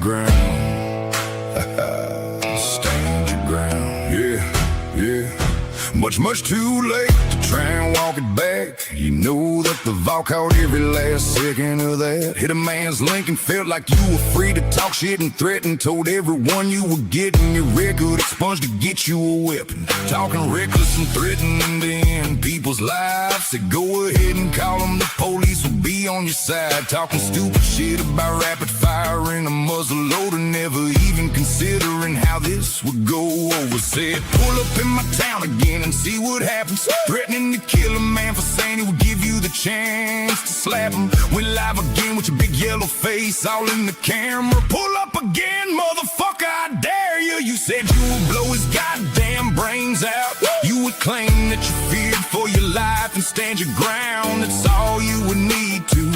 ground. Stand your ground. Yeah. Much too late to try and walk it back. You know that the vault caught every last second of that. Hit a man's link and felt like you were free to talk shit and threaten. Told everyone you were getting your record expunged to get you a weapon. Talking reckless and threatening to end people's lives. Said go ahead and call them, the police will be on your side. Talking stupid shit about rapid fire in a muzzle loader, never even considering how this would go over. Said pull up in my town again and see what happens. Threatening to kill a man for saying he would give you the chance to slap him. Went live again with your big yellow face all in the camera. Pull up again, motherfucker, I dare you. You said you would blow his goddamn brains out. You would claim that you feared for your life and stand your ground. That's all you would need to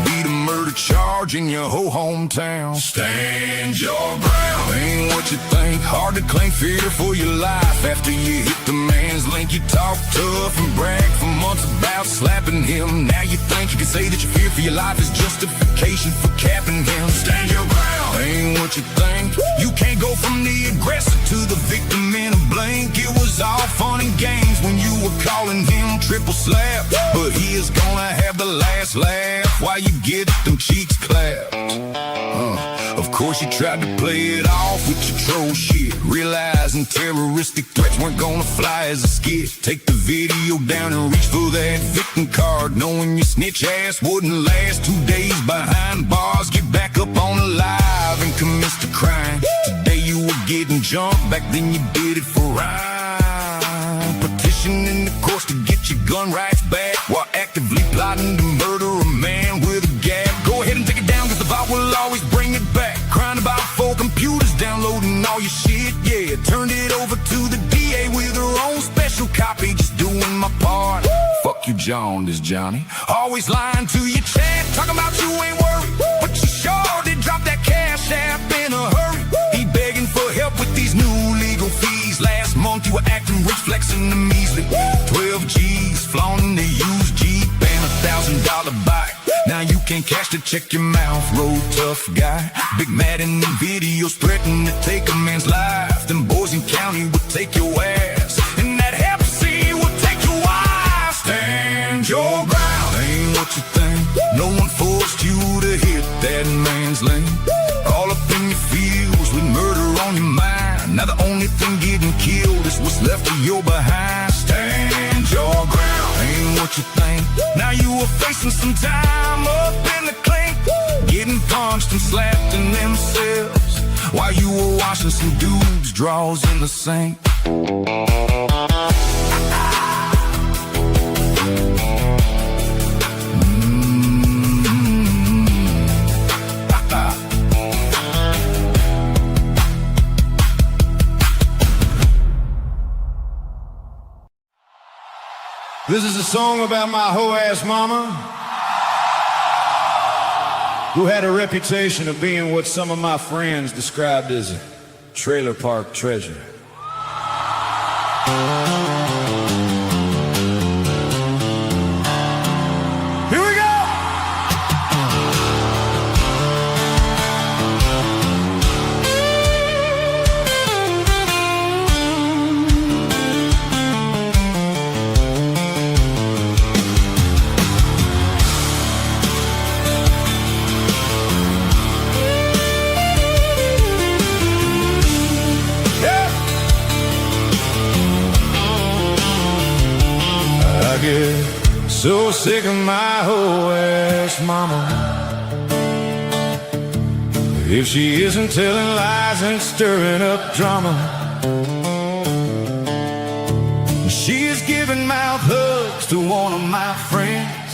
beat a murder charge in your whole hometown. Stand your ground. Ain't what you think. Hard to claim fear for your life after you hit the man's link. You talk tough and brag for months about slapping him. Now you think you can say that your fear for your life is justification for capping him. Stand your ground. Ain't what you think. You can't go from the aggressor to the victim in a blink. It was all fun and games when you were calling him triple slap, but he is gonna have the last laugh while you get them cheeks clapped. Of course you tried to play it off with your troll shit, realizing terroristic threats weren't gonna fly as a skit. Take the video down and reach for that victim card, knowing your snitch ass wouldn't last 2 days behind bars. Get back up on alive and commit the crime. Today you were getting jumped, back then you did it for rhyme. Petitioning the courts to get your gun rights back while actively plotting to murder a man with a gap. Go ahead and take it down, cause the vault will always bring it back. Crying about 4 computers downloading all your shit, yeah. Turned it over to the DA with her own special copy, just doing my part. Fuck you, John, this Johnny. Always lying to your chat, talking about you ain't worried, but you sure did drop that cash app in a hurry. He begging for help with these new legal fees. Last month you were acting rich, flexing the measly 12 G's, flaunting the used Jeep and $1,000 bike. Now you can't cash to check your mouth, road tough guy. Big mad in the videos threatening to take a man's life. Them boys in county would take your ass, and that Hep C would take your wife. Stand your ground. Ain't what you think. No one forced you to hit that man's lane. All up in your feels with murder on your mind. Now the only thing getting killed is what's left of your behind. Stand your ground. Ain't what you think. Now you were facing some time up in the clink, getting punched and slapped in themselves while you were washing some dudes' drawers in the sink. This is a song about my hoe-ass mama, who had a reputation of being what some of my friends described as a trailer park treasure. Here we go! So sick of my whole ass mama. If she isn't telling lies and stirring up drama, she is giving mouth hugs to one of my friends.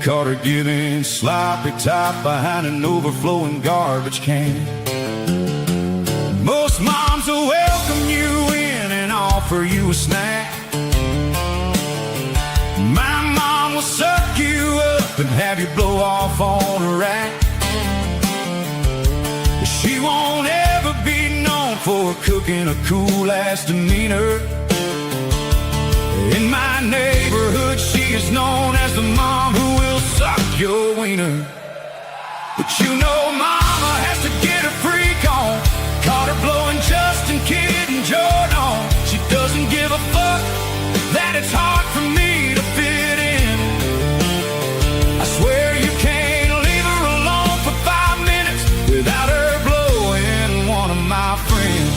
Caught her giving sloppy top behind an overflowing garbage can. Most moms will welcome you in and offer you a snack. My mom will suck you up and have you blow off on a rack. She won't ever be known for cooking a cool-ass demeanor. In my neighborhood, she is known as the mom who will suck your wiener. But you know mama has to get her freak on. Caught her blowing Justin Kidd and Jordan. She doesn't give a fuck that it's hard for me to fit in. I swear you can't leave her alone for 5 minutes without her blowing one of my friends.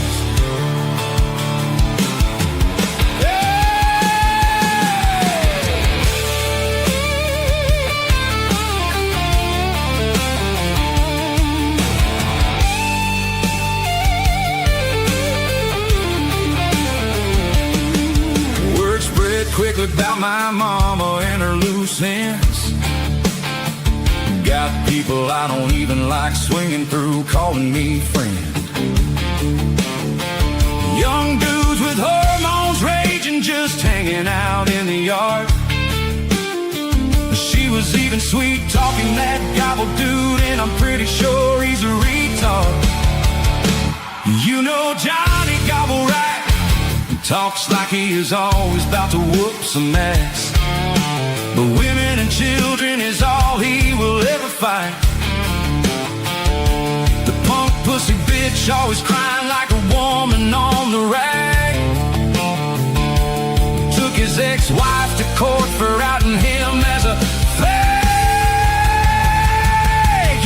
Quickly about my mama and her loose ends. Got people I don't even like swinging through, calling me friend. Young dudes with hormones raging, just hanging out in the yard. She was even sweet talking that gobble dude, and I'm pretty sure he's a retard. You know Johnny Gobble right talks like he is always about to whoop some ass. But women and children is all he will ever fight. The punk pussy bitch always crying like a woman on the rag. Took his ex-wife to court for outing him as a fag.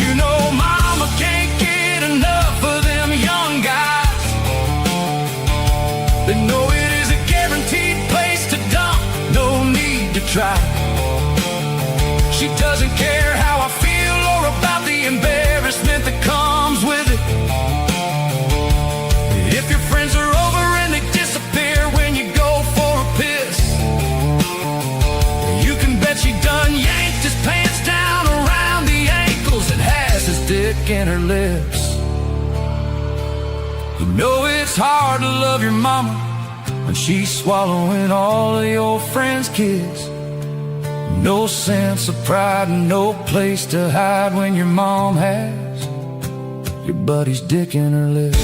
You know mama can't get enough of them young guys. They know it is a guaranteed place to dump, no need to try. She doesn't care how I feel or about the embarrassment that comes with it. If your friends are over and they disappear when you go for a piss, you can bet she done yanked his pants down around the ankles and has his dick in her lips. You know it's hard to love your mama when she's swallowing all of your friends' kids. No sense of pride and no place to hide when your mom has your buddy's dick in her lips.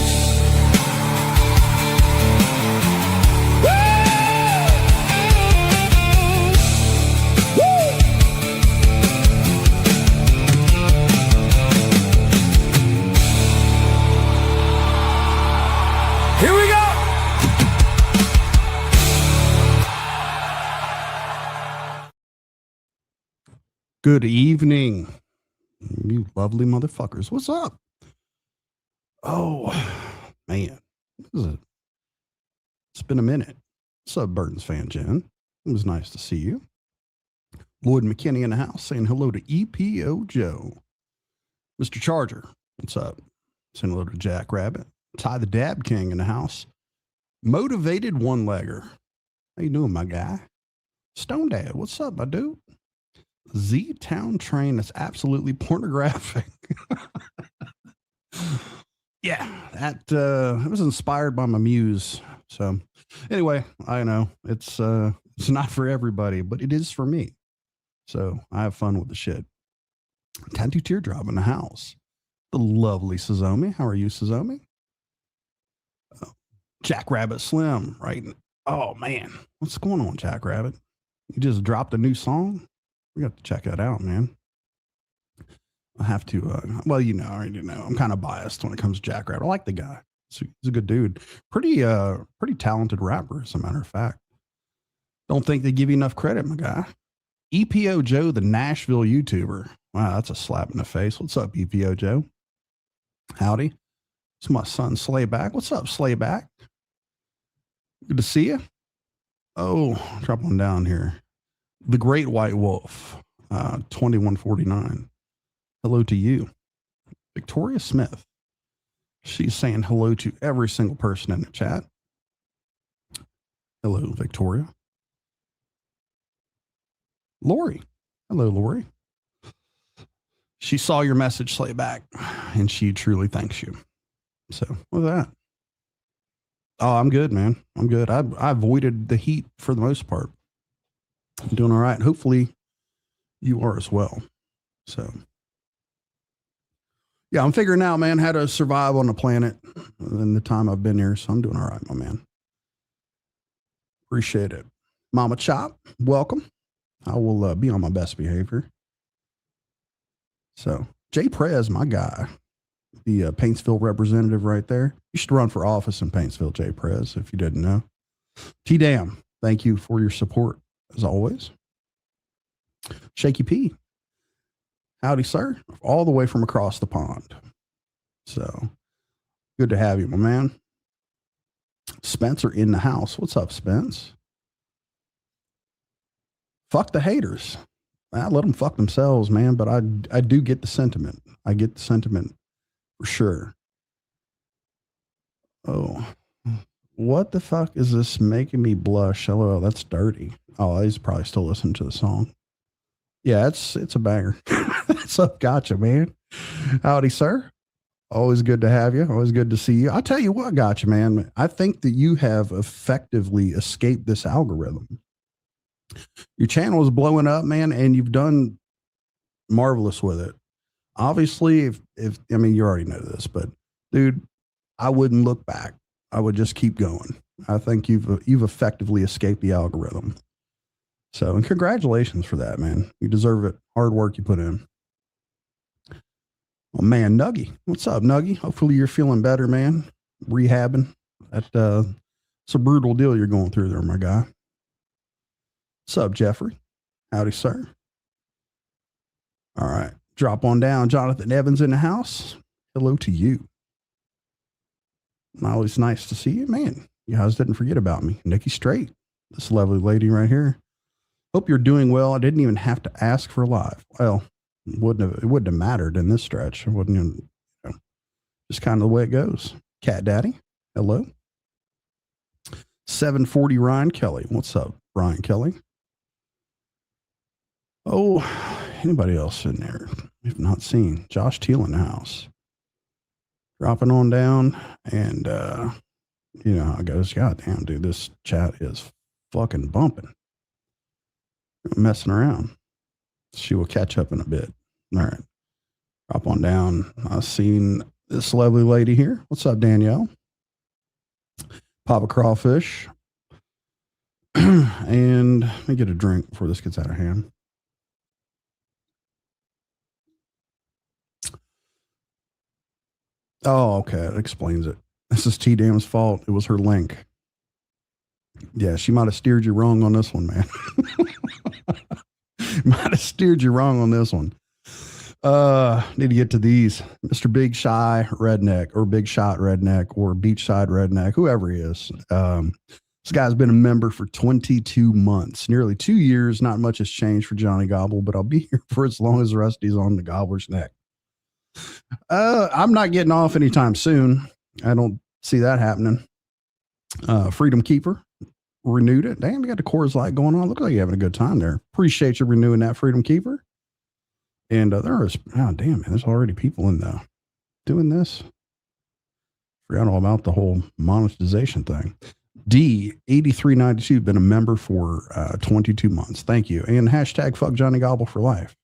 Here we go! Good evening, you lovely motherfuckers. What's up? Oh, man. It's been a minute. What's up, Burton's fan, Jen? It was nice to see you. Lloyd McKinney in the house saying hello to EPO Joe. Mr. Charger, what's up? Saying hello to Jack Rabbit. Ty the Dab King in the house. Motivated one-legger. How you doing, my guy? Stone Dad, what's up, my dude? Z-Town Train that's absolutely pornographic. Yeah, that it was inspired by my muse. So anyway, I know it's not for everybody, but it is for me. So I have fun with the shit. Tattoo Teardrop in the house. The lovely Suzomi. How are you, Suzomi? Jack Rabbit Slim, right? Oh man, what's going on, Jack Rabbit? You just dropped a new song? We got to check that out, man. I have to, well, you know, I already know. I'm kind of biased when it comes to Jack Rabbit. I like the guy. He's a good dude. Pretty talented rapper, as a matter of fact. Don't think they give you enough credit, my guy. EPO Joe, the Nashville YouTuber. Wow, that's a slap in the face. What's up, EPO Joe? Howdy. It's my son, Slayback. What's up, Slayback? Good to see you. Oh, drop one down here. The Great White Wolf, 2149. Hello to you. Victoria Smith. She's saying hello to every single person in the chat. Hello, Victoria. Lori. Hello, Lori. She saw your message, Slayback, and she truly thanks you. So, with that. Oh, I'm good, man. I'm good. I avoided the heat for the most part. I'm doing all right. Hopefully you are as well. So, yeah, I'm figuring out, man, how to survive on the planet in the time I've been here. So I'm doing all right, my man. Appreciate it. Mama Chop, welcome. I will be on my best behavior. So Jay Prez, my guy, the Paintsville representative right there. You should run for office in Paintsville, Jay Prez, if you didn't know. T-Dam, thank you for your support, as always. Shaky P, howdy, sir, all the way from across the pond. So, good to have you, my man. Spencer in the house. What's up, Spence? Fuck the haters. I let them fuck themselves, man, but I do get the sentiment. I get the sentiment for sure. Oh, what the fuck is this making me blush? LOL, that's dirty. Oh, he's probably still listening to the song. Yeah, it's a banger. What's up? Gotcha, man. Howdy, sir. Always good to have you. Always good to see you. I'll tell you what, gotcha, man. I think that you have effectively escaped this algorithm. Your channel is blowing up, man, and you've done marvelous with it. Obviously, if I mean, you already know this, but dude, I wouldn't look back. I would just keep going. I think you've effectively escaped the algorithm. So, and congratulations for that, man. You deserve it. Hard work you put in. Oh man, Nuggy. What's up, Nuggy? Hopefully you're feeling better, man. Rehabbing. It's a brutal deal you're going through there, my guy. What's up, Jeffrey? Howdy, sir. All right. Drop on down. Jonathan Evans in the house. Hello to you. Always nice to see you, man. You guys didn't forget about me. Nikki Straight. This lovely lady right here. Hope you're doing well. I didn't even have to ask for live. Well, it wouldn't have mattered in this stretch. It wouldn't even, you know, just kind of the way it goes. Cat Daddy, hello. 740 Ryan Kelly. What's up, Ryan Kelly? Oh, anybody else in there? We've not seen. Josh Teal in the house. Dropping on down, and you know how it goes. God damn, dude, this chat is fucking bumping. Messing around. She will catch up in a bit. All right. Drop on down. I've seen this lovely lady here. What's up, Danielle? Papa Crawfish. And let me get a drink before this gets out of hand. Oh, okay. That explains it. This is T-Dam's fault. It was her link. Yeah, she might have steered you wrong on this one, man. Might have steered you wrong on this one. Need to get to these. Mr. Big Shy Redneck or Big Shot Redneck or Beachside Redneck, whoever he is. This guy's been a member for 22 months, nearly 2 years. Not much has changed for Johnny Gobble, but I'll be here for as long as Rusty's on the gobbler's neck. I'm not getting off anytime soon. I don't see that happening. Freedom Keeper renewed it. Damn, you got the Coors Light going on. Look like you're having a good time there. Appreciate you renewing that, Freedom Keeper. And there is, oh damn, man, there's already people in doing this. Forgot all about the whole monetization thing. D8392 been a member for 22 months. Thank you. And hashtag fuck Johnny Gobble for life.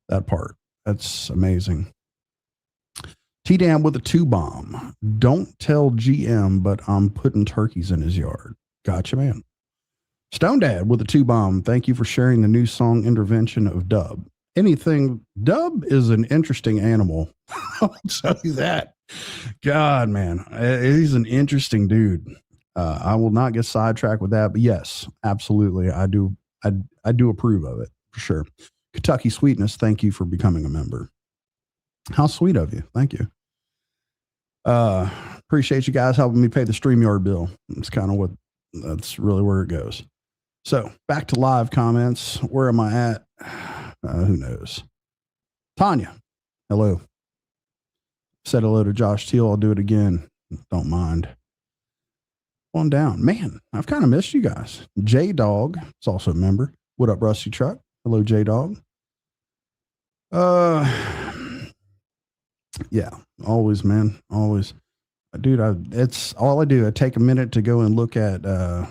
That part. That's amazing. T-Dam with a 2-bomb. Don't tell GM, but I'm putting turkeys in his yard. Gotcha, man. Stone Dad with a 2-bomb. Thank you for sharing the new song Intervention of Dub. Dub is an interesting animal. I'll tell you that. God, man. He's an interesting dude. I will not get sidetracked with that, but yes, absolutely. I do approve of it for sure. Kentucky Sweetness, thank you for becoming a member. How sweet of you. Thank you. Appreciate you guys helping me pay the StreamYard bill. That's really where it goes. So back to live comments. Where am I at? Who knows? Tanya, hello. Said hello to Josh Teal. I'll do it again. Don't mind. On down. Man, I've kind of missed you guys. J-Dog is also a member. What up, Rusty Truck? Hello, J-Dog. Yeah, always, man. Always. Dude, it's all I do. I take a minute to go and look at the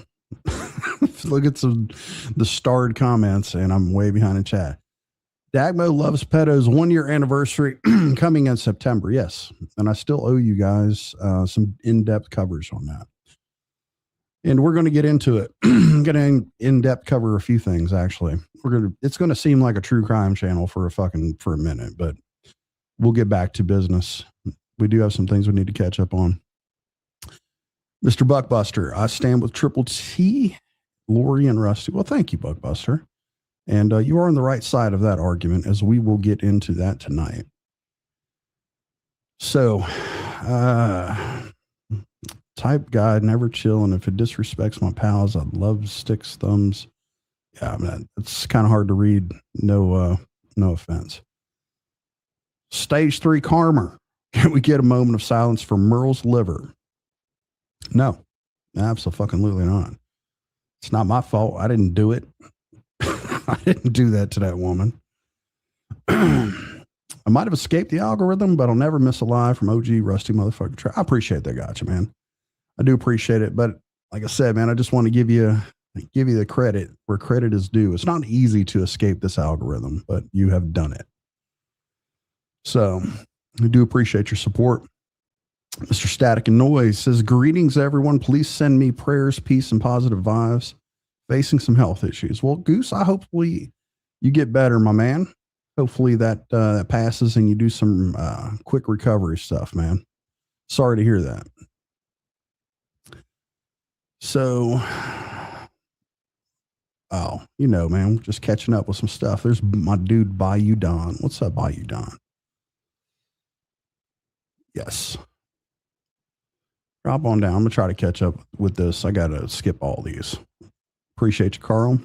starred comments, and I'm way behind in chat. Dagmo Loves Pedo's 1-year anniversary coming in September. Yes. And I still owe you guys some in-depth coverage on that. And we're going to get into it. I'm going to in-depth cover a few things, actually. It's going to seem like a true crime channel for a minute, but we'll get back to business. We do have some things we need to catch up on. Mr. Buckbuster, I stand with Triple T, Lori, and Rusty. Well, thank you, Buckbuster. And you are on the right side of that argument, as we will get into that tonight. So, type guy, never chill, and if it disrespects my pals, I'd love sticks, thumbs. Yeah, man, it's kind of hard to read. No offense. Stage 3 karma. Can we get a moment of silence for Merle's liver? No, absolutely not. It's not my fault. I didn't do it. I didn't do that to that woman. I might have escaped the algorithm, but I'll never miss a live from OG Rusty motherfucker. I appreciate that. Gotcha, man. I do appreciate it. But like I said, man, I just want to give you the credit where credit is due. It's not easy to escape this algorithm, but you have done it. So I do appreciate your support. Mr. Static and Noise says, greetings, everyone. Please send me prayers, peace, and positive vibes. Facing some health issues. Well, Goose, I hopefully you get better, my man. Hopefully that passes and you do some quick recovery stuff, man. Sorry to hear that. So, man, just catching up with some stuff. There's my dude, Bayou Don. What's up, Bayou Don? Yes. Drop on down. I'm going to try to catch up with this. I got to skip all these. Appreciate you, Carl.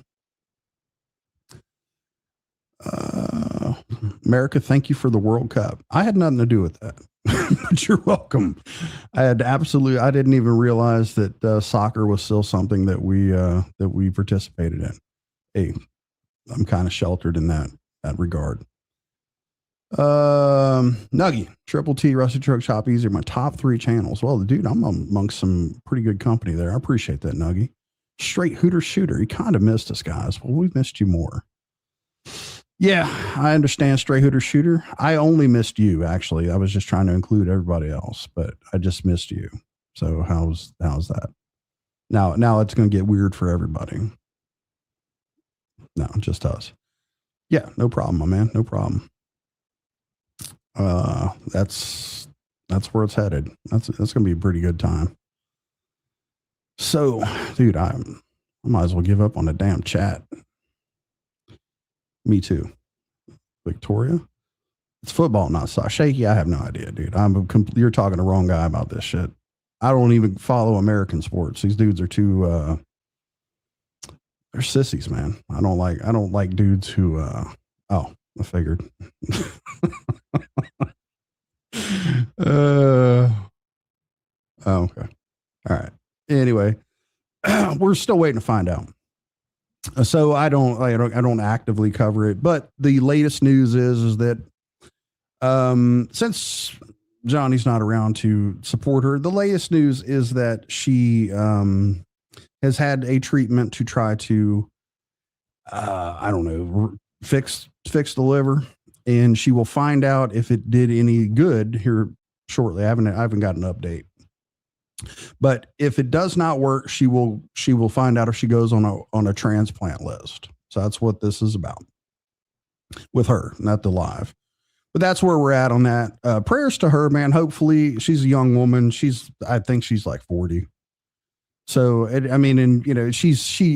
America, thank you for the World Cup. I had nothing to do with that, but you're welcome. I didn't even realize that soccer was still something that we participated in. Hey, I'm kind of sheltered in that regard. Nuggy, Triple T, Rusty Truck Shop Easy are my top 3 channels. Well, dude, I'm amongst some pretty good company there. I appreciate that, Nuggy. Straight Hooter Shooter. You kind of missed us, guys. Well, we've missed you more. Yeah, I understand, Straight Hooter Shooter. I only missed you, actually. I was just trying to include everybody else, but I just missed you. So how's that? Now it's going to get weird for everybody. No, just us. Yeah, no problem, my man. No problem. That's where it's headed. That's going to be a pretty good time. So, dude, I might as well give up on the damn chat. Me too. Victoria? It's football, not soccer. Shaky, I have no idea, dude. You're talking to the wrong guy about this shit. I don't even follow American sports. These dudes are too, they're sissies, man. I don't like dudes who, I figured. Okay. All right. Anyway, we're still waiting to find out. So I don't actively cover it, but the latest news is that since Johnny's not around to support her, the latest news is that she has had a treatment to try to fix the liver, and she will find out if it did any good here shortly. I haven't got an update. But if it does not work, she will find out if she goes on a transplant list. So that's what this is about with her, not the live. But that's where we're at on that. Prayers to her, man. Hopefully, she's a young woman. I think she's like 40. So she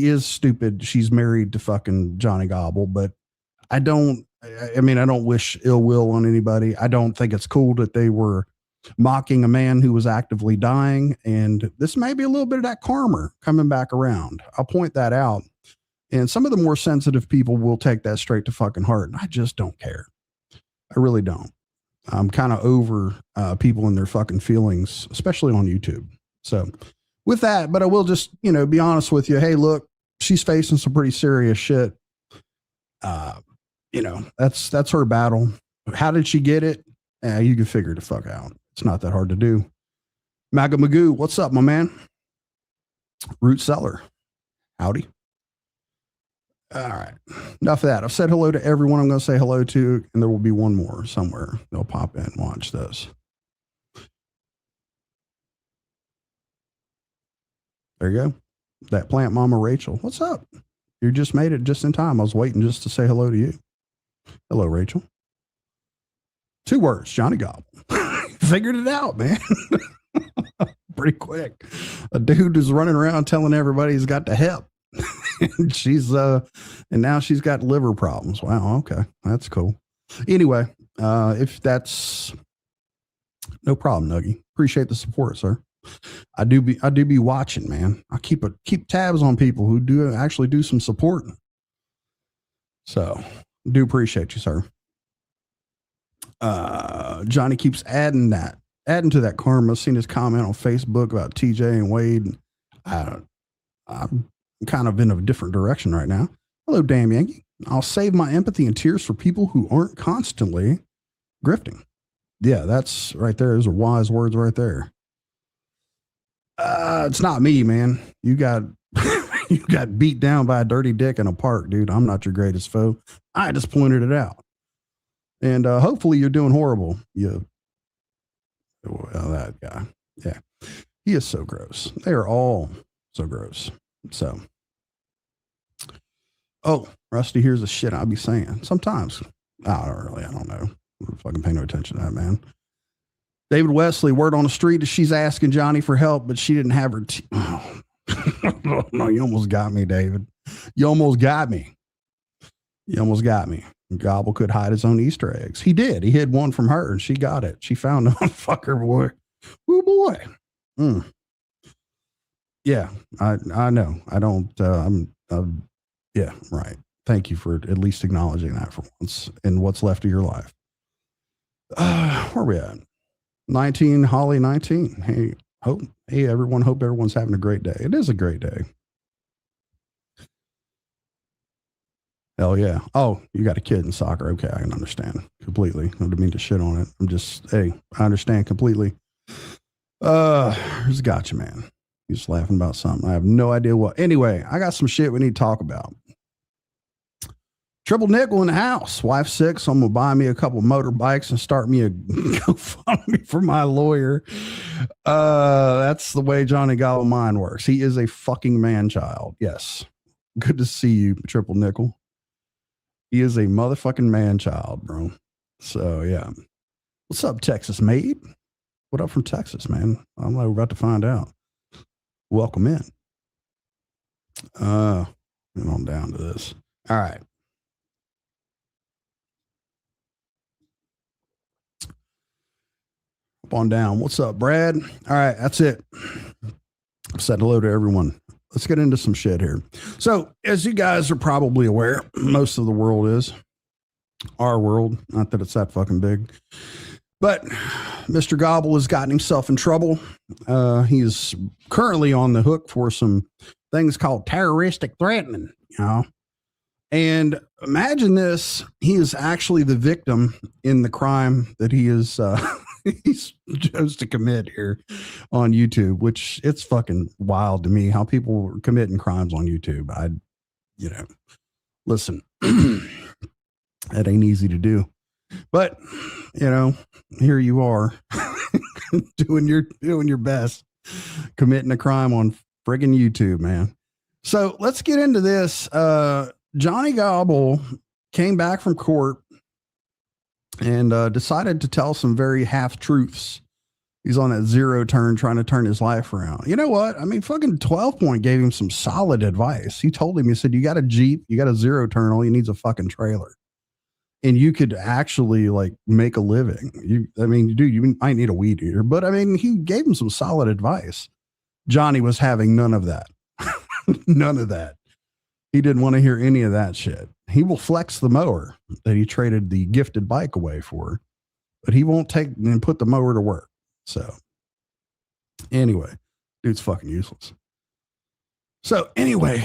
is stupid. She's married to fucking Johnny Gobble, but I don't wish ill will on anybody. I don't think it's cool that they were mocking a man who was actively dying, and this may be a little bit of that karma coming back around. I'll point that out, and some of the more sensitive people will take that straight to fucking heart, and I just don't care. I really don't. I'm kind of over people and their fucking feelings, especially on YouTube. So with that, but I will just be honest with you. Hey, look, she's facing some pretty serious shit. That's her battle. How did she get it? You can figure the fuck out. It's not that hard to do. Maga Magoo, what's up, my man? Root Seller, howdy. All right, enough of that. I've said hello to everyone I'm going to say hello to, and there will be one more somewhere. They'll pop in. Watch this. There you go. That plant mama Rachel. What's up? You just made it just in time. I was waiting just to say hello to you. Hello, Rachel. 2 words, Johnny Gobble. Figured it out, man. Pretty quick. A dude is running around telling everybody he's got the hep. And and now she's got liver problems. Wow, okay. That's cool. Anyway, if that's no problem, Nuggie. Appreciate the support, sir. I do be watching, man. I keep tabs on people who do actually do some supporting. So do appreciate you, sir. Johnny keeps adding to that karma. I've seen his comment on Facebook about TJ and Wade. I'm kind of in a different direction right now. Hello, damn Yankee. I'll save my empathy and tears for people who aren't constantly grifting. Yeah, that's right there. Those are wise words right there. It's not me, man. You got you got beat down by a dirty dick in a park, dude. I'm not your greatest foe. I just pointed it out. And hopefully you're doing horrible. Well, that guy. Yeah. He is so gross. They are all so gross. So. Oh, Rusty, here's the shit I'll be saying. Sometimes. I don't know. I fucking pay no attention to that, man. David Wesley, word on the street is she's asking Johnny for help, but she didn't have her. Oh. No, you almost got me, David. You almost got me. Gobble could hide his own Easter eggs. He did. He hid one from her, and she got it. She found him. Fucker, boy. Oh, boy. Yeah, I know. I don't. Yeah, right. Thank you for at least acknowledging that for once in what's left of your life. Where are we at? 19, Holly 19. Hey, everyone. Hope everyone's having a great day. It is a great day. Hell yeah. Oh, you got a kid in soccer. Okay, I can understand completely. I didn't mean to shit on it. I understand completely. Who's got you, man? He's just laughing about something. I have no idea what. Anyway, I got some shit we need to talk about. Triple nickel in the house. Wife sick, so I'm going to buy me a couple motorbikes and start me a GoFundMe for my lawyer. That's the way Johnny Gobble mind works. He is a fucking man-child. Yes. Good to see you, Triple Nickel. He is a motherfucking man-child, bro. So, yeah. What's up, Texas mate? What up from Texas, man? I don't know. We're about to find out. Welcome in. Get on down to this. All right. Up on down. What's up, Brad? All right. That's it. Said hello to everyone. Let's get into some shit here. So, as you guys are probably aware, most of the world is our world. Not that it's that fucking big. But Mr. Gobble has gotten himself in trouble. He's currently on the hook for some things called terroristic threatening, you know. And imagine this. He is actually the victim in the crime that he is he's chose to commit here on YouTube, which it's fucking wild to me how people are committing crimes on YouTube. Listen, that ain't easy to do. But, here you are doing your best, committing a crime on friggin' YouTube, man. So let's get into this. Johnny Gobble came back from court and decided to tell some very half-truths. He's on that zero turn trying to turn his life around. You know what? I mean, fucking 12 Point gave him some solid advice. He told him, he said, you got a Jeep, you got a zero turn, all you need is a fucking trailer. And you could actually make a living. You might need a weed eater, but he gave him some solid advice. Johnny was having none of that. None of that. He didn't want to hear any of that shit. He will flex the mower that he traded the gifted bike away for, but he won't take and put the mower to work. So anyway, dude's fucking useless. So anyway,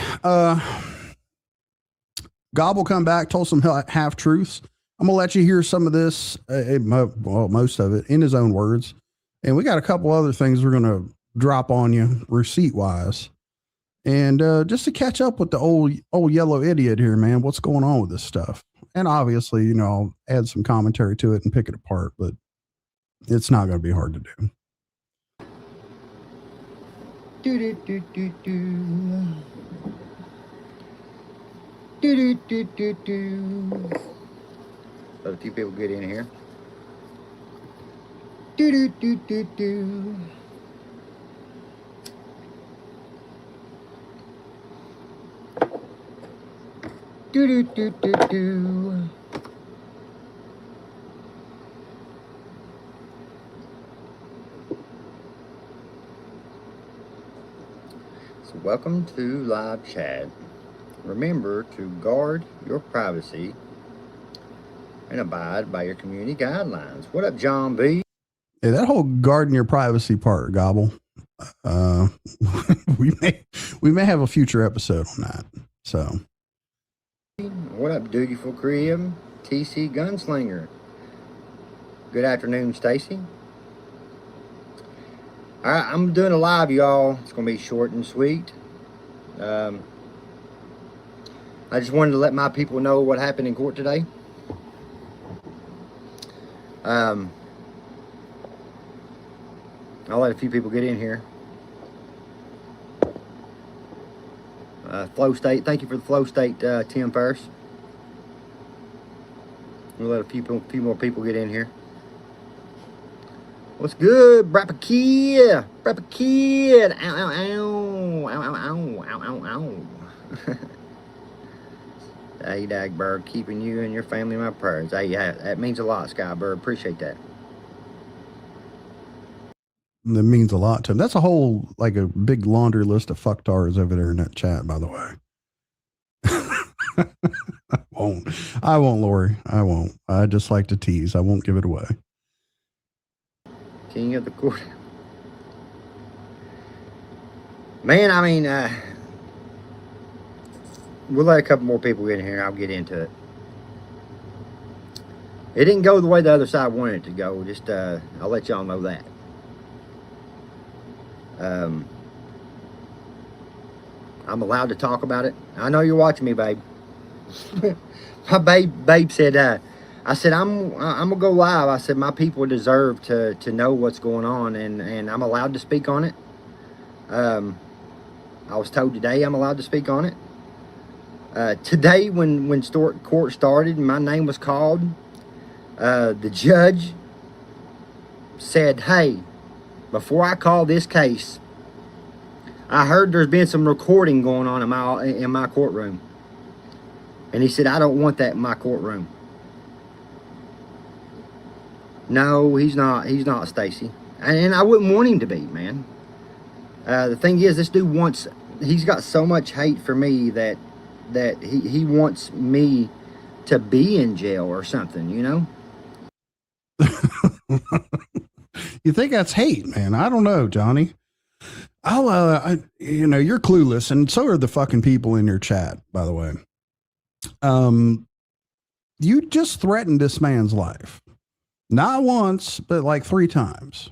Gobble come back, told some half truths. I'm gonna let you hear some of this, most of it in his own words, and we got a couple other things we're gonna drop on you receipt wise, and just to catch up with the old yellow idiot here, man. What's going on with this stuff? And obviously, I'll add some commentary to it and pick it apart, but it's not gonna be hard to do. Let a few people get in here. Do do do do do. Do do do do do. So welcome to live chat. Remember to guard your privacy and abide by your community guidelines. What up, John B? Hey, that whole guarding your privacy part, Gobble. We may have a future episode on that. So, what up, Dutiful Crib? TC Gunslinger. Good afternoon, Stacy. All right, I'm doing a live, y'all. It's gonna be short and sweet. I just wanted to let my people know what happened in court today. I'll let a few people get in here. Flow State, thank you for the Flow State, Tim Ferriss. We'll let a few more people get in here. What's good, Brappa Kid? Brappa Kid. Ow, ow, ow. Ow, ow, ow. Ow, ow, ow. Hey, Dagbird, keeping you and your family in my prayers. Hey, that means a lot, Skybird. Appreciate that. that means a lot to him. That's a whole, like a big laundry list of fucktards over there in that chat, by the way. I won't, Lori. I won't. I just like to tease. I won't give it away. King of the court. Man, I mean, we'll let a couple more people get in here. I'll get into it. It didn't go the way the other side wanted it to go. Just, I'll let y'all know that. I'm allowed to talk about it. I know you're watching me, babe. My babe said, I said, I'm gonna go live. I said, my people deserve to know what's going on, and I'm allowed to speak on it. I was told today I'm allowed to speak on it. Today, when court started and my name was called, the judge said, hey, before I call this case, I heard there's been some recording going on in my courtroom. And he said, I don't want that in my courtroom. No, he's not. He's not, Stacy. And I wouldn't want him to be, man. The thing is, this dude he's got so much hate for me that he wants me to be in jail or something, you know? You think that's hate, man? I don't know, Johnny. You're clueless, and so are the fucking people in your chat, by the way. You just threatened this man's life. Not once, but like 3 times.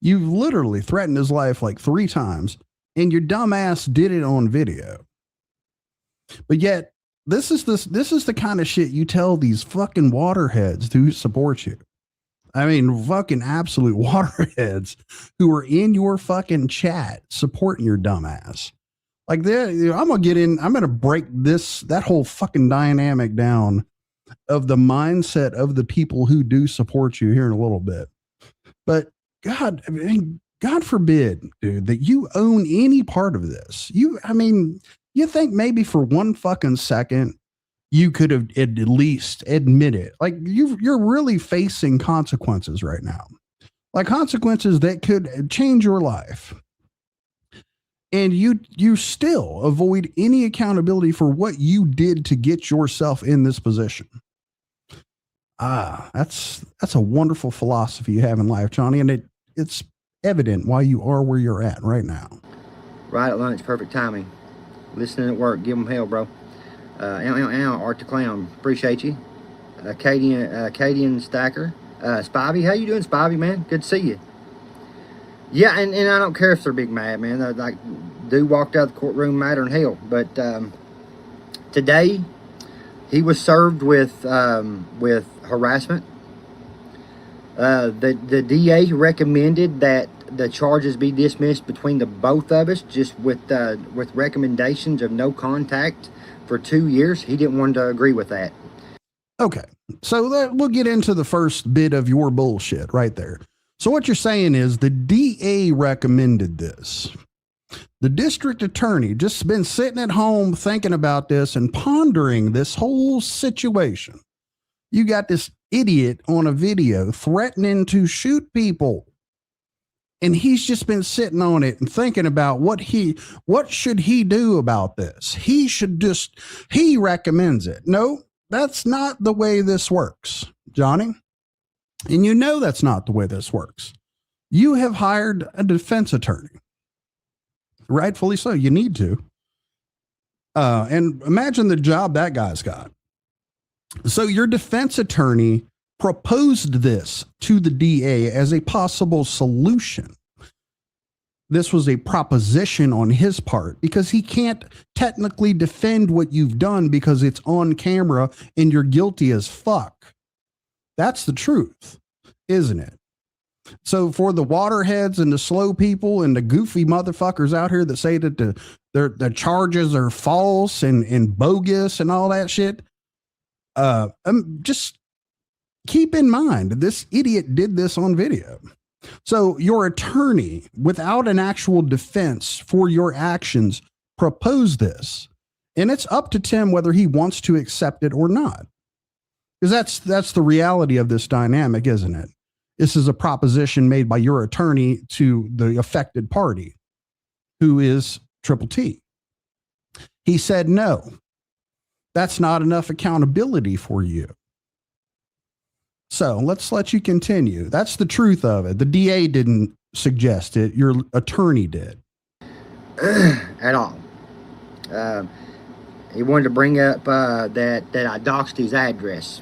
You've literally threatened his life like 3 times, and your dumbass did it on video. But yet, this is the kind of shit you tell these fucking waterheads who support you. I mean, fucking absolute waterheads who are in your fucking chat supporting your dumbass. Like, I'm going to break that whole fucking dynamic down of the mindset of the people who do support you here in a little bit. But God forbid, dude, that you own any part of this. You think maybe for one fucking second you could have at least admit it. Like, you're really facing consequences right now. Like, consequences that could change your life. And you still avoid any accountability for what you did to get yourself in this position. That's a wonderful philosophy you have in life, Johnny, and it's evident why you are where you're at right now. Right at lunch, perfect timing. Listening at work, give them hell, bro. Art the Clown, appreciate you. Cadian Stacker. Spivey, how you doing, Spivey, man? Good to see you. Yeah, and I don't care if they're big mad, man. They're like, dude walked out of the courtroom madder than hell. But today, he was served with harassment. The DA recommended that the charges be dismissed between the both of us, just with recommendations of no contact for 2 years. He didn't want to agree with that. Okay, so we'll get into the first bit of your bullshit right there. So what you're saying is the DA recommended this. The district attorney just been sitting at home thinking about this and pondering this whole situation. You got this idiot on a video threatening to shoot people. And he's just been sitting on it and thinking about what should he do about this? He recommends it. No, that's not the way this works, Johnny. And you know that's not the way this works. You have hired a defense attorney. Rightfully so. You need to. And imagine the job that guy's got. So your defense attorney proposed this to the DA as a possible solution. This was a proposition on his part because he can't technically defend what you've done because it's on camera and you're guilty as fuck. That's the truth, isn't it? So for the waterheads and the slow people and the goofy motherfuckers out here that say that the charges are false and bogus and all that shit, just keep in mind this idiot did this on video. So your attorney, without an actual defense for your actions, proposed this, and it's up to Tim whether he wants to accept it or not. Because that's the reality of this dynamic, isn't it? This is a proposition made by your attorney to the affected party, who is Triple T. He said, no, that's not enough accountability for you. So let's let you continue. That's the truth of it. The DA didn't suggest it. Your attorney did. At all. He wanted to bring up that I doxed his address.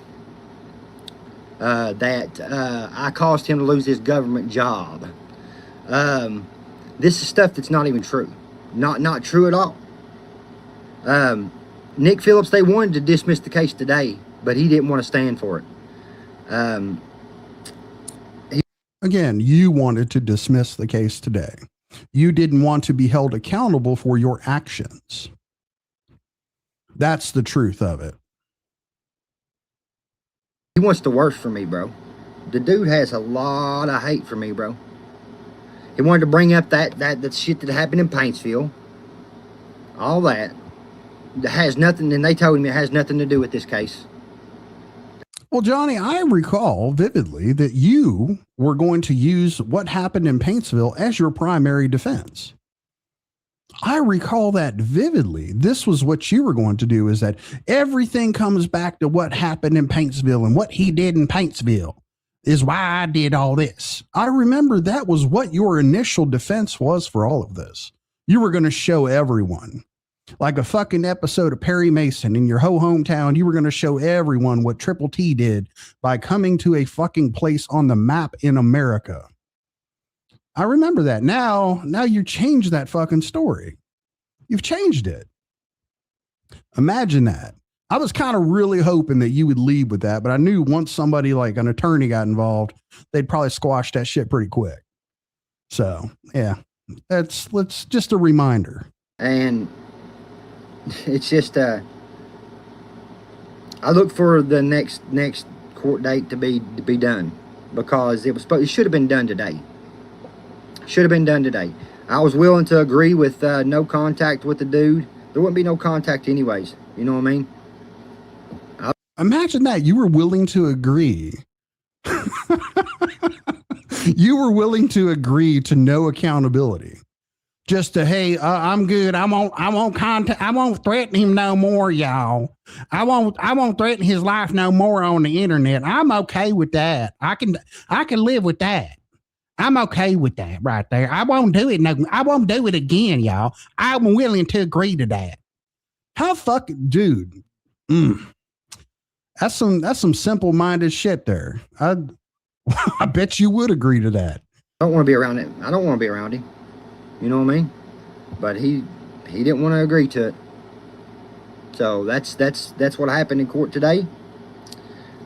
That I caused him to lose his government job. This is stuff that's not even true. Not true at all. Nick Phillips, they wanted to dismiss the case today, but he didn't want to stand for it. Again, you wanted to dismiss the case today. You didn't want to be held accountable for your actions. That's the truth of it. He wants the worst for me, bro. The dude has a lot of hate for me, bro. He wanted to bring up that shit that happened in Paintsville. All that. That has nothing, and they told him it has nothing to do with this case. Well, Johnny, I recall vividly that you were going to use what happened in Paintsville as your primary defense. I recall that vividly. This was what you were going to do, is that everything comes back to what happened in Paintsville, and what he did in Paintsville is why I did all this. I remember that was what your initial defense was for all of this. You were going to show everyone. Like a fucking episode of Perry Mason in your whole hometown, you were going to show everyone what Triple T did by coming to a fucking place on the map in America. I remember that. Now you changed that fucking story. You've changed it. Imagine that. I was kind of really hoping that you would lead with that, but I knew once somebody like an attorney got involved, they'd probably squash that shit pretty quick. So yeah, let's just a reminder. And it's just I look for the next court date to be done, because it should have been done today. Should have been done today. I was willing to agree with no contact with the dude. There wouldn't be no contact anyways. You know what I mean? Imagine that. You were willing to agree. You were willing to agree to no accountability. Just to, hey, I'm good. I won't contact. I won't threaten him no more, y'all. I won't threaten his life no more on the internet. I'm okay with that. I can live with that. I'm okay with that right there. I won't do it. No, I won't do it again, y'all. I'm willing to agree to that. How fucking, dude? That's some simple-minded shit there. I bet you would agree to that. I don't want to be around it. I don't want to be around him. You know what I mean? But he didn't want to agree to it. So that's what happened in court today.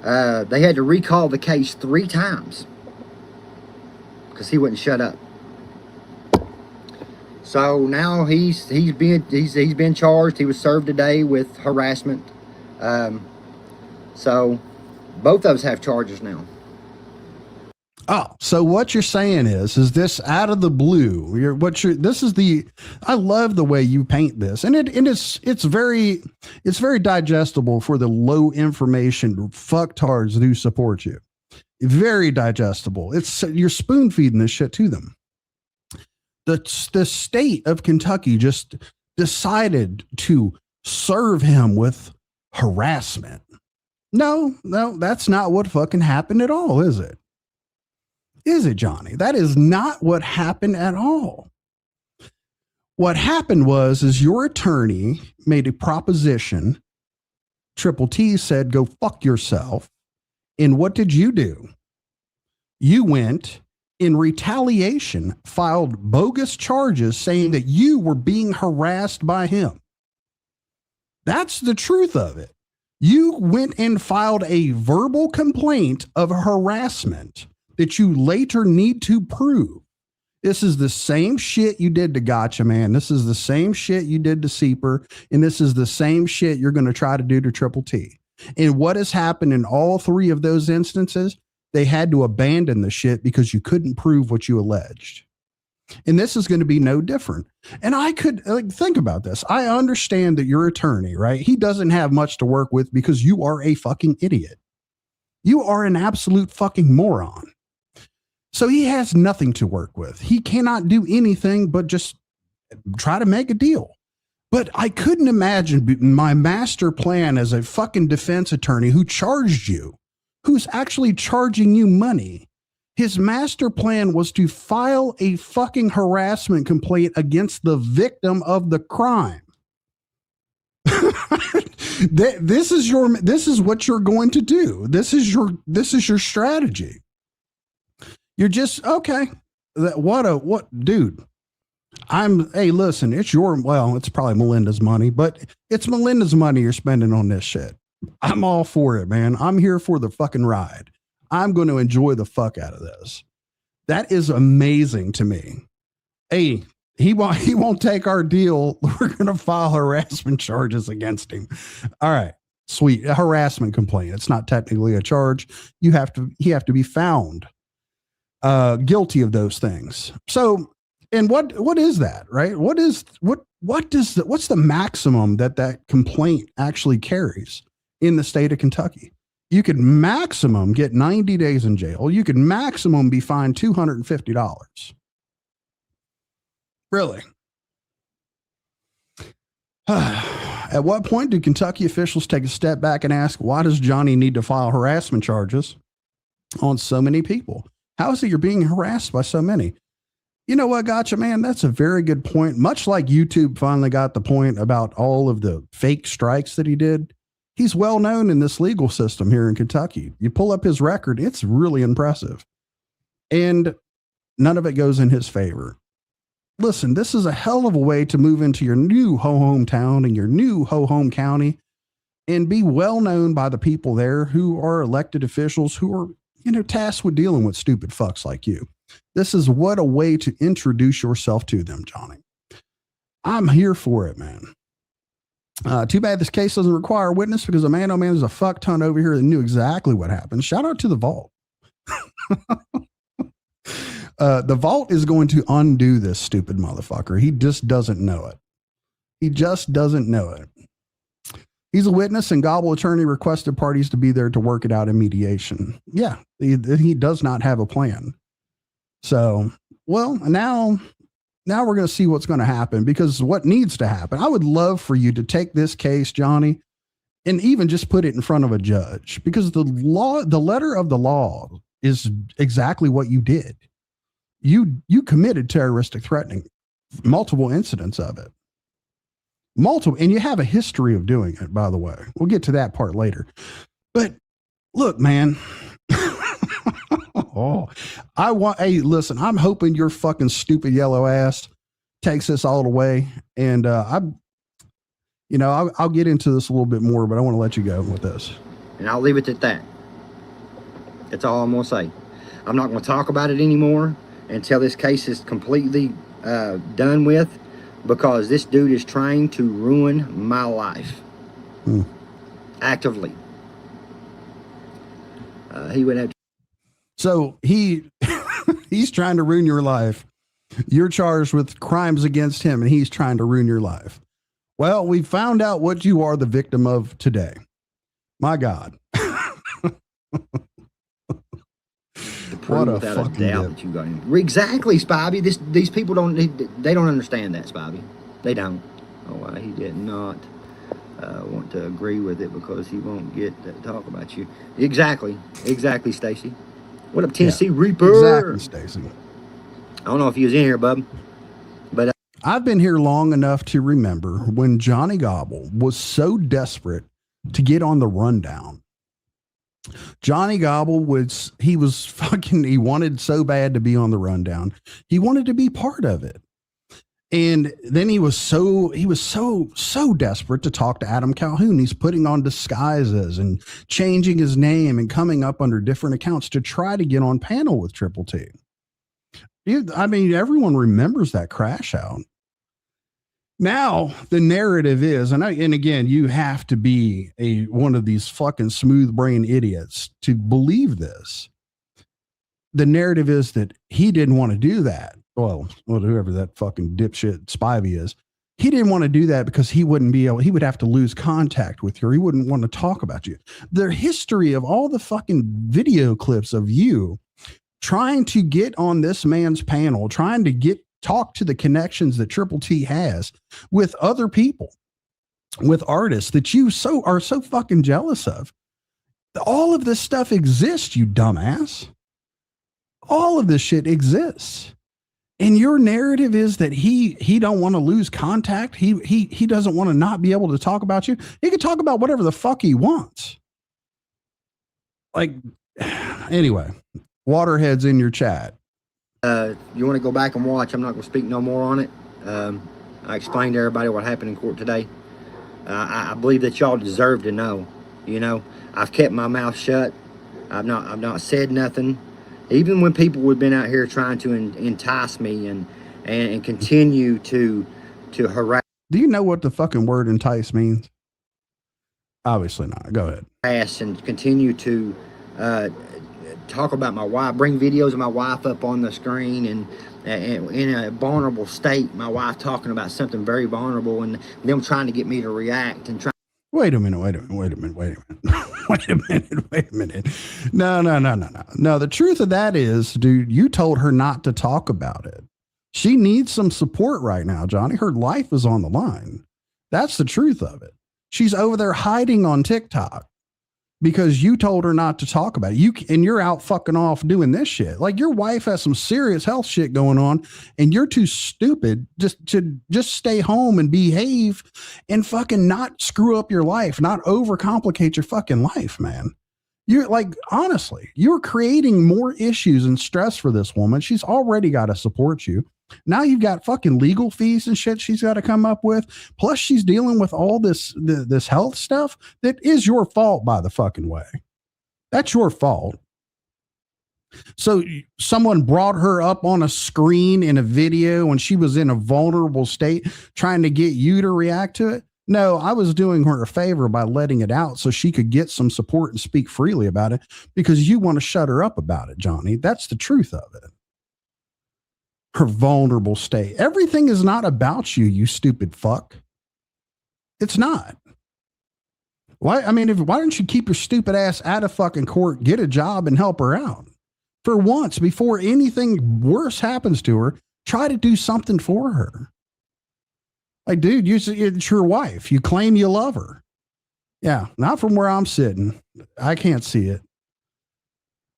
They had to recall the case 3 times because he wouldn't shut up. So now he's been charged. He was served today with harassment. So both of us have charges now. Oh, so what you're saying is this out of the blue? I love the way you paint this, and it's very digestible for the low information fucktards who support you. Very digestible. You're spoon feeding this shit to them. The state of Kentucky just decided to serve him with harassment. No, that's not what fucking happened at all, is it? Is it, Johnny? That is not what happened at all. What happened is your attorney made a proposition. Triple T said, go fuck yourself. And what did you do? You went in retaliation, filed bogus charges saying that you were being harassed by him. That's the truth of it. You went and filed a verbal complaint of harassment that you later need to prove. This is the same shit you did to Gotcha Man. This is the same shit you did to Seeper. And this is the same shit you're going to try to do to Triple T. And what has happened in all three of those instances? They had to abandon the shit because you couldn't prove what you alleged. And this is going to be no different. And I could think about this. I understand that your attorney, right? He doesn't have much to work with because you are a fucking idiot. You are an absolute fucking moron. So he has nothing to work with. He cannot do anything but just try to make a deal. But I couldn't imagine my master plan as a fucking defense attorney who charged you, who's actually charging you money. His master plan was to file a fucking harassment complaint against the victim of the crime. This is what you're going to do. This is your strategy. You're just okay. Dude? Hey, listen, it's probably Melinda's money, but it's Melinda's money you're spending on this shit. I'm all for it, man. I'm here for the fucking ride. I'm going to enjoy the fuck out of this. That is amazing to me. Hey, he won't take our deal. We're going to file harassment charges against him. All right. Sweet. A harassment complaint. It's not technically a charge. He have to be found guilty of those things. So, and what is that, right? What's the maximum that complaint actually carries in the state of Kentucky? You could maximum get 90 days in jail. You could maximum be fined $250. Really? At what point do Kentucky officials take a step back and ask, why does Johnny need to file harassment charges on so many people? How is it you're being harassed by so many? You know what, Gotcha Man? That's a very good point. Much like YouTube finally got the point about all of the fake strikes that he did. He's well known in this legal system here in Kentucky. You pull up his record, it's really impressive. And none of it goes in his favor. Listen, this is a hell of a way to move into your new hometown and your new home county and be well known by the people there who are elected officials who are, tasked with dealing with stupid fucks like you. This is what a way to introduce yourself to them, Johnny. I'm here for it, man. Too bad this case doesn't require a witness because man, oh man, there's a fuck ton over here that knew exactly what happened. Shout out to the Vault. The Vault is going to undo this stupid motherfucker. He just doesn't know it. He just doesn't know it. He's a witness and Gobble attorney requested parties to be there to work it out in mediation. Yeah, he does not have a plan. So, well, now we're going to see what's going to happen because what needs to happen. I would love for you to take this case, Johnny, and even just put it in front of a judge because the letter of the law is exactly what you did. You committed terroristic threatening, multiple incidents of it. Multiple, and you have a history of doing it, by the way. We'll get to that part later. But look, man. Hey, listen, I'm hoping your fucking stupid yellow ass takes this all the way. And I'll get into this a little bit more, but I want to let you go with this. And I'll leave it at that. That's all I'm going to say. I'm not going to talk about it anymore until this case is completely done with, because this dude is trying to ruin my life. Actively. He would have to. So he He's trying to ruin your life. You're charged with crimes against him, and he's trying to ruin your life. Well, we found out what you are the victim of today. My God. What a fucking doubt that you got him. Exactly, Spivey. These people don't understand that, Spivey. They don't. Oh, he did not want to agree with it because he won't get to talk about you. Exactly, Stacy. What up, Tennessee Reaper? Exactly, Stacy. I don't know if he was in here, bub, but I've been here long enough to remember when Johnny Gobble was so desperate to get on the rundown. Johnny Gobble he wanted so bad to be on the rundown. He wanted to be part of it. And then he was so desperate to talk to Adam Calhoun. He's putting on disguises and changing his name and coming up under different accounts to try to get on panel with Triple T. I mean, everyone remembers that crash out. Now the narrative is, and again, you have to be one of these fucking smooth brain idiots to believe this. The narrative is that he didn't want to do that. Well, whoever that fucking dipshit Spivey is, he didn't want to do that because he would have to lose contact with you. He wouldn't want to talk about you. The history of all the fucking video clips of you trying to get on this man's panel, trying to talk to the connections that Triple T has with other people, with artists that you are so fucking jealous of. All of this stuff exists, you dumbass. All of this shit exists. And your narrative is that he don't want to lose contact. He doesn't want to not be able to talk about you. He can talk about whatever the fuck he wants. Like, anyway, Waterhead's in your chat. You want to go back and watch? I'm not going to speak no more on it. I explained to everybody what happened in court today. I believe that y'all deserve to know. You know, I've kept my mouth shut. I've not said nothing. Even when people have been out here trying to entice me and continue to harass. Do you know what the fucking word entice means? Obviously not. Go ahead. And continue to talk about my wife, bring videos of my wife up on the screen and in a vulnerable state, my wife talking about something very vulnerable and them trying to get me to react and try. Wait a minute. No. No, the truth of that is, dude, you told her not to talk about it. She needs some support right now, Johnny. Her life is on the line. That's the truth of it. She's over there hiding on TikTok because you told her not to talk about it. You're out fucking off doing this shit. Like, your wife has some serious health shit going on and you're too stupid to stay home and behave and fucking not screw up your life, not overcomplicate your fucking life, man. You're like, honestly, you're creating more issues and stress for this woman. She's already got to support you. Now you've got fucking legal fees and shit she's got to come up with. Plus she's dealing with all this health stuff that is your fault, by the fucking way. That's your fault. So someone brought her up on a screen in a video when she was in a vulnerable state trying to get you to react to it. No, I was doing her a favor by letting it out so she could get some support and speak freely about it because you want to shut her up about it, Johnny. That's the truth of it. Her vulnerable state. Everything is not about you, you stupid fuck. It's not. Why don't you keep your stupid ass out of fucking court, get a job and help her out? For once, before anything worse happens to her, try to do something for her. Like, dude, it's your wife. You claim you love her. Yeah, not from where I'm sitting. I can't see it.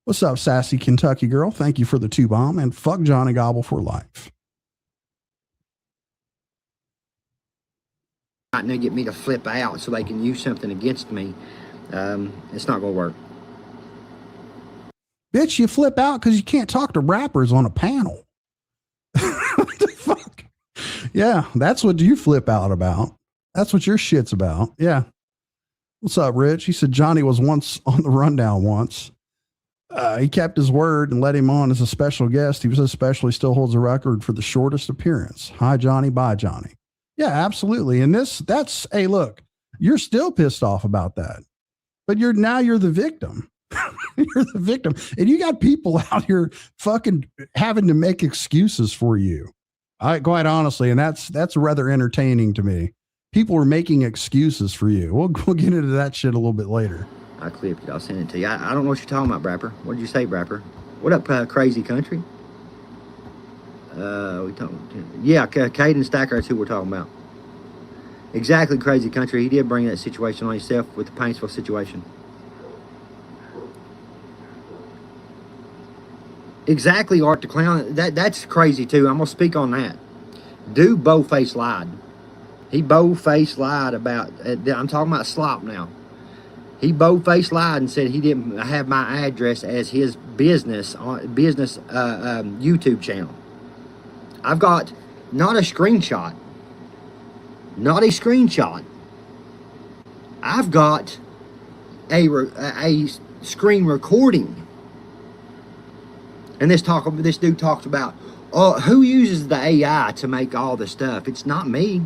What's up, sassy Kentucky girl? Thank you for the 2-bomb, and fuck Johnny Gobble for life. Trying to get me to flip out so they can use something against me. It's not going to work. Bitch, you flip out because you can't talk to rappers on a panel. What the fuck? Yeah, that's what you flip out about. That's what your shit's about. Yeah. What's up, Rich? He said Johnny was once on the rundown once. He kept his word and let him on as a special guest. He was so special, he still holds a record for the shortest appearance. Hi, Johnny. Bye, Johnny. Yeah, absolutely. And hey, look, you're still pissed off about that, but you're the victim. You're the victim. And you got people out here fucking having to make excuses for you. I quite honestly, and that's rather entertaining to me. People are making excuses for you. We'll get into that shit a little bit later. I clipped it. I'll send it to you. I don't know what you're talking about, Brapper. What did you say, Brapper? What up, crazy country? We talking. Yeah, Caden Stacker. That's who we're talking about. Exactly, crazy country. He did bring that situation on himself with the Paintsville situation. Exactly, Art the Clown. That's crazy too. I'm gonna speak on that. Dude, bow-faced lied. He bow-faced lied about. I'm talking about Slop now. He bow-faced lied and said he didn't have my address as his business YouTube channel. I've got not a screenshot. Not a screenshot. I've got a screen recording. And this dude talks about, oh, who uses the AI to make all the stuff? It's not me.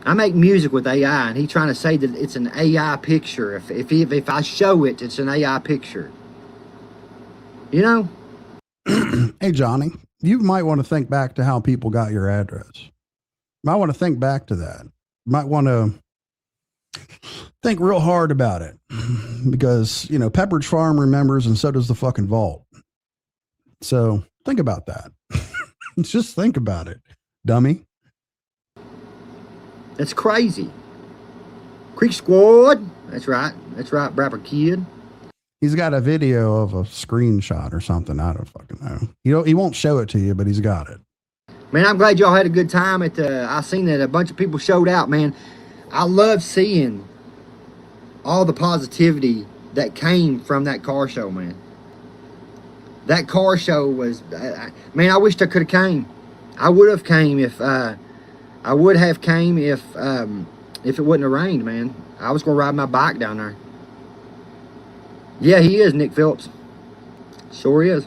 I make music with AI, and he's trying to say that it's an AI picture. If I show it, it's an AI picture. You know? Hey, Johnny, you might want to think back to how people got your address. You might want to think back to that. You might want to think real hard about it, because, you know, Pepperidge Farm remembers, and so does the fucking vault. So think about that. Just think about it, dummy. That's crazy. Creek Squad. That's right, Brapper Kid. He's got a video of a screenshot or something. I don't fucking know. He won't show it to you, but he's got it. Man, I'm glad y'all had a good time at I seen that a bunch of people showed out, man. I love seeing all the positivity that came from that car show, man. That car show was, man, I wished I could have came. I would have came if it wouldn't have rained, man. I was gonna ride my bike down there. Yeah, he is, Nick Phillips. Sure is.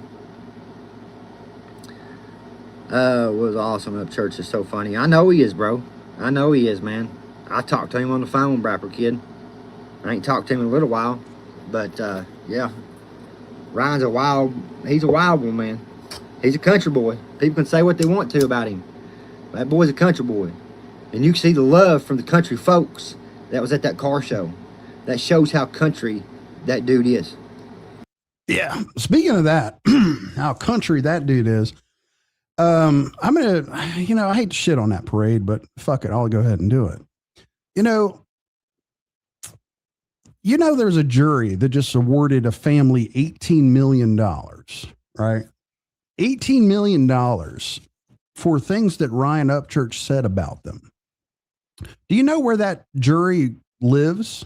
Was awesome up church. Is so funny. I know he is, bro. I know he is, man. I talked to him on the phone, Brapper Kid. I ain't talked to him in a little while, but yeah. Ryan's he's a wild one, man. He's a country boy. People can say what they want to about him. That boy's a country boy. And you can see the love from the country folks that was at that car show. That shows how country that dude is. Yeah. Speaking of that, how country that dude is, I'm going to, I hate to shit on that parade, but fuck it. I'll go ahead and do it. There's a jury that just awarded a family $18 million, right? $18 million for things that Ryan Upchurch said about them. Do you know where that jury lives?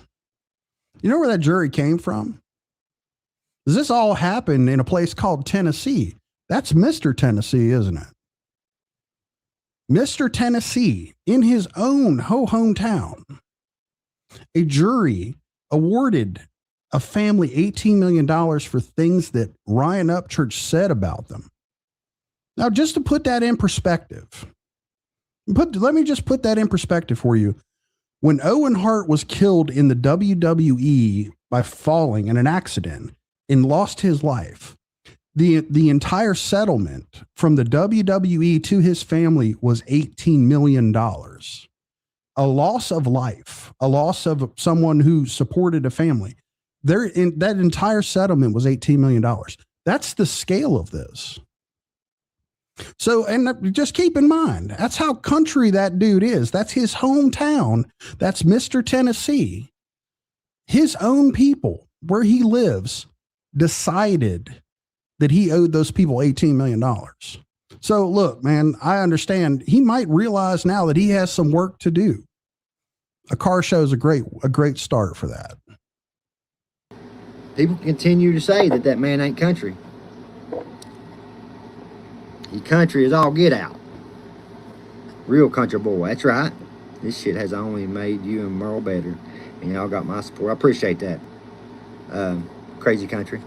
You know where that jury came from? Does this all happen in a place called Tennessee? That's Mr. Tennessee, isn't it? Mr. Tennessee, in his own hometown, a jury awarded a family $18 million for things that Ryan Upchurch said about them. Now, just to put that in perspective, let me just put that in perspective for you. When Owen Hart was killed in the WWE by falling in an accident and lost his life, the entire settlement from the WWE to his family was $18 million. A loss of life, a loss of someone who supported a family. That entire settlement was $18 million. That's the scale of this. So, and just keep in mind, that's how country that dude is. That's his hometown. That's Mr. Tennessee. His own people, where he lives, decided that he owed those people $18 million. So look, man, I understand he might realize now that he has some work to do. A car show is a great start for that. People continue to say that man ain't country. He country is all get out. Real country boy, that's right. This shit has only made you and Merle better. And y'all got my support. I appreciate that. Crazy country.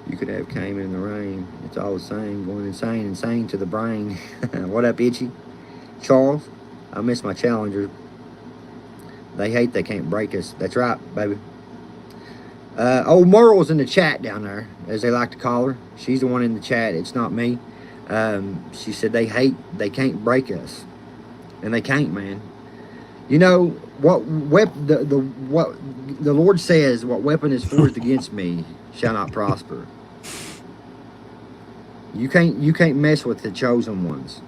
You could have came in the rain. It's all the same. Going insane to the brain. What up, Itchy? Charles, I miss my challengers. They hate they can't break us. That's right, baby. Old Merle's in the chat down there, as they like to call her. She's the one in the chat. It's not me. She said they can't break us, and they can't, man. You know what? What the Lord says, what weapon is forged against me shall not prosper. You can't mess with the chosen ones.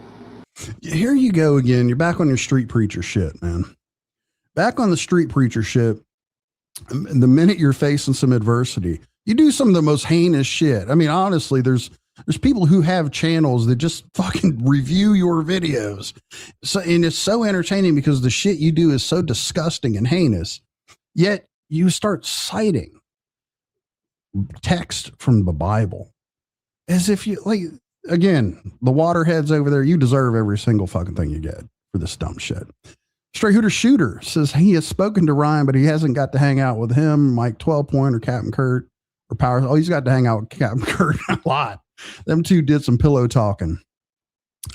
Here you go again. You're back on your street preacher shit, man. Back on the street preacher shit. The minute you're facing some adversity, you do some of the most heinous shit. I mean, honestly, there's people who have channels that just fucking review your videos. So, and it's so entertaining because the shit you do is so disgusting and heinous. Yet you start citing text from the Bible as if you, like, again, the waterheads over there, you deserve every single fucking thing you get for this dumb shit. Straight Hooter Shooter says he has spoken to Ryan, but he hasn't got to hang out with him, Mike 12 Point or Captain Kurt or Power. Oh, he's got to hang out with Captain Kurt a lot. Them two did some pillow talking.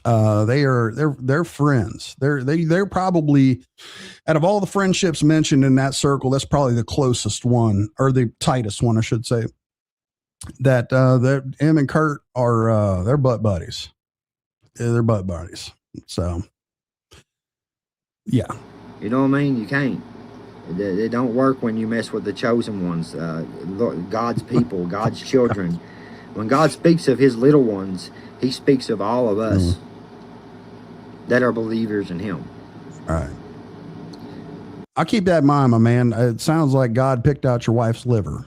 They're friends. They're probably, out of all the friendships mentioned in that circle, that's probably the closest one, or the tightest one, I should say. That him and Kurt are they're butt buddies. They're butt buddies. So yeah. You know what I mean? You can't. It don't work when you mess with the chosen ones, God's people, God's children. When God speaks of his little ones, he speaks of all of us that are believers in him. All right. I'll keep that in mind, my man. It sounds like God picked out your wife's liver.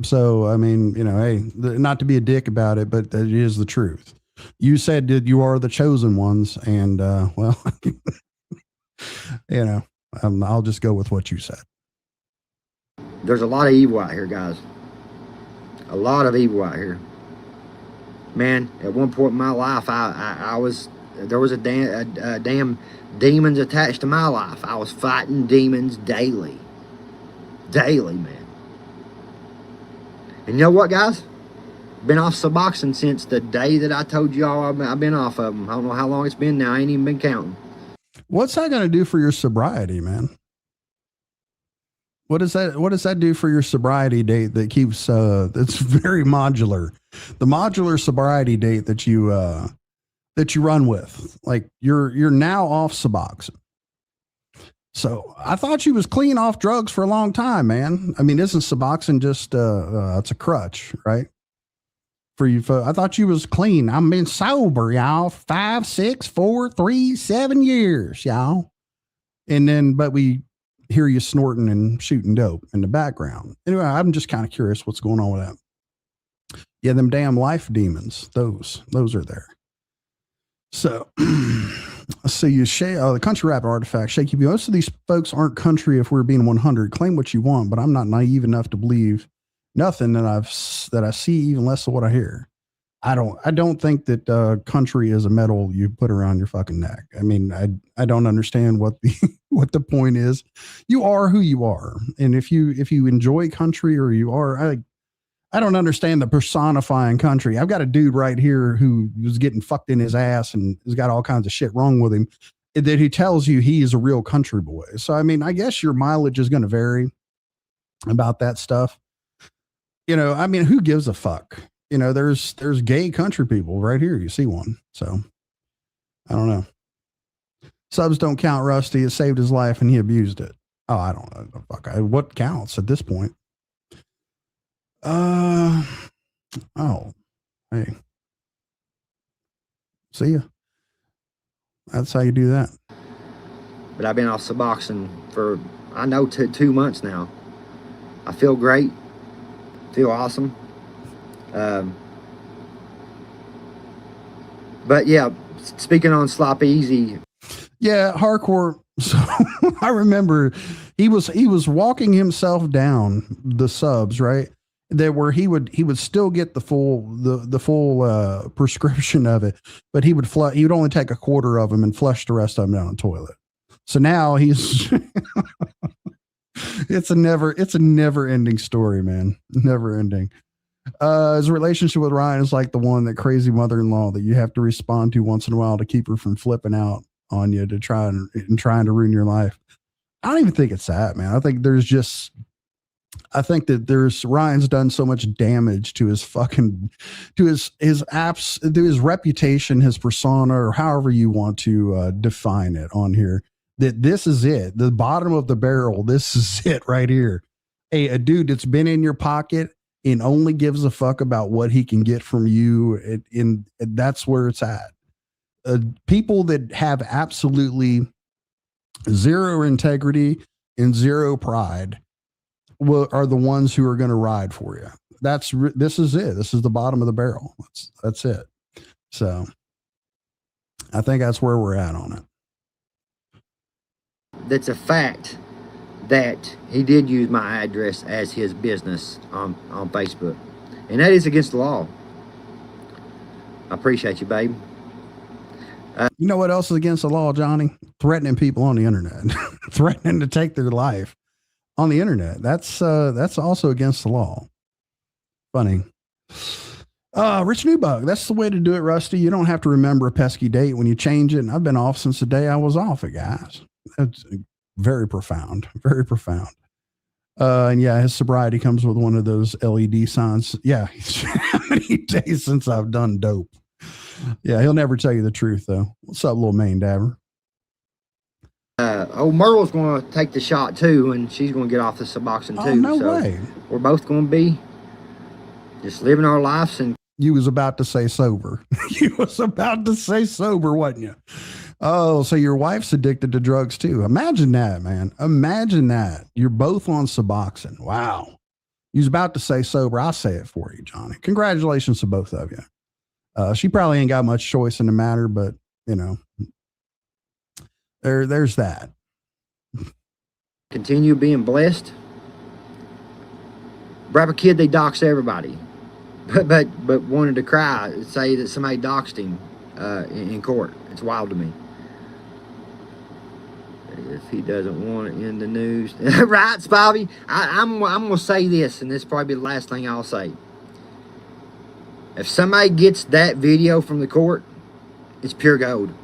So, I mean, you know, hey, not to be a dick about it, but it is the truth. You said that you are the chosen ones, and, well, you know, I'll just go with what you said. There's a lot of evil out here, guys. A lot of evil out here. Man, at one point in my life, there was a damn demons attached to my life. I was fighting demons daily. Daily, man. And you know what, guys? Been off Suboxone since the day that I told y'all I've been off of them. I don't know how long it's been now. I ain't even been counting. What's that going to do for your sobriety, man? What does that do for your sobriety date that keeps, that's very modular? The modular sobriety date that you run with, like you're now off Suboxone. So I thought you was clean off drugs for a long time, man. I mean, isn't Suboxone just, it's a crutch, right? For you, I thought you was clean. I've been sober, y'all, 5, 6, 4, 3, 7 years, y'all. And then, but we hear you snorting and shooting dope in the background. Anyway, I'm just kind of curious what's going on with that. Yeah, them damn life demons, those are there. So, let's see, the country rap artifact, Shaky B. Most of these folks aren't country if we're being 100. Claim what you want, but I'm not naive enough to believe nothing that I see, even less of what I hear. I don't think that country is a medal you put around your fucking neck. I mean, I don't understand what the point is. You are who you are, and if you enjoy country, or you are, I don't understand the personifying country. I've got a dude right here who was getting fucked in his ass and has got all kinds of shit wrong with him, that he tells you he is a real country boy. So I mean, I guess your mileage is going to vary about that stuff. You know, I mean, who gives a fuck? You know, there's gay country people right here. You see one. So I don't know. Subs don't count, Rusty. It saved his life and he abused it. Oh, I don't know. Fuck. What counts at this point? Oh, hey. See ya. That's how you do that. But I've been off Suboxone for, I know, 2 months now. I feel great. Feel awesome. But yeah, speaking on Sloppy Easy. Yeah, hardcore. So I remember he was walking himself down the subs, right? That where he would still get the full prescription of it, but he would only take a quarter of them and flush the rest of them down the toilet. So now he's it's a never ending story, man. Never ending. His relationship with Ryan is like the one, that crazy mother-in-law that you have to respond to once in a while to keep her from flipping out on you, to trying to ruin your life. I don't even think it's that, man. I think there's just I think that Ryan's done so much damage to his fucking, to his apps, to his reputation, his persona, or however you want to define it on here, that this is it. The bottom of the barrel. This is it right here. A dude that's been in your pocket and only gives a fuck about what he can get from you. That's where it's at. People that have absolutely zero integrity and zero pride are the ones who are going to ride for you. This is it. This is the bottom of the barrel. That's it. So I think that's where we're at on it. That's a fact that he did use my address as his business on Facebook. And that is against the law. I appreciate you, babe. You know what else is against the law, Johnny? Threatening people on the internet. Threatening to take their life on the internet. That's also against the law. Funny. Rich Newbug, that's the way to do it, Rusty. You don't have to remember a pesky date when you change it. And I've been off since the day I was off it, guys. That's very profound. Very profound. And yeah, his sobriety comes with one of those LED signs. Yeah. How many days since I've done dope? Yeah, he'll never tell you the truth, though. What's up, little Maine Dabber? Old Merle's going to take the shot, too, and she's going to get off the Suboxone, too. Oh, no way. We're both going to be just living our lives. And you was about to say sober. You was about to say sober, wasn't you? Oh, so your wife's addicted to drugs, too. Imagine that, man. Imagine that. You're both on Suboxone. Wow. You was about to say sober. I'll say it for you, Johnny. Congratulations to both of you. She probably ain't got much choice in the matter, but you know, there's that. Continue being blessed. Grab a kid, they dox everybody, but wanted to cry, say that somebody doxed him in court. It's wild to me. If he doesn't want it in the news, right, Spivey? I'm gonna say this, and this will probably be the last thing I'll say. If somebody gets that video from the court, it's pure gold.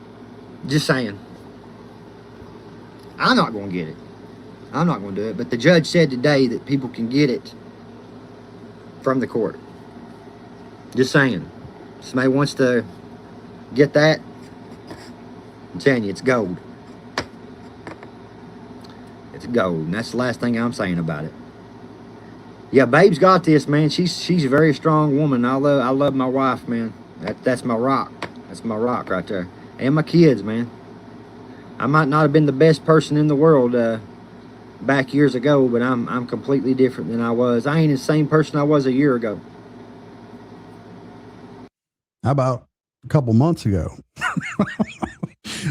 Just saying. I'm not going to get it. I'm not going to do it. But the judge said today that people can get it from the court. Just saying. If somebody wants to get that, I'm telling you, it's gold. It's gold. And that's the last thing I'm saying about it. Yeah, babe's got this, man. She's a very strong woman. I love my wife, man. That's my rock. That's my rock right there. And my kids, man. I might not have been the best person in the world back years ago, but I'm completely different than I was. I ain't the same person I was a year ago. How about a couple months ago?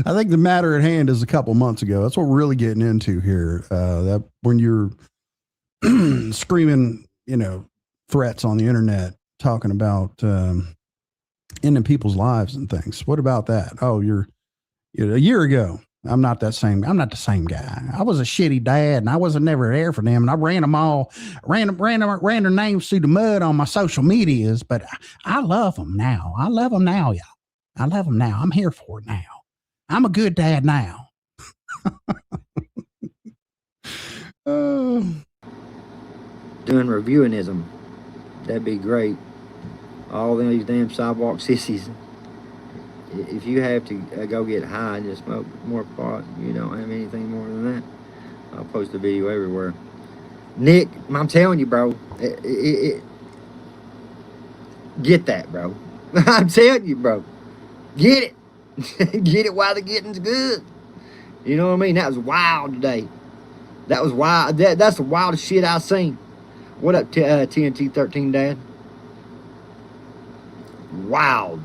I think the matter at hand is a couple months ago. That's what we're really getting into here. That when you're screaming, you know, threats on the internet, talking about ending people's lives and things. What about that? Oh, you're a year ago. I'm not the same guy. I was a shitty dad, and I wasn't never there for them. And I ran their names through the mud on my social medias. But I love them now. I love them now, y'all. I love them now. I'm here for it now. I'm a good dad now. Doing reviewingism. That'd be great. All these damn sidewalk sissies. If you have to go get high and just smoke more pot, you don't have anything more than that. I'll post a video everywhere. Nick, I'm telling you, bro. Get that, bro. I'm telling you, bro. Get it. Get it while the getting's good. You know what I mean? That was wild today. That was wild. That's the wildest shit I've seen. What up, TNT 13 Dad? Wild.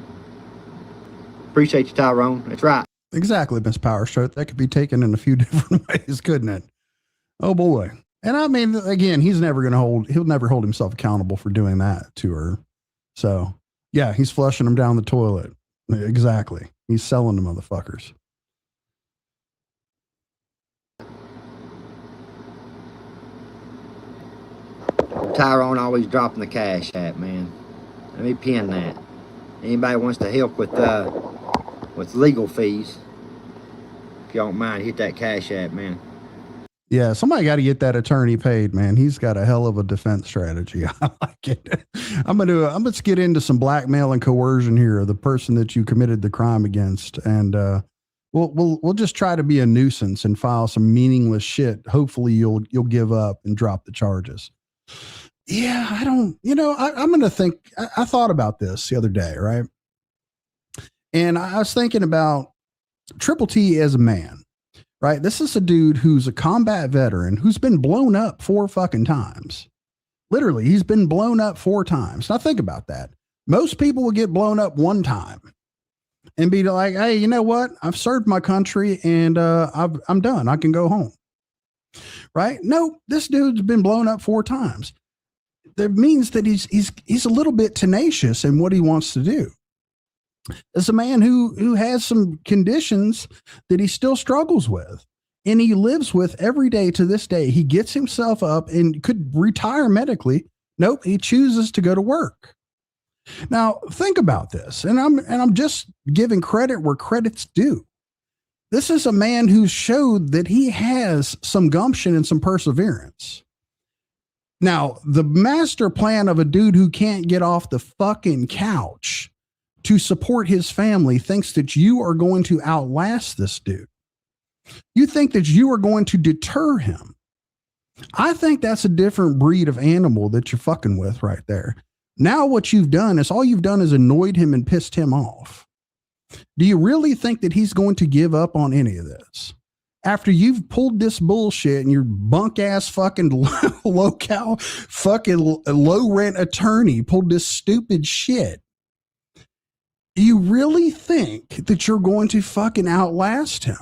Appreciate you, Tyrone. That's right. Exactly, Miss Power Stroke. That could be taken in a few different ways, couldn't it? Oh boy. And I mean, again, he'll never hold himself accountable for doing that to her. So yeah, he's flushing them down the toilet. Exactly. He's selling the motherfuckers. Tyrone always dropping the cash app, man. Let me pin that. Anybody wants to help with legal fees, if y'all don't mind, hit that cash app, man. Yeah, somebody got to get that attorney paid, man. He's got a hell of a defense strategy. I like it. Let's get into some blackmail and coercion here of the person that you committed the crime against, and we'll just try to be a nuisance and file some meaningless shit. Hopefully, you'll give up and drop the charges. Yeah, I don't. I'm gonna think. I thought about this the other day, right? And I was thinking about Triple T as a man. Right. This is a dude who's a combat veteran who's been blown up 4 fucking times. Literally, he's been blown up 4 times. Now think about that. Most people will get blown up 1 time and be like, hey, you know what? I've served my country and I'm done. I can go home. Right. No, this dude's been blown up 4 times. That means that he's a little bit tenacious in what he wants to do. It's a man who has some conditions that he still struggles with and he lives with every day to this day. He gets himself up and could retire medically. Nope. He chooses to go to work. Now think about this. And I'm just giving credit where credit's due. This is a man who showed that he has some gumption and some perseverance. Now, the master plan of a dude who can't get off the fucking couch to support his family thinks that you are going to outlast this dude. You think that you are going to deter him. I think that's a different breed of animal that you're fucking with right there. Now what you've done is annoyed him and pissed him off. Do you really think that he's going to give up on any of this? After you've pulled this bullshit and your bunk ass fucking low rent attorney pulled this stupid shit, do you really think that you're going to fucking outlast him?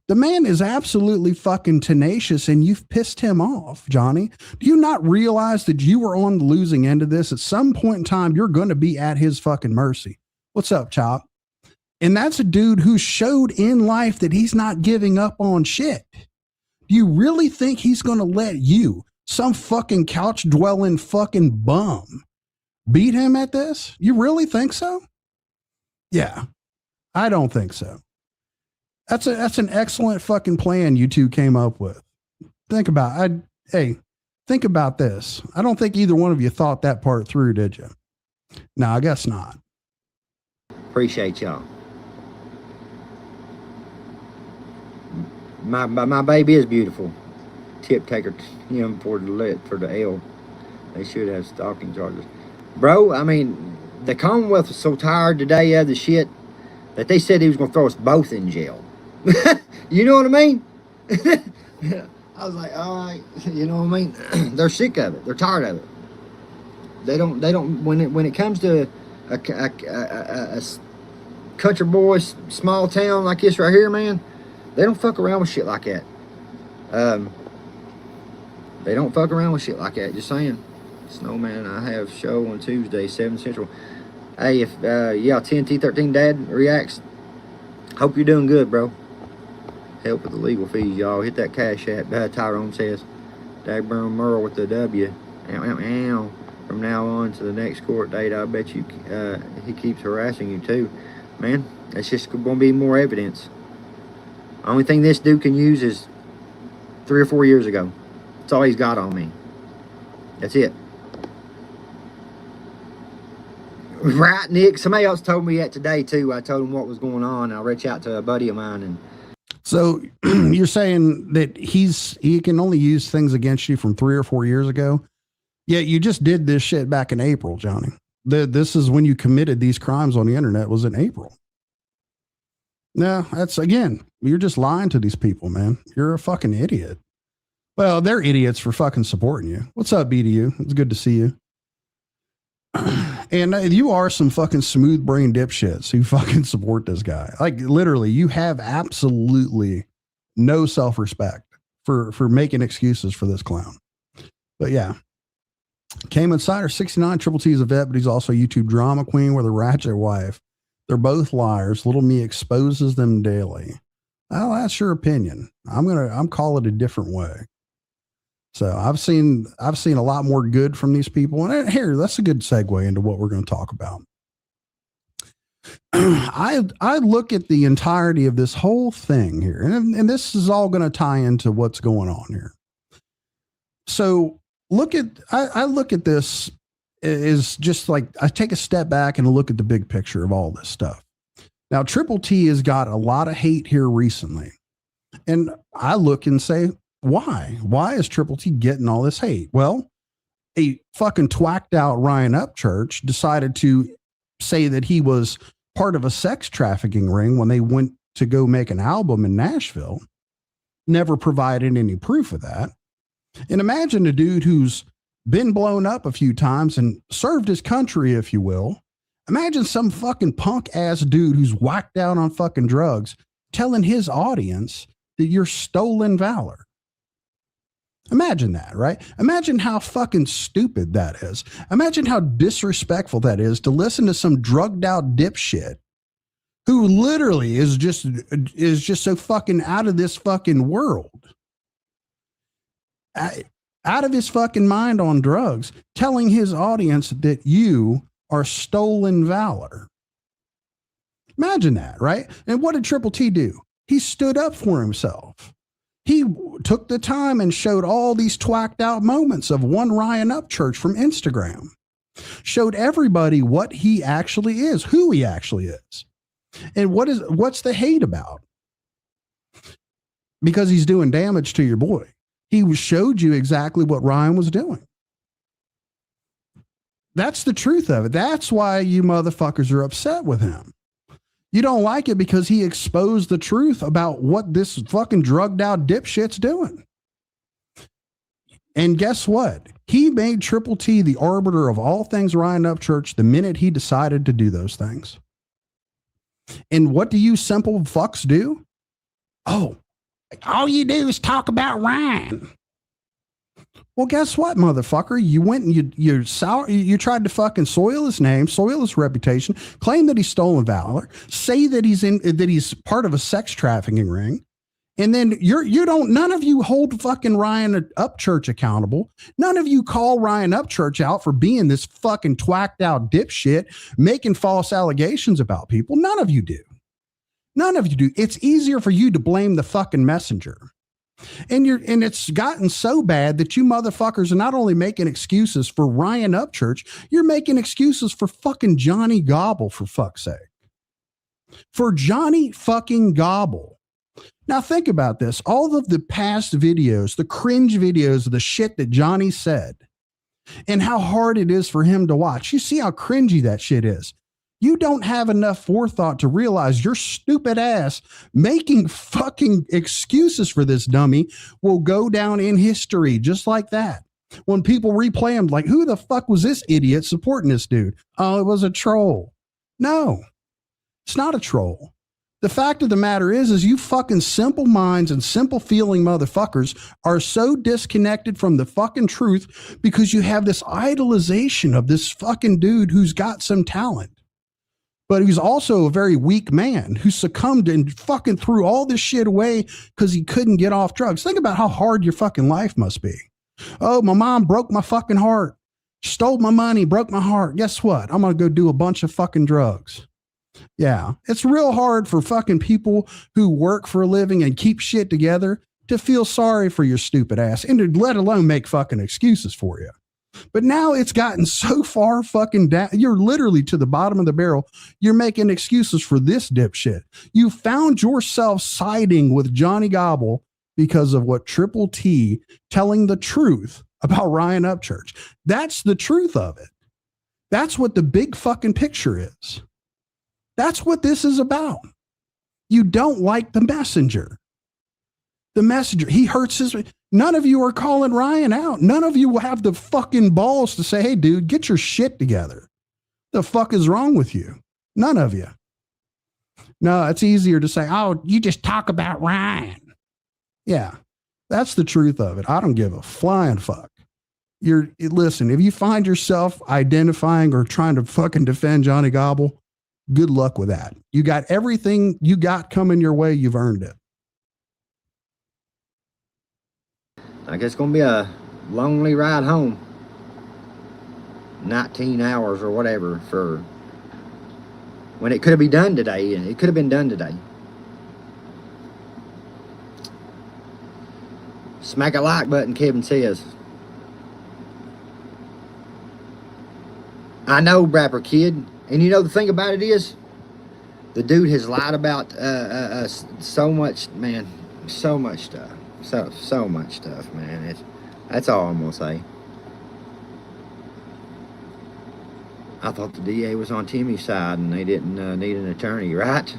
The man is absolutely fucking tenacious and you've pissed him off, Johnny. Do you not realize that you were on the losing end of this? At some point in time, you're going to be at his fucking mercy. What's up, Chop? And that's a dude who showed in life that he's not giving up on shit. Do you really think he's going to let you, some fucking couch dwelling fucking bum, beat him at this? You really think so? Yeah, I don't think so. That's an excellent fucking plan you two came up with. Think about this. I don't think either one of you thought that part through, did you? No, I guess not. Appreciate y'all. My baby is beautiful. Tip take her him for the L. They should have stalking charges. Bro, I mean, the Commonwealth was so tired today of the shit that they said he was going to throw us both in jail. You know what I mean? I was like, all right, you know what I mean? They're sick of it. They're tired of it. They don't. When it comes to a country boy, small town like this right here, man, they don't fuck around with shit like that. They don't fuck around with shit like that. Just saying. Snowman, I have show on Tuesday, 7 Central. Hey, if 10T13 Dad reacts, hope you're doing good, bro. Help with the legal fees, y'all. Hit that cash app. Tyrone says, Dagburn Merle with the W. Ow, ow, ow. From now on to the next court date, I bet you he keeps harassing you too. Man, that's just going to be more evidence. Only thing this dude can use is 3 or 4 years ago. That's all he's got on me. That's it. Right, Nick? Somebody else told me that today, too. I told him what was going on. I reached out to a buddy of mine. And so you're saying that he can only use things against you from 3 or 4 years ago? Yeah, you just did this shit back in April, Johnny. This is when you committed these crimes on the internet, was in April. No, that's, again, you're just lying to these people, man. You're a fucking idiot. Well, they're idiots for fucking supporting you. What's up, BDU? It's good to see you. And you are some fucking smooth brain dipshits who fucking support this guy. Like, literally, you have absolutely no self-respect for making excuses for this clown. But yeah. Came Insider 69, Triple T is a vet, but he's also a YouTube drama queen with a ratchet wife. They're both liars. Little me exposes them daily. Well, that's your opinion. I'm calling it a different way. So I've seen a lot more good from these people. And here, that's a good segue into what we're going to talk about. I look at the entirety of this whole thing here, and this is all going to tie into what's going on here. So I look at this is just like I take a step back and look at the big picture of all this stuff. Now, Triple T has got a lot of hate here recently, and I look and say, why? Why is Triple T getting all this hate? Well, a fucking twacked out Ryan Upchurch decided to say that he was part of a sex trafficking ring when they went to go make an album in Nashville. Never provided any proof of that. And imagine a dude who's been blown up a few times and served his country, if you will. Imagine some fucking punk ass dude who's whacked out on fucking drugs telling his audience that you're stolen valor. Imagine that, right? Imagine how fucking stupid that is. Imagine how disrespectful that is to listen to some drugged out dipshit who literally is just so fucking out of this fucking world. Out of his fucking mind on drugs, telling his audience that you are stolen valor. Imagine that, right? And what did Triple T do? He stood up for himself. He took the time and showed all these twacked out moments of one Ryan Upchurch from Instagram. Showed everybody what he actually is, who he actually is. And what's the hate about? Because he's doing damage to your boy. He showed you exactly what Ryan was doing. That's the truth of it. That's why you motherfuckers are upset with him. You don't like it because he exposed the truth about what this fucking drugged out dipshit's doing. And guess what? He made Triple T the arbiter of all things Ryan Upchurch the minute he decided to do those things. And what do you simple fucks do? Oh, all you do is talk about Ryan. Well, guess what, motherfucker? You went and you tried to fucking soil his name, soil his reputation, claim that he's stolen valor, say that he's part of a sex trafficking ring, and then none of you hold fucking Ryan Upchurch accountable. None of you call Ryan Upchurch out for being this fucking twacked out dipshit, making false allegations about people. None of you do. None of you do. It's easier for you to blame the fucking messenger. And it's gotten so bad that you motherfuckers are not only making excuses for Ryan Upchurch, you're making excuses for fucking Johnny Gobble, for fuck's sake. For Johnny fucking Gobble. Now think about this. All of the past videos, the cringe videos of the shit that Johnny said and how hard it is for him to watch. You see how cringy that shit is. You don't have enough forethought to realize your stupid ass making fucking excuses for this dummy will go down in history just like that. When people replay them, like, who the fuck was this idiot supporting this dude? Oh, it was a troll. No, it's not a troll. The fact of the matter is you fucking simple minds and simple feeling motherfuckers are so disconnected from the fucking truth because you have this idolization of this fucking dude who's got some talent. But he's also a very weak man who succumbed and fucking threw all this shit away because he couldn't get off drugs. Think about how hard your fucking life must be. Oh, my mom broke my fucking heart. Stole my money, broke my heart. Guess what? I'm going to go do a bunch of fucking drugs. Yeah, it's real hard for fucking people who work for a living and keep shit together to feel sorry for your stupid ass and to let alone make fucking excuses for you. But now it's gotten so far fucking down. You're literally to the bottom of the barrel. You're making excuses for this dipshit. You found yourself siding with Johnny Gobble because of what Triple T telling the truth about Ryan Upchurch. That's the truth of it. That's what the big fucking picture is. That's what this is about. You don't like the messenger. The messenger, he hurts his... None of you are calling Ryan out. None of you will have the fucking balls to say, hey, dude, get your shit together. The fuck is wrong with you? None of you. No, it's easier to say, oh, you just talk about Ryan. Yeah, that's the truth of it. I don't give a flying fuck. Listen, if you find yourself identifying or trying to fucking defend Johnny Gobble, good luck with that. You got everything you got coming your way. You've earned it. I guess it's going to be a lonely ride home. 19 hours or whatever for when it could have been done today, and it could have been done today. Smack a like button, Kevin says. I know, rapper kid, and you know the thing about it is, the dude has lied about so much, man, so much stuff, so much stuff, man. That's all I'm gonna say. I thought the DA was on Timmy's side and they didn't need an attorney, right?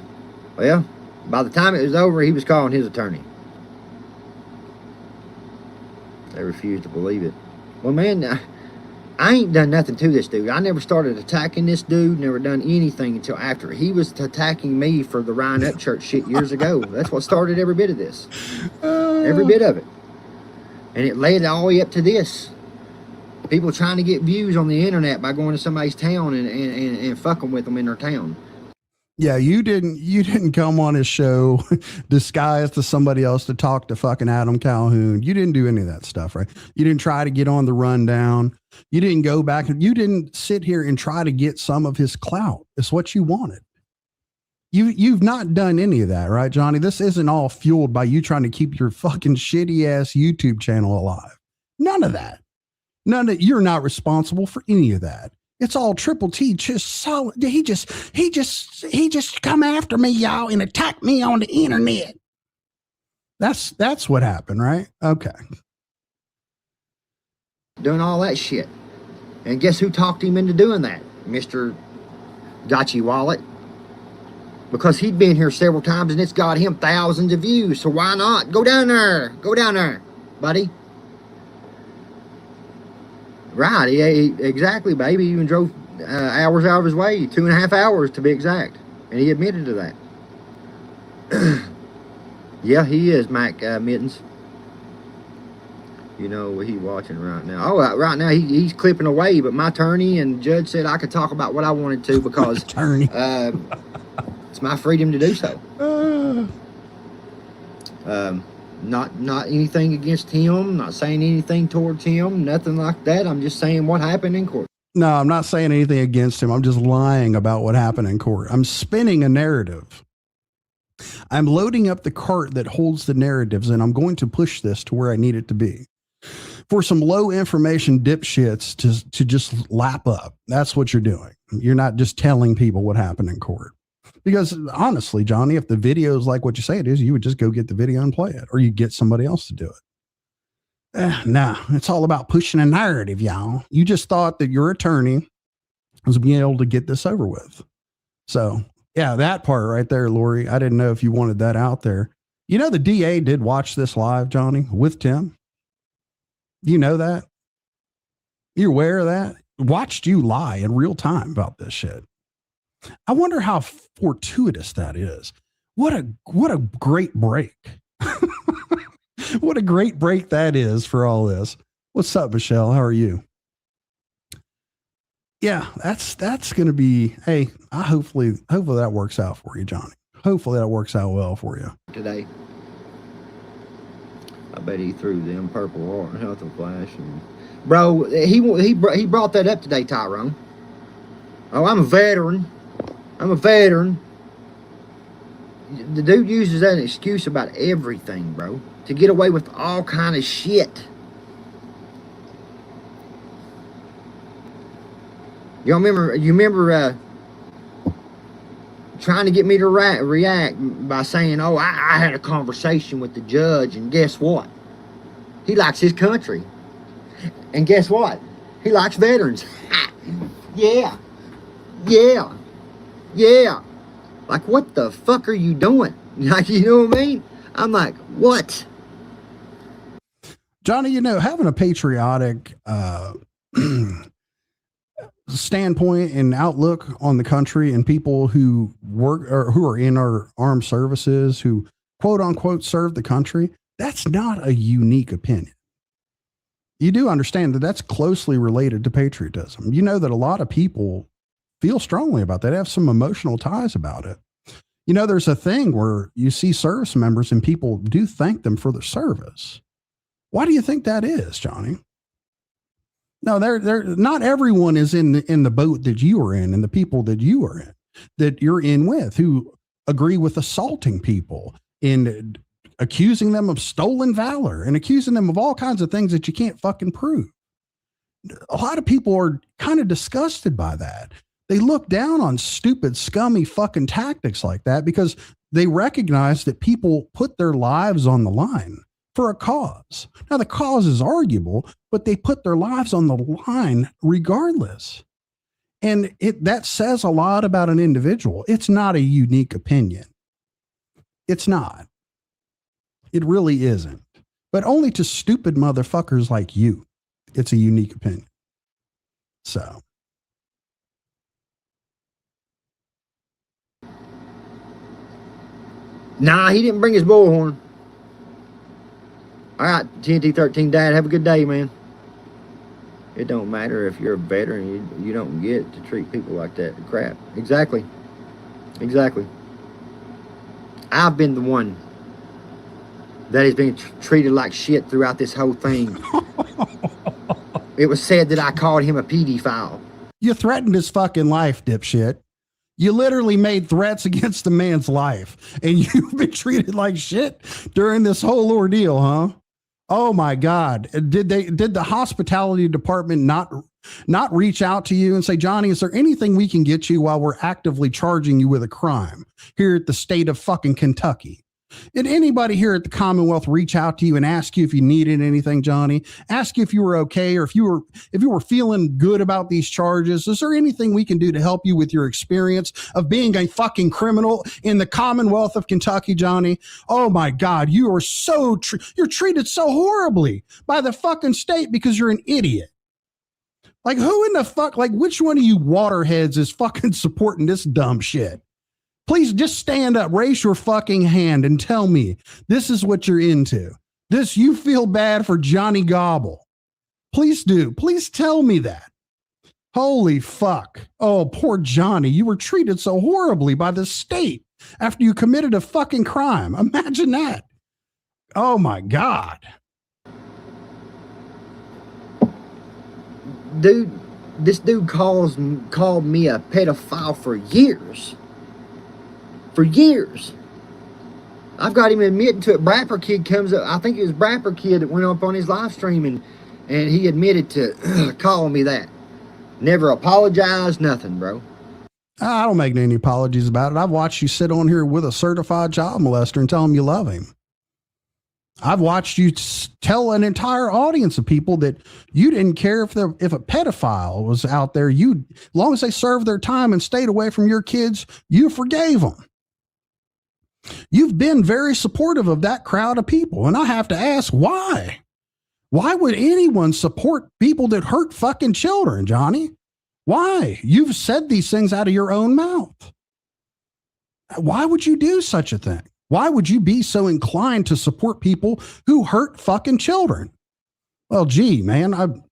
Well, by the time it was over, he was calling his attorney. They refused to believe it. Well, man, I ain't done nothing to this dude. I never started attacking this dude, never done anything until after. He was attacking me for the Ryan Upchurch shit years ago. That's what started every bit of this. Every bit of it. And it led all the way up to this. People trying to get views on the internet by going to somebody's town and fucking with them in their town. Yeah, you didn't come on his show disguised as somebody else to talk to fucking Adam Calhoun. You didn't do any of that stuff, right? You didn't try to get on the rundown. You didn't go back. You didn't sit here and try to get some of his clout. It's what you wanted. You've not done any of that, right, Johnny? This isn't all fueled by you trying to keep your fucking shitty ass YouTube channel alive. None of that. You're not responsible for any of that. It's all Triple T. Just solid. He just come after me, y'all, and attack me on the internet. That's what happened, right? Okay. Doing all that shit. And guess who talked him into doing that? Mr. Gotchi Wallet. Because he'd been here several times and it's got him thousands of views. So why not? Go down there. Go down there, buddy. Right, exactly, baby. He even drove hours out of his way, 2.5 hours to be exact. And he admitted to that. Yeah, he is, Mac Mittens. You know what he's watching right now. Oh, right now he's clipping away, but my attorney and judge said I could talk about what I wanted to because it's my freedom to do so. Not anything against him, not saying anything towards him, nothing like that. I'm just saying what happened in court. No, I'm not saying anything against him. I'm just lying about what happened in court. I'm spinning a narrative. I'm loading up the cart that holds the narratives, and I'm going to push this to where I need it to be. For some low information dipshits to just lap up. That's what you're doing. You're not just telling people what happened in court. Because honestly, Johnny, if the video is like what you say it is, you would just go get the video and play it, or you get somebody else to do it. Nah, it's all about pushing a narrative, y'all. You just thought that your attorney was being able to get this over with. So, yeah, that part right there, Lori, I didn't know if you wanted that out there. You know, the DA did watch this live, Johnny, with Tim. You know that? You're aware of that? Watched you lie in real time about this shit. I wonder how fortuitous that is. What a great break. What a great break that is for all this. What's up, Michelle? How are you? Yeah, that's going to be, hey, hopefully that works out for you, Johnny. Hopefully that works out well for you. Today, I bet he threw them Purple Heart and Health and Flash. And, bro, he brought that up today, Tyrone. Oh, I'm a veteran. The dude uses that as an excuse about everything, bro, to get away with all kind of shit. You remember trying to get me to react by saying, oh, I had a conversation with the judge, and guess what? He likes his country. And guess what? He likes veterans. Yeah. Like, what the fuck are you doing? Like, you know what I mean? I'm like, what? Johnny, you know, having a patriotic standpoint and outlook on the country and people who work or who are in our armed services, who quote unquote serve the country, that's not a unique opinion. You do understand that that's closely related to patriotism. You know that a lot of people feel strongly about that, have some emotional ties about it. You know, there's a thing where you see service members and people do thank them for their service. Why do you think that is, Johnny? No, they're not everyone is in the boat that you are in and the people that you are in. that you're in with who agree with assaulting people and accusing them of stolen valor and accusing them of all kinds of things that you can't fucking prove. A lot of people are kind of disgusted by that. They look down on stupid, scummy fucking tactics like that because they recognize that people put their lives on the line for a cause. Now, the cause is arguable, but they put their lives on the line regardless. And that says a lot about an individual. It's not a unique opinion. It's not. It really isn't. But only to stupid motherfuckers like you, it's a unique opinion. So. Nah, he didn't bring his bullhorn. All right, TNT13 Dad, have a good day, man. It don't matter if you're a veteran, you don't get to treat people like that. Crap. Exactly. Exactly. I've been the one that has been treated like shit throughout this whole thing. It was said that I called him a pedophile. You threatened his fucking life, dipshit. You literally made threats against the man's life, and you've been treated like shit during this whole ordeal, huh? Oh my God. Did the hospitality department not reach out to you and say, Johnny, is there anything we can get you while we're actively charging you with a crime here at the state of fucking Kentucky? Did anybody here at the Commonwealth reach out to you and ask you if you needed anything, Johnny? Ask you if you were okay or if you were feeling good about these charges? Is there anything we can do to help you with your experience of being a fucking criminal in the Commonwealth of Kentucky, Johnny? Oh my God, you are you're treated so horribly by the fucking state because you're an idiot. Like, who in the fuck, like, which one of you waterheads is fucking supporting this dumb shit? Please just stand up, raise your fucking hand and tell me this is what you're into. You feel bad for Johnny Gobble. Please do. Please tell me that. Holy fuck. Oh, poor Johnny. You were treated so horribly by the state after you committed a fucking crime. Imagine that. Oh my God. Dude, this dude called me a pedophile for years. For years. I've got him admitting to it. Brapper Kid comes up. I think it was Brapper Kid that went up on his live stream and he admitted to calling me that. Never apologized, nothing, bro. I don't make any apologies about it. I've watched you sit on here with a certified child molester and tell him you love him. I've watched you tell an entire audience of people that you didn't care if a pedophile was out there. As long as they served their time and stayed away from your kids, you forgave them. You've been very supportive of that crowd of people. And I have to ask, why? Why would anyone support people that hurt fucking children, Johnny? Why? You've said these things out of your own mouth. Why would you do such a thing? Why would you be so inclined to support people who hurt fucking children? Well, gee, man,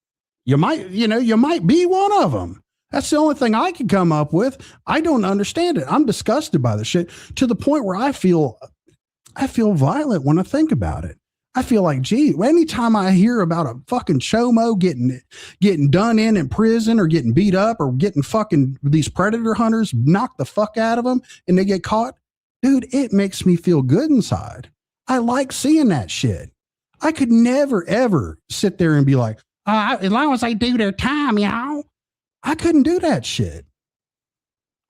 you might be one of them. That's the only thing I can come up with. I don't understand it. I'm disgusted by the shit to the point where I feel violent when I think about it. I feel like, gee, anytime I hear about a fucking chomo getting done in prison or getting beat up or getting fucking these predator hunters knock the fuck out of them and they get caught, dude, it makes me feel good inside. I like seeing that shit. I could never, ever sit there and be like, as long as they do their time, y'all. I couldn't do that shit.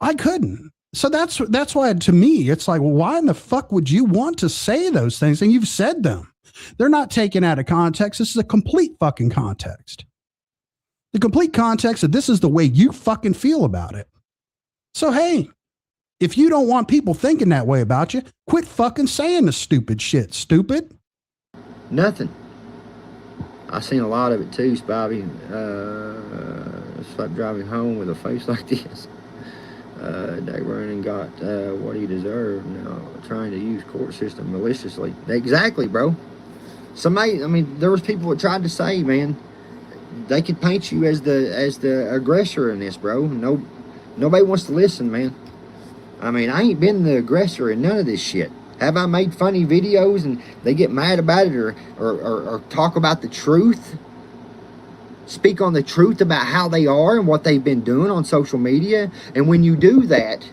I couldn't. So that's why, to me, it's like, well, why in the fuck would you want to say those things? And you've said them. They're not taken out of context. This is a complete fucking context. The complete context that this is the way you fucking feel about it. So, hey, if you don't want people thinking that way about you, quit fucking saying the stupid shit, stupid. Nothing. I seen a lot of it too, Spivey. It's like driving home with a face like this. They run and got what he deserved now, trying to use court system maliciously. Exactly, bro. There was people that tried to say, man, they could paint you as the aggressor in this, bro. Nobody wants to listen, man. I ain't been the aggressor in none of this shit. Have I made funny videos and they get mad about it or talk about the truth? Speak on the truth about how they are and what they've been doing on social media? And when you do that,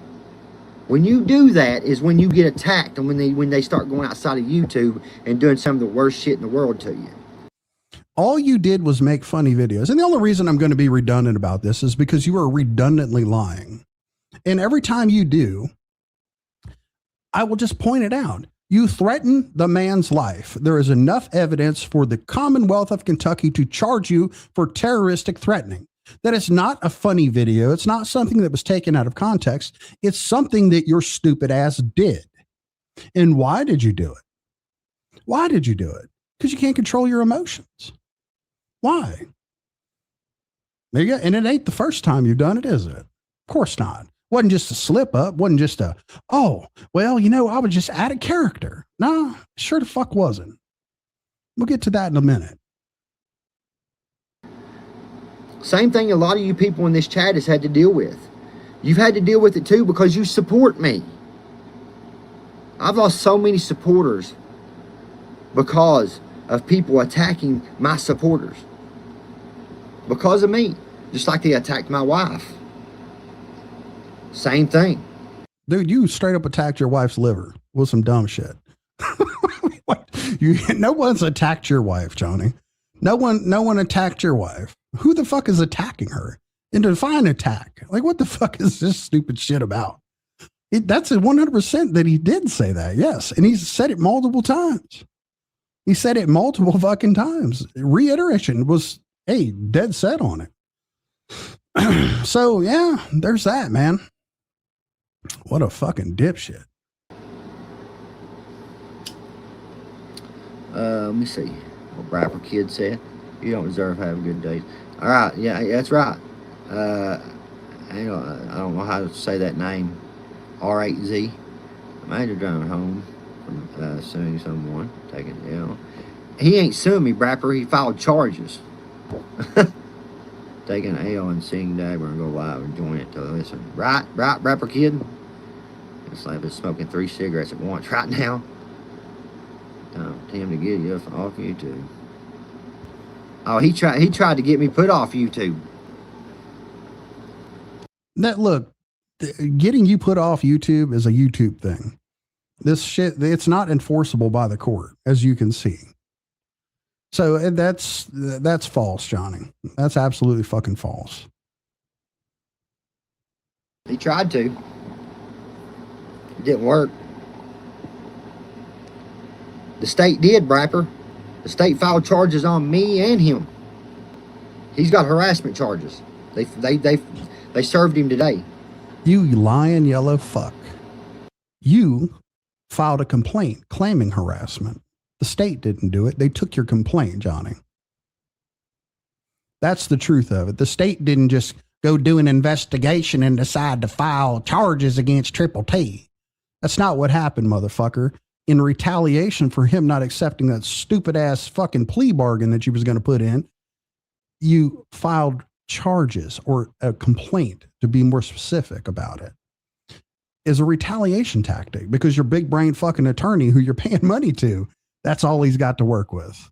When you do that is when you get attacked, and when they start going outside of YouTube and doing some of the worst shit in the world to you. All you did was make funny videos. And the only reason I'm going to be redundant about this is because you are redundantly lying. And every time you do, I will just point it out. You threaten the man's life. There is enough evidence for the Commonwealth of Kentucky to charge you for terroristic threatening. That is not a funny video. It's not something that was taken out of context. It's something that your stupid ass did. And why did you do it? Why did you do it? Because you can't control your emotions. Why? There you go. And it ain't the first time you've done it, is it? Of course not. Wasn't just a slip up. Wasn't just a, oh, well, I was just out of character. No, sure the fuck wasn't. We'll get to that in a minute. Same thing a lot of you people in this chat has had to deal with. You've had to deal with it too because you support me. I've lost so many supporters because of people attacking my supporters. Because of me. Just like they attacked my wife. Same thing. Dude, you straight up attacked your wife's liver with some dumb shit. No one's attacked your wife, Johnny. No one attacked your wife. Who the fuck is attacking her? And define attack. Like, what the fuck is this stupid shit about? That's a 100% that he did say that, yes. And he's said it multiple times. He said it multiple fucking times. Reiteration was, hey, dead set on it. So, yeah, there's that, man. What a fucking dipshit. Let me see what Rapper Kid said. You don't deserve to have a good day. All right, yeah, that's right. I don't know how to say that name. R8Z. Major driving home from suing someone, taking L. He ain't suing me, Brapper. He filed charges. Taking an L and seeing Dagger and go live and join it to listen. Right, Brapper Kid. It's like I've smoking 3 cigarettes at once right now. Time to get you off YouTube. Oh, he tried to get me put off YouTube. That look, getting you put off YouTube is a YouTube thing. This shit, it's not enforceable by the court, as you can see. So that's false, Johnny. That's absolutely fucking false. He tried to. It didn't work. The state did, Brapper. The state filed charges on me and him. He's got harassment charges. They served him today. You lying yellow fuck. You filed a complaint claiming harassment. The state didn't do it. They took your complaint, Johnny. That's the truth of it. The state didn't just go do an investigation and decide to file charges against Triple T. That's not what happened, motherfucker. In retaliation for him not accepting that stupid ass fucking plea bargain that you was going to put in, you filed charges or a complaint, to be more specific about it, is a retaliation tactic because your big brain fucking attorney who you're paying money to, that's all he's got to work with.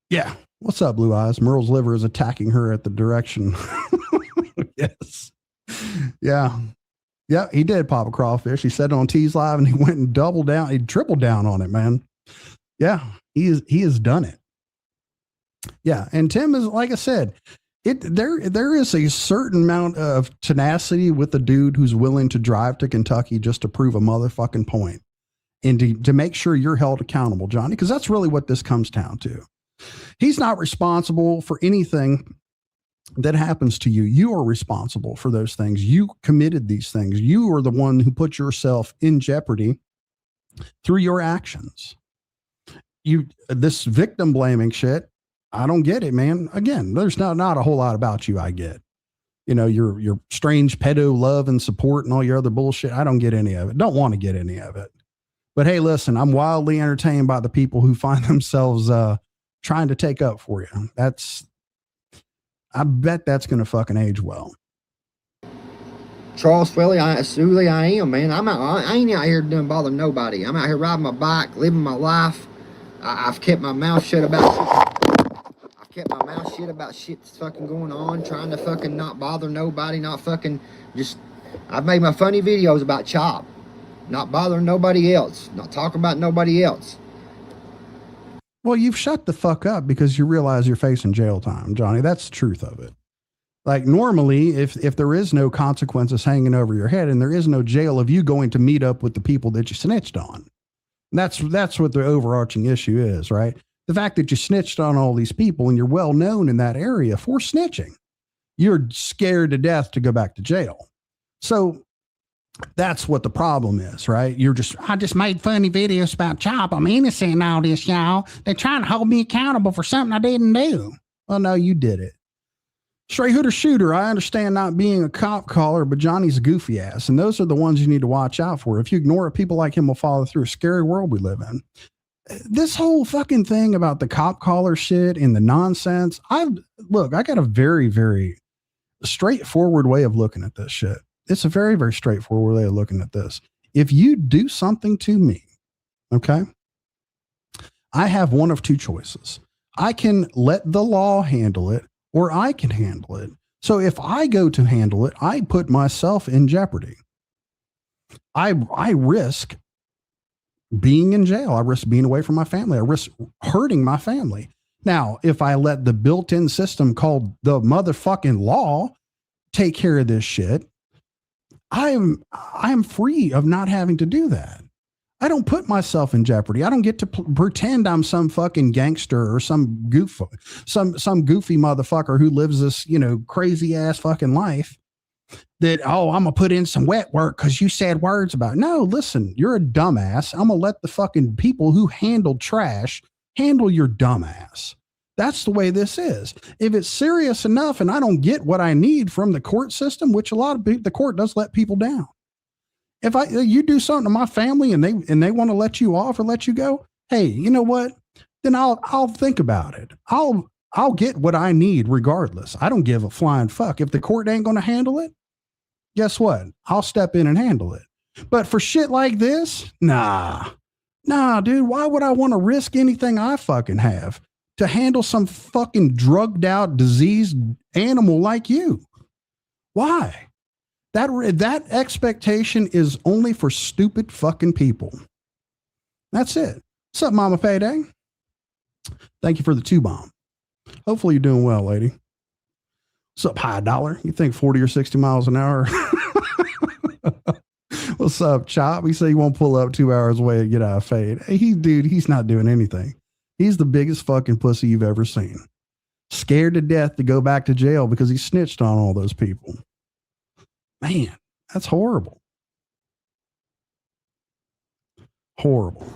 Yeah. What's up, Blue Eyes? Merle's liver is attacking her at the direction. Yes. Yeah. Yeah, he did pop a crawfish. He said it on T's Live and he went and doubled down. He tripled down on it, man. Yeah, he has done it. Yeah. And Tim is, like I said, there is a certain amount of tenacity with the dude who's willing to drive to Kentucky just to prove a motherfucking point and to make sure you're held accountable, Johnny, because that's really what this comes down to. He's not responsible for anything that happens to you. You are responsible for those things. You committed these things. You are the one who put yourself in jeopardy through your actions. This victim blaming shit, I don't get it, man. Again, there's not a whole lot about you I get. You know, your strange pedo love and support and all your other bullshit. I don't get any of it. Don't want to get any of it. But hey, listen, I'm wildly entertained by the people who find themselves trying to take up for you. I bet that's going to fucking age well. Charles Swilly, I am, man. I ain't out here doing bother nobody. I'm out here riding my bike, living my life. I've kept my mouth shut about shit that's fucking going on, trying to fucking not bother nobody, not fucking just I've made my funny videos about Chop. Not bothering nobody else. Not talking about nobody else. Well, you've shut the fuck up because you realize you're facing jail time, Johnny. That's the truth of it. Like normally, if there is no consequences hanging over your head and there is no jail of you going to meet up with the people that you snitched on, that's what the overarching issue is, right? The fact that you snitched on all these people and you're well known in that area for snitching, you're scared to death to go back to jail. So that's what the problem is, right? I just made funny videos about Chop. I'm innocent in all this, y'all. They're trying to hold me accountable for something I didn't do. Well, no, you did it. Straight hooter shooter, I understand not being a cop caller, but Johnny's a goofy ass. And those are the ones you need to watch out for. If you ignore it, people like him will follow through. A scary world we live in. This whole fucking thing about the cop caller shit and the nonsense. I got a very, very straightforward way of looking at this shit. It's a very, very straightforward way of looking at this. If you do something to me, okay, I have one of two choices. I can let the law handle it, or I can handle it. So if I go to handle it, I put myself in jeopardy. I risk being in jail. I risk being away from my family. I risk hurting my family. Now, if I let the built-in system called the motherfucking law take care of this shit, I am free of not having to do that. I don't put myself in jeopardy. I don't get to pretend I'm some fucking gangster or some goofy motherfucker who lives this, crazy ass fucking life that, I'm going to put in some wet work because you said words about it. No, listen, you're a dumbass. I'm going to let the fucking people who handle trash handle your dumbass. That's the way this is. If it's serious enough and I don't get what I need from the court system, which a lot of people, the court does let people down. If you do something to my family and they want to let you off or let you go, hey, you know what? Then I'll think about it. I'll get what I need regardless. I don't give a flying fuck. If the court ain't going to handle it, guess what? I'll step in and handle it. But for shit like this, nah, dude, why would I want to risk anything I fucking have to handle some fucking drugged out, diseased animal like you? Why? That expectation is only for stupid fucking people. That's it. What's up, Mama Payday? Thank you for the 2-bomb. Hopefully you're doing well, lady. What's up, High Dollar? You think 40 or 60 miles an hour? What's up, Chop? He said he won't pull up 2 hours away and get out of fade. Hey, he's not doing anything. He's the biggest fucking pussy you've ever seen. Scared to death to go back to jail because he snitched on all those people. Man, that's horrible. Horrible.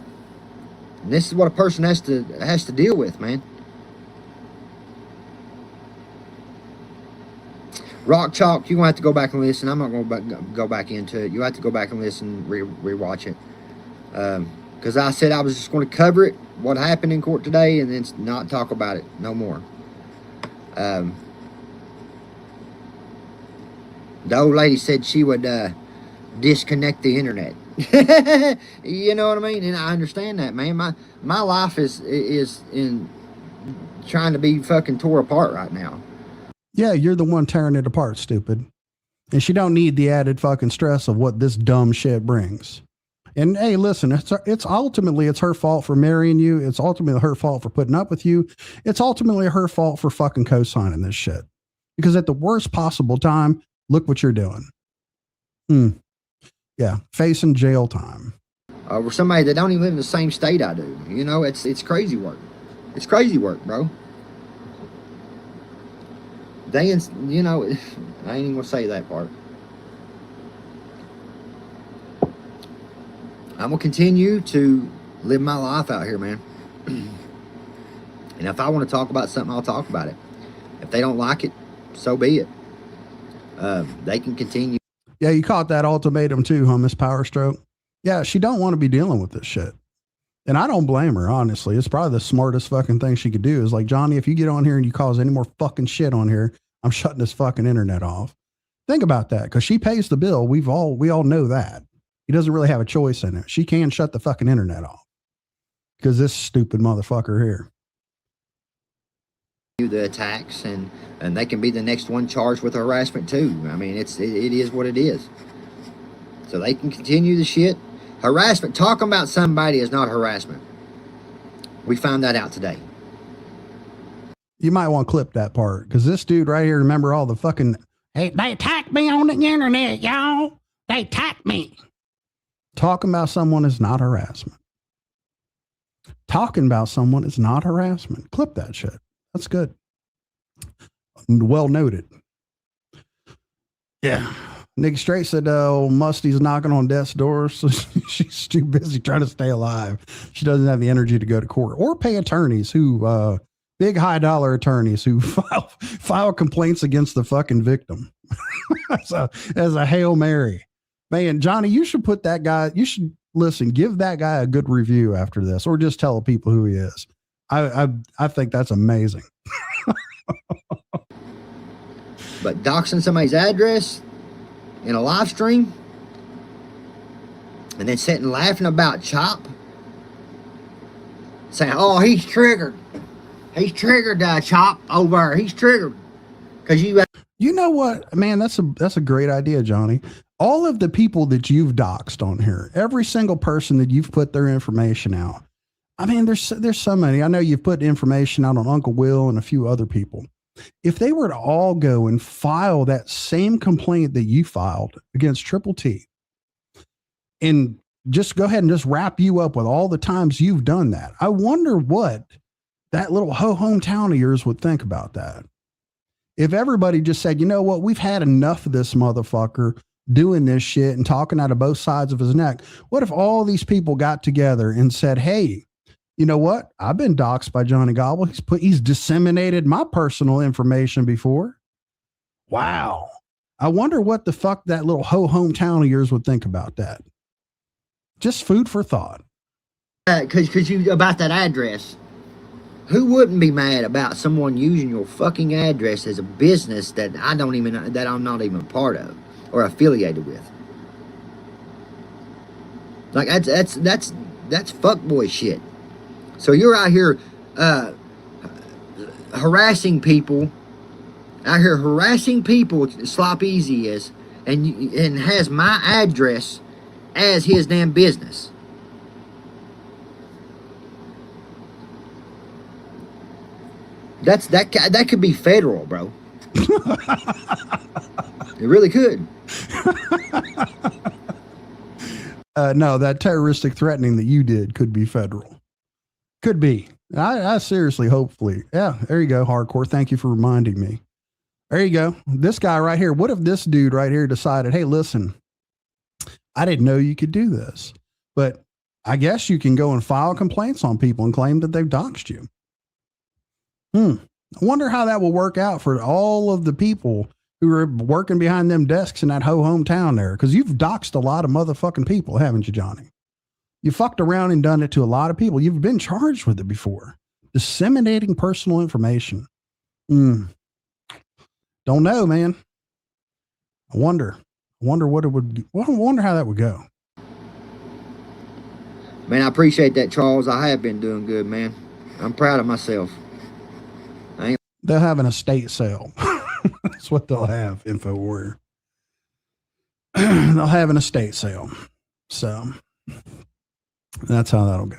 And this is what a person has to deal with, man. Rock Chalk, you're going to have to go back and listen. I'm not going to go back into it. You have to go back and listen, rewatch it. Because I said I was just going to cover it, what happened in court today, and then not talk about it no more. The old lady said she would disconnect the internet. You know what I mean? And I understand that, man. My life is in trying to be fucking tore apart right now. Yeah, you're the one tearing it apart, stupid. And she don't need the added fucking stress of what this dumb shit brings. And hey, listen, it's ultimately her fault for marrying you. It's ultimately her fault for putting up with you. It's ultimately her fault for fucking co-signing this shit. Because at the worst possible time, look what you're doing. Yeah, facing jail time. For somebody that don't even live in the same state I do. You know, it's crazy work. It's crazy work, bro. I ain't even gonna say that part. I'm gonna continue to live my life out here, man. And if I want to talk about something, I'll talk about it. If they don't like it, so be it. They can continue. Yeah, you caught that ultimatum too, huh, Miss Power Stroke? Yeah, she don't want to be dealing with this shit. And I don't blame her, honestly. It's probably the smartest fucking thing she could do is like, Johnny, if you get on here and you cause any more fucking shit on here, I'm shutting this fucking internet off. Think about that, because she pays the bill. We all know that. He doesn't really have a choice in it. She can shut the fucking internet off because this stupid motherfucker here. the attacks, and they can be the next one charged with harassment too. I mean, it is what it is. So they can continue the shit. Harassment, talking about somebody is not harassment. We found that out today. You might want to clip that part, because this dude right here, remember all the fucking, hey, they attacked me on the internet, y'all. They attacked me. Talking about someone is not harassment. Talking about someone is not harassment. Clip that shit. That's good. Well noted. Yeah. Nick Straight said, oh, Musty's knocking on death's door, so she's too busy trying to stay alive. She doesn't have the energy to go to court or pay attorneys who, big high dollar attorneys who file complaints against the fucking victim. as a Hail Mary. Man, Johnny, you should put that guy, listen, give that guy a good review after this, or just tell people who he is. I think that's amazing. But doxing somebody's address in a live stream and then sitting laughing about Chop, saying, oh, he's triggered. He's triggered, Chop over. He's triggered. Because you know what, man, that's a great idea, Johnny. All of the people that you've doxed on here, every single person that you've put their information out. I mean, there's so many. I know you've put information out on Uncle Will and a few other people. If they were to all go and file that same complaint that you filed against Triple T, and just go ahead and just wrap you up with all the times you've done that, I wonder what that little hometown of yours would think about that. If everybody just said, you know what, we've had enough of this motherfucker doing this shit and talking out of both sides of his neck. What if all these people got together and said, hey, you know what? I've been doxxed by Johnny Gobble. He's disseminated my personal information before. Wow. I wonder what the fuck that little hometown of yours would think about that. Just food for thought. Because you, about that address, who wouldn't be mad about someone using your fucking address as a business that I'm not even a part of or affiliated with? Like that's fuckboy shit. So you're out here harassing people, Slop Easy is, and has my address as his damn business. That could be federal, bro. It really could. No, that terroristic threatening that you did could be federal. Could be. I seriously, hopefully. Yeah, there you go, Hardcore. Thank you for reminding me. There you go. This guy right here. What if this dude right here decided, hey, listen, I didn't know you could do this, but I guess you can go and file complaints on people and claim that they've doxed you. I wonder how that will work out for all of the people who are working behind them desks in that hometown there. Because you've doxed a lot of motherfucking people, haven't you, Johnny? You fucked around and done it to a lot of people. You've been charged with it before. Disseminating personal information. Don't know, man. I wonder what it would. I wonder how that would go. Man, I appreciate that, Charles. I have been doing good, man. I'm proud of myself. They'll have an estate sale. That's what they'll have, InfoWarrior. They'll have an estate sale. So that's how that'll go.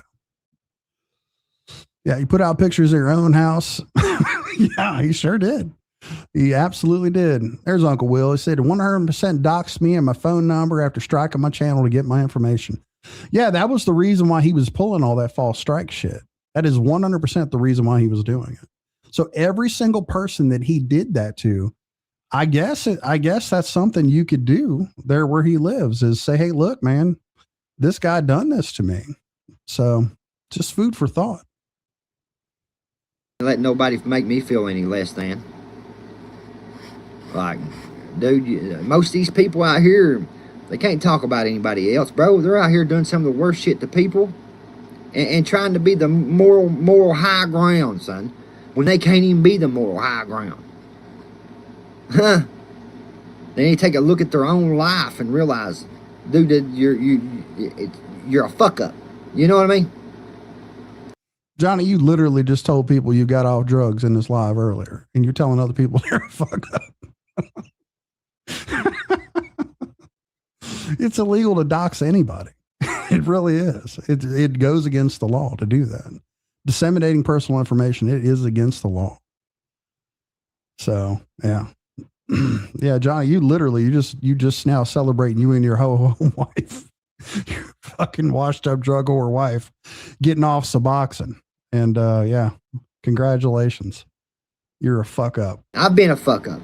Yeah, you put out pictures of your own house. Yeah, he sure did. He absolutely did. There's Uncle Will. He said 100% doxed me and my phone number after striking my channel to get my information. Yeah, that was the reason why he was pulling all that false strike shit. That is 100% the reason why he was doing it. So every single person that he did that to, I guess that's something you could do there where he lives, is say, hey, look, man, this guy done this to me. So just food for thought. Let nobody make me feel any less than. Like, dude, most of these people out here, they can't talk about anybody else, bro. They're out here doing some of the worst shit to people and trying to be the moral high ground, son, when they can't even be the moral high ground. Huh? They need to take a look at their own life and realize, dude, that you're a fuck up. You know what I mean? Johnny, you literally just told people you got off drugs in this live earlier, and you're telling other people they're fucked up. It's illegal to dox anybody. It really is. It goes against the law to do that. Disseminating personal information, it is against the law. So, yeah. Yeah, Johnny, you just now celebrating you and your ho wife, your fucking washed up drug whore wife, getting off Suboxone. And yeah, congratulations. You're a fuck up. I've been a fuck up.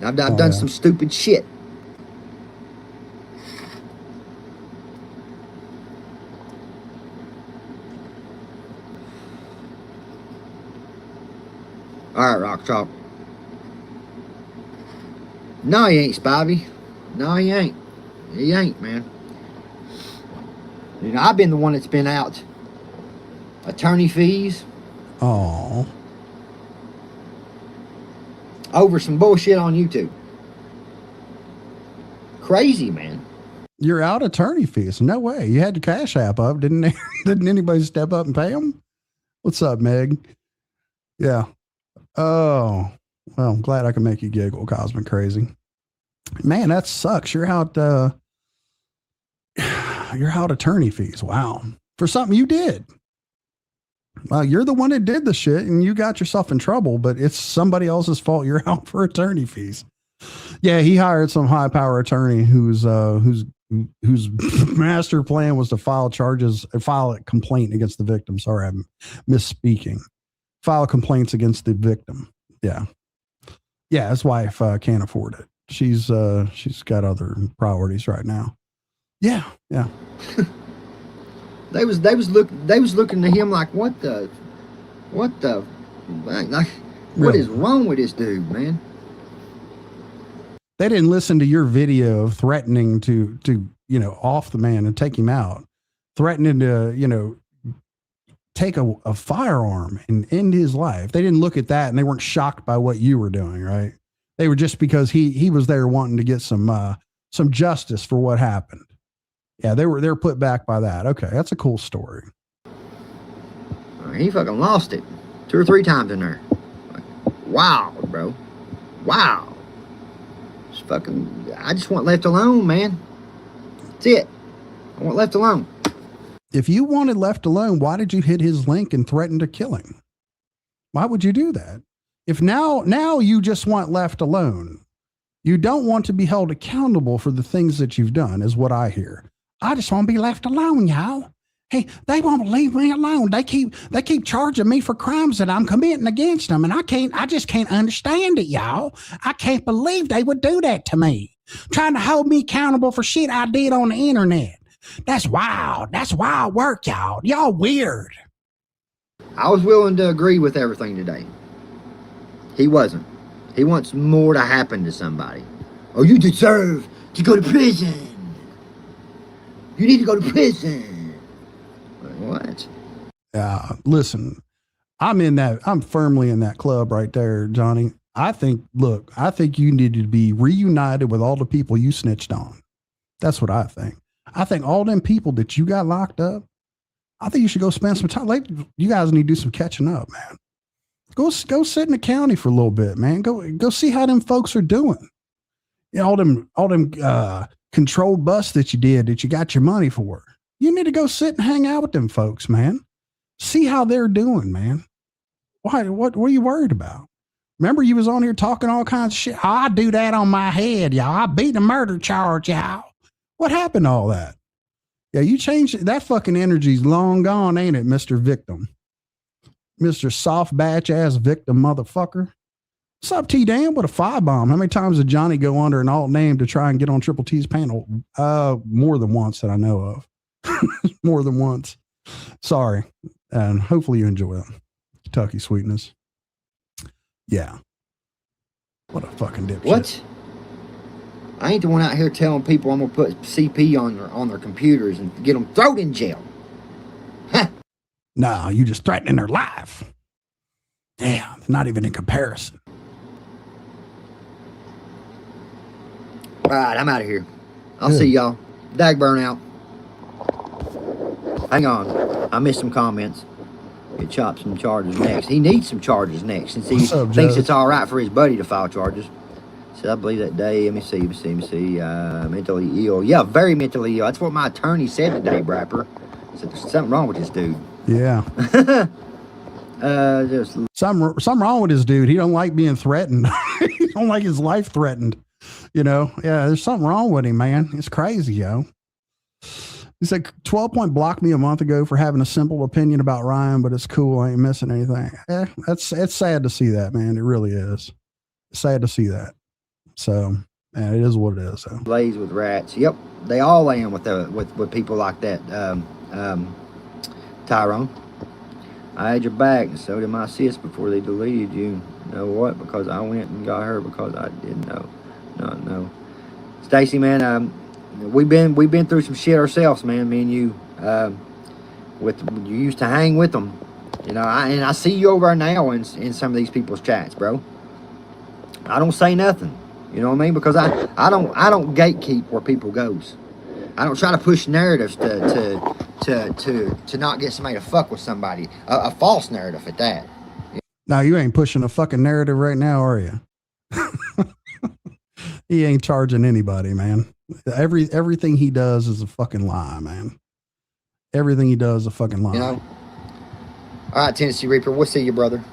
I've done some stupid shit. All right, Rock Chalk. No, he ain't, Spivey. No, he ain't. He ain't, man. You know, I've been the one that's been out attorney fees. Oh. Over some bullshit on YouTube. Crazy, man. You're out attorney fees. No way. You had your Cash App up. Didn't anybody step up and pay them? What's up, Meg? Yeah. Oh, well, I'm glad I can make you giggle, Cosmic Crazy. Man, that sucks. You're out attorney fees. Wow. For something you did. Well, you're the one that did the shit and you got yourself in trouble, but it's somebody else's fault. You're out for attorney fees. Yeah, he hired some high power attorney whose master plan was to file a complaint against the victim. Sorry, I'm misspeaking. File complaints against the victim. Yeah. Yeah, his wife can't afford it. She's got other priorities right now. Yeah, yeah. They was looking to him like, what is wrong with this dude, man? They didn't listen to your video threatening to off the man and take him out, threatening to take a firearm and end his life. They didn't look at that and they weren't shocked by what you were doing, right? They were just because he was there wanting to get some justice for what happened. Yeah, they were put back by that. Okay, that's a cool story. He fucking lost it 2 or 3 times in there. Like, wow, bro. Wow. I just want left alone, man. That's it. I want left alone. If you wanted left alone, why did you hit his link and threaten to kill him? Why would you do that? If now you just want left alone, you don't want to be held accountable for the things that you've done, is what I hear. I just want to be left alone, y'all. Hey, they won't leave me alone. They keep charging me for crimes that I'm committing against them, and I just can't understand it, y'all. I can't believe they would do that to me, trying to hold me accountable for shit I did on the internet. That's wild. That's wild work, y'all. Y'all weird. I was willing to agree with everything today. He wasn't. He wants more to happen to somebody. Oh, you deserve to go to prison. You need to go to prison. What? Listen, I'm firmly in that club right there, Johnny. I think you need to be reunited with all the people you snitched on. That's what I think. I think all them people that you got locked up, I think you should go spend some time. Like, you guys need to do some catching up, man. Go sit in the county for a little bit, man. Go see how them folks are doing. All them controlled busts that you did, that you got your money for. You need to go sit and hang out with them folks, man. See how they're doing, man. Why? What are you worried about? Remember, you was on here talking all kinds of shit. Oh, I do that on my head, y'all. I beat a murder charge, y'all. What happened to all that? Yeah, you changed it. That fucking energy's long gone, ain't it, Mr. Victim? Mr. Soft batch ass victim motherfucker. What's up, T-Dan? What a firebomb. How many times did Johnny go under an alt name to try and get on Triple T's panel? More than once that I know of. More than once. Sorry. And hopefully you enjoy it. Kentucky sweetness. Yeah. What a fucking dipshit. What? I ain't the one out here telling people I'm gonna put CP on their computers and get them thrown in jail. Huh. No, you just threatening their life. Damn, not even in comparison. All right, I'm out of here. I'll see y'all. Dagburn out. Hang on. I missed some comments. chop some charges next. He needs some charges next since he What's up, thinks Judge? it's all right for his buddy to file charges. So I believe that day. Let me see. Mentally ill. Yeah, very mentally ill. That's what my attorney said today, Brapper. So there's something wrong with this dude. Yeah. Just Something wrong with this dude. He don't like being threatened. He don't like his life threatened. You know, yeah, there's something wrong with him, man. It's crazy, yo. He said 12 Point blocked me a month ago for having a simple opinion about Ryan, but it's cool. I ain't missing anything. Yeah, it's sad to see that, man. It really is. It's sad to see that. So, man, it is what it is. So. blaze with rats. Yep, they all am with people like that. Tyrone, I had your back, and so did my sis before they deleted you. You know what? Because I went and got her because I didn't know. No. Stacy, man, we've been through some shit ourselves, man. Me and you, you used to hang with them, you know. I see you over there now in some of these people's chats, bro. I don't say nothing, you know what I mean? Because I don't gatekeep where people goes. I don't try to push narratives to not get somebody to fuck with somebody. A false narrative at that. Now, you ain't pushing a fucking narrative right now, are you? He ain't charging anybody, man. Everything he does is a fucking lie, man. Everything he does is a fucking lie. You know? All right, Tennessee Reaper, we'll see you, brother.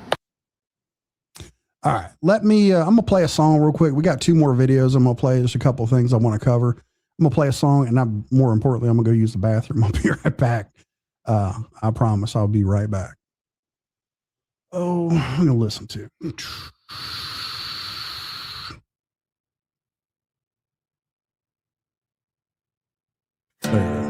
All right, let me, I'm going to play a song real quick. We got 2 more videos I'm going to play. There's a couple of things I want to cover. I'm going to play a song, and more importantly, I'm going to go use the bathroom. I'll be right back. I promise I'll be right back. Oh, I'm going to listen to. There.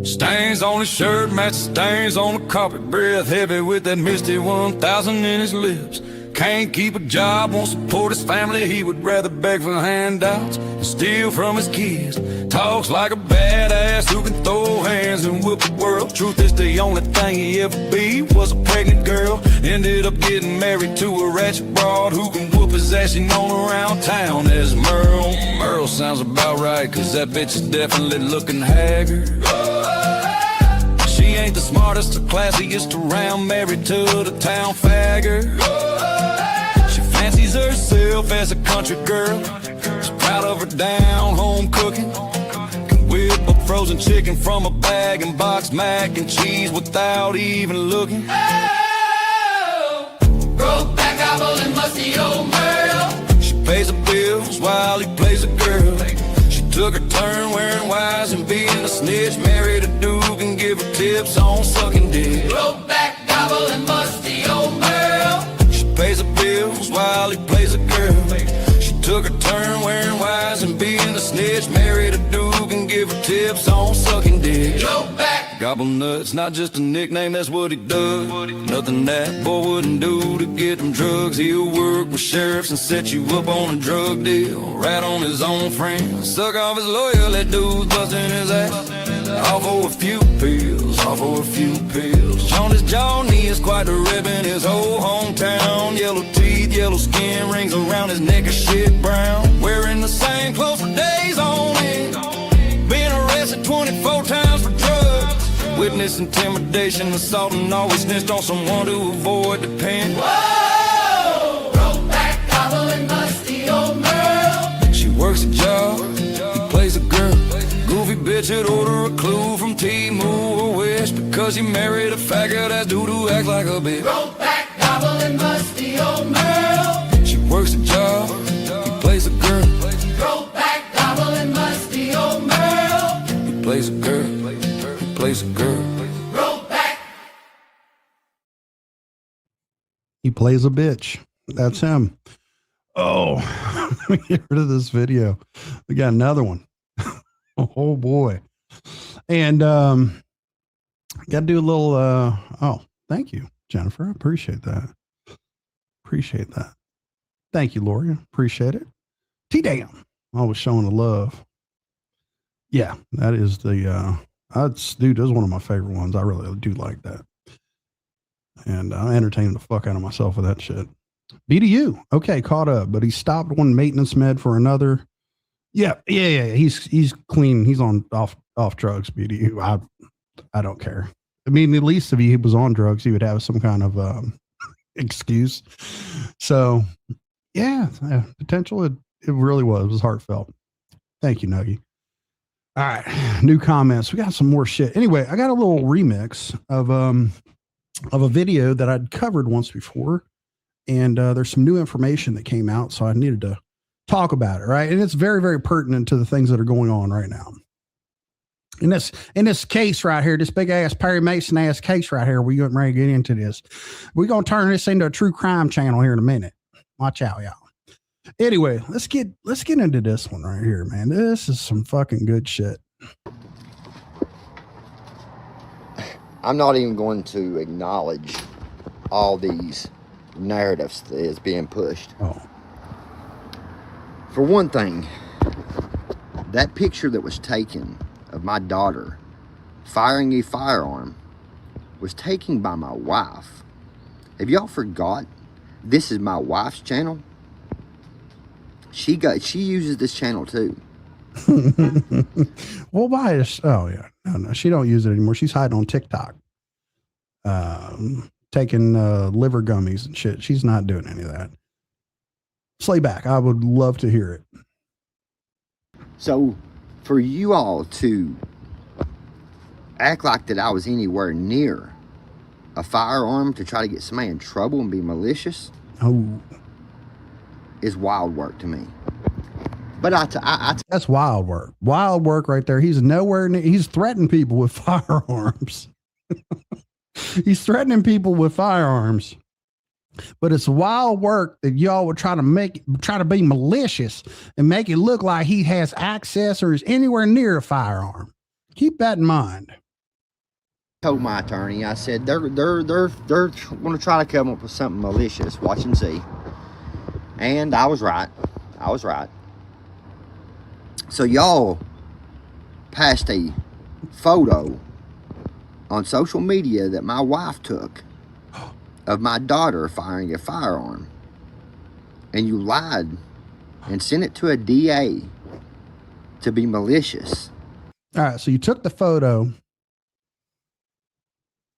Stains on his shirt, match the stains on the carpet. Breath heavy with that misty 1000 in his lips. Can't keep a job, won't support his family. He would rather beg for handouts and steal from his kids. Talks like a badass who can throw hands and whip the world. Truth is the only thing he ever be was a pregnant girl. Ended up getting married to a ratchet broad who can whoop his ass. She known around town as Merle. Merle sounds about right, cause that bitch is definitely looking haggard. She ain't the smartest or classiest around, married to the town faggot. She fancies herself as a country girl. She's proud of her down-home cooking. Can whip up frozen chicken from a bag and box mac and cheese without even looking. Oh, broke back gobble and musty old Merle. She pays the bills while he plays a girl. She took her turn wearing wise and being a snitch. Married a dude and give her tips on sucking dick. Broke back gobble and musty old Merle. She pays the bills while he plays a girl. She took her turn wearing wise and being a snitch. Married a dude and give her tips on sucking dick. Broke back gobble nuts, not just a nickname, that's what he does. Nothing that boy wouldn't do to get them drugs. He'll work with sheriffs and set you up on a drug deal. Rat on his own friends, suck off his lawyer, let dudes busting his ass. All for a few pills, all for a few pills. On his jaw, knee is quite a rib in his whole hometown. Yellow teeth, yellow skin, rings around his neck, a shit brown. Wearing the same clothes for days on end. Being arrested 24 times for drugs. Witness intimidation, assault, and always snitched on someone to avoid the pen. Whoa! Broke back, gobble and musty old Merle. She works a job, he plays a girl. Goofy bitch would order a clue from Temu or Wish because he married a faggot ass dude who acts like a bitch. Broke back, gobble and musty old Merle. She works a job, he plays a girl. Broke back, gobble and musty old Merle. He plays a girl, he plays a girl. Broke back. He plays a bitch. That's him. Oh, let me get rid of this video. We got another one. Oh boy. And got to do a little oh, thank you, Jennifer. I appreciate that. Appreciate that. Thank you, Lori. Appreciate it. T-damn. Always showing the love. Yeah, that is the dude, that's one of my favorite ones. I really do like that. And I entertain the fuck out of myself with that shit. BDU. Okay, caught up, but he stopped one maintenance med for another. Yeah. He's clean. He's on off drugs. BDU. I don't care. I mean, at least if he was on drugs, he would have some kind of excuse. So, yeah, potential. It really was. It was heartfelt. Thank you, Nuggie. All right, new comments. We got some more shit. Anyway, I got a little remix of a video that I'd covered once before, and there's some new information that came out, so I needed to talk about it. Right, and it's very, very pertinent to the things that are going on right now. In this case right here, this big ass Perry Mason ass case right here, we're getting ready to get into this. We're gonna turn this into a true crime channel here in a minute. Watch out, y'all. Anyway, let's get into this one right here, man. This is some fucking good shit. I'm not even going to acknowledge all these narratives that is being pushed. Oh. For one thing, that picture that was taken of my daughter firing a firearm was taken by my wife. Have y'all forgot? This is my wife's channel. She uses this channel too. Well, why is? Oh yeah, no, she don't use it anymore. She's hiding on TikTok, taking liver gummies and shit. She's not doing any of that. Slayback, I would love to hear it. So, for you all to act like that I was anywhere near a firearm to try to get somebody in trouble and be malicious, is wild work to me. But that's wild work. Wild work right there. He's nowhere near. He's threatening people with firearms. He's threatening people with firearms. But it's wild work that y'all would try to be malicious and make it look like he has access or is anywhere near a firearm. Keep that in mind. Told my attorney, I said they're going to try to come up with something malicious. Watch and see. And I was right. So y'all passed a photo on social media that my wife took of my daughter firing a firearm, and you lied and sent it to a DA to be malicious. All right, so you took the photo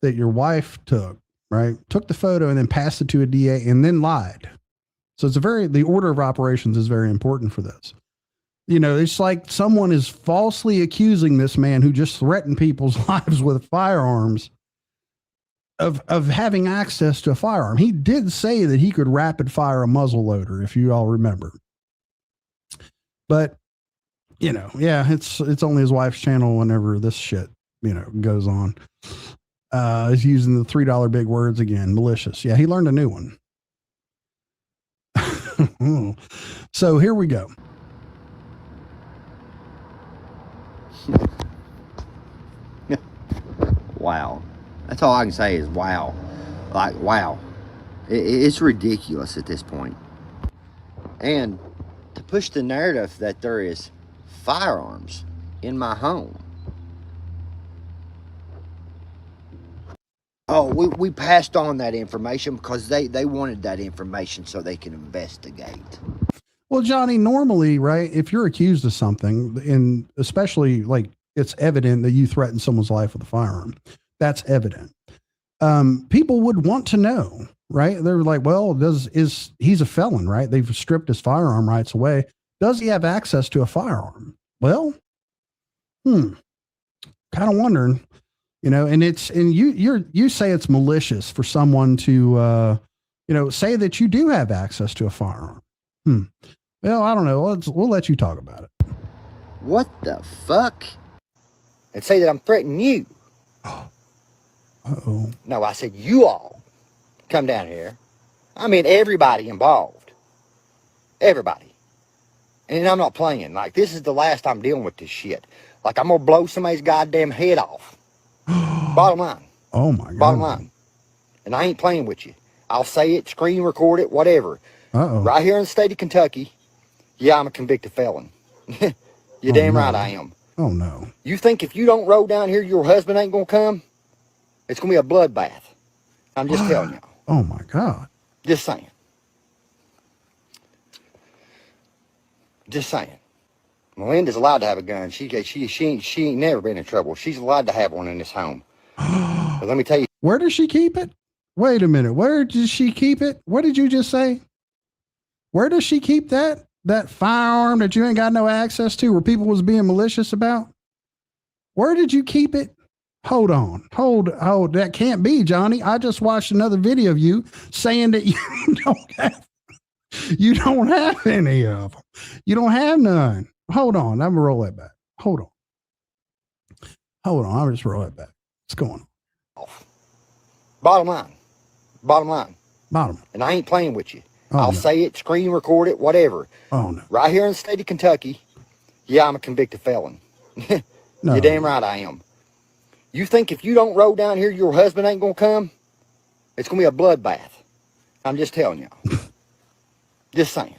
that your wife took, right? Took the photo and then passed it to a DA and then lied. So the order of operations is very important for this. You know, it's like someone is falsely accusing this man who just threatened people's lives with firearms of having access to a firearm. He did say that he could rapid fire a muzzle loader, if you all remember. But, you know, yeah, it's only his wife's channel whenever this shit, you know, goes on. Is using the $3 big words again, malicious. Yeah, he learned a new one. So here we go. Wow. That's all I can say is wow. Like, wow. It's ridiculous at this point. And to push the narrative that there is firearms in my home. Oh, we passed on that information because they wanted that information so they can investigate. Well, Johnny, normally, right, if you're accused of something, and especially like it's evident that you threatened someone's life with a firearm, that's evident. People would want to know, right? They're like, well, he's a felon, right? They've stripped his firearm rights away. Does he have access to a firearm? Well, kind of wondering, you know, and you say it's malicious for someone to, you know, say that you do have access to a firearm. Well, I don't know. We'll let you talk about it. What the fuck? And say that I'm threatening you. Uh-oh. No, I said you all come down here. I mean, everybody involved. Everybody. And I'm not playing. Like, this is the last I'm dealing with this shit. Like, I'm going to blow somebody's goddamn head off. Bottom line. Oh, my God. Bottom line. And I ain't playing with you. I'll say it, screen record it, whatever. Uh-oh. Right here in the state of Kentucky, yeah, I'm a convicted felon. You're damn right I am. Oh, no. You think if you don't roll down here, your husband ain't going to come? It's going to be a bloodbath. I'm just telling y'all. Oh, my God. Just saying. Just saying. Melinda's allowed to have a gun. She ain't never been in trouble. She's allowed to have one in this home. But let me tell you. Where does she keep it? Wait a minute. Where does she keep it? What did you just say? Where does she keep that firearm that you ain't got no access to, where people was being malicious about? Where did you keep it? Hold on. Hold. That can't be, Johnny. I just watched another video of you saying that you don't have any of them. You don't have none. Hold on. I'm gonna roll that back. Hold on. I'll just roll that back. What's going on? Bottom line. Bottom. And I ain't playing with you. Oh, I'll no. say it, screen record it, whatever. Oh no. Right here in the state of Kentucky, yeah, I'm a convicted felon. No. You're damn right I am. You think if you don't roll down here, your husband ain't gonna come? It's gonna be a bloodbath. I'm just telling y'all. Just saying.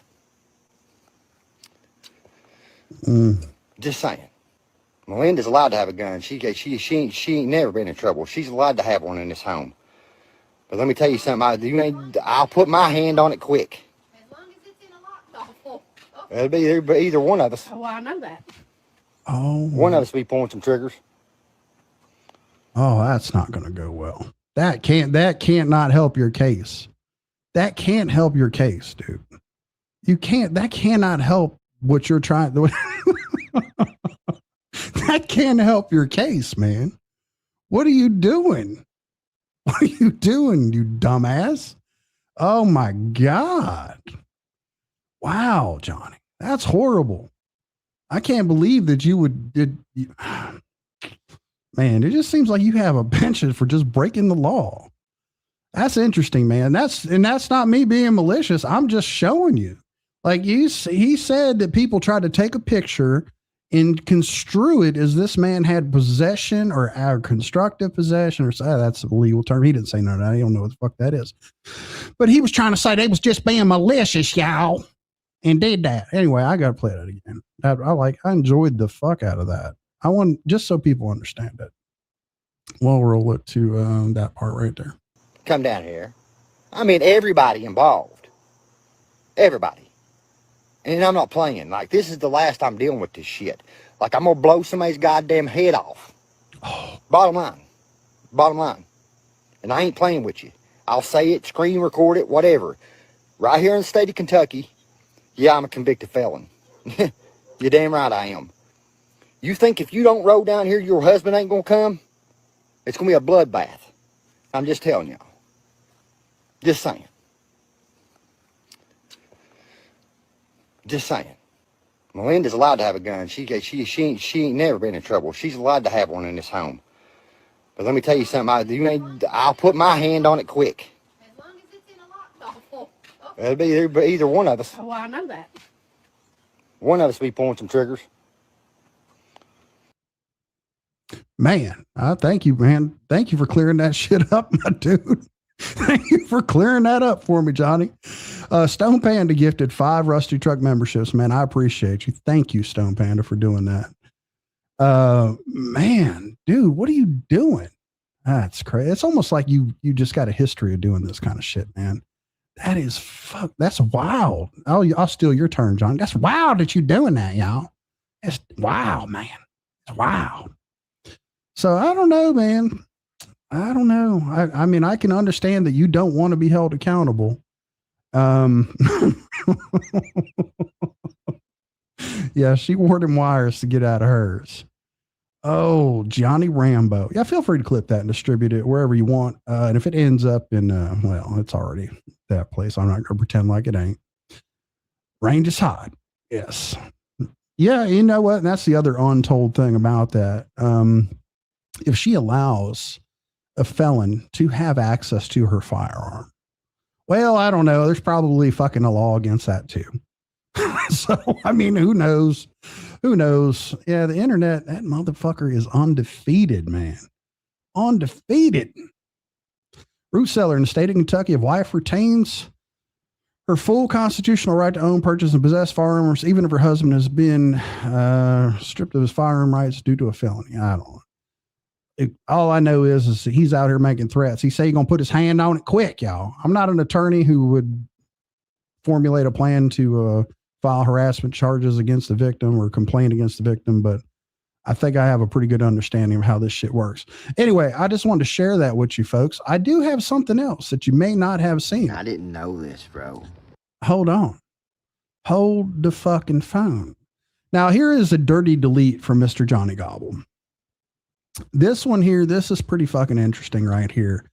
Just saying. Melinda's allowed to have a gun. She ain't never been in trouble. She's allowed to have one in this home. But let me tell you something. I'll put my hand on it quick. As long as it's in a locked off. It'll be either one of us. Oh, I know that. Oh. One of us be pulling some triggers. Oh, that's not going to go well. That can't not help your case. That can't help your case, dude. That cannot help what you're trying to. That can't help your case, man. What are you doing? What are you doing, you dumbass? Oh my God. Wow, Johnny. That's horrible. I can't believe that you would. Man, it just seems like you have a penchant for just breaking the law. That's interesting, man. That's not me being malicious. I'm just showing you. Like he said that people tried to take a picture and construe it as this man had possession or constructive possession, or that's a legal term. He didn't say none of that. I don't know what the fuck that is. But he was trying to say they was just being malicious, y'all, and did that. Anyway, I got to play that again. I enjoyed the fuck out of that. I want, just so people understand it. We'll roll it to that part right there. Come down here. I mean, everybody involved. Everybody. And I'm not playing. Like, this is the last I'm dealing with this shit. Like, I'm going to blow somebody's goddamn head off. Oh. Bottom line. And I ain't playing with you. I'll say it, screen record it, whatever. Right here in the state of Kentucky, yeah, I'm a convicted felon. You're damn right I am. You think if you don't roll down here, your husband ain't going to come? It's going to be a bloodbath. I'm just telling y'all. Just saying. Just saying. Melinda's allowed to have a gun. She ain't never been in trouble. She's allowed to have one in this home. But let me tell you something. I'll put my hand on it quick. As long as it's in a locked off. It'll be either one of us. Oh, I know that. One of us be pulling some triggers. Man, thank you, man. Thank you for clearing that shit up, my dude. Thank you for clearing that up for me, Johnny. Stone Panda gifted 5 Rusty Truck memberships, man. I appreciate you. Thank you, Stone Panda, for doing that. Man, dude, what are you doing? That's crazy. It's almost like you just got a history of doing this kind of shit, man. That is fuck. That's wild. I'll steal your turn, John. That's wild that you doing that, y'all. That's wow, man. It's wild. So I don't know, man. I don't know. I mean, I can understand that you don't want to be held accountable. Yeah, she wore them wires to get out of hers. Oh, Johnny Rambo. Yeah, feel free to clip that and distribute it wherever you want. And if it ends up in, well, it's already that place. I'm not going to pretend like it ain't. Range is hot. Yes. Yeah, you know what? That's the other untold thing about that. If she allows a felon to have access to her firearm, well, I don't know. There's probably fucking a law against that too. So, I mean, who knows? Who knows? Yeah, the internet, that motherfucker is undefeated, man. Undefeated. Root seller in the state of Kentucky, if wife retains her full constitutional right to own, purchase, and possess firearms, even if her husband has been stripped of his firearm rights due to a felony. I don't know. All I know is he's out here making threats. He say he's going to put his hand on it quick, y'all. I'm not an attorney who would formulate a plan to file harassment charges against the victim or complain against the victim, but I think I have a pretty good understanding of how this shit works. Anyway, I just wanted to share that with you folks. I do have something else that you may not have seen. I didn't know this, bro. Hold on. Hold the fucking phone. Now, here is a dirty delete from Mr. Johnny Gobble. This one here, this is pretty fucking interesting right here.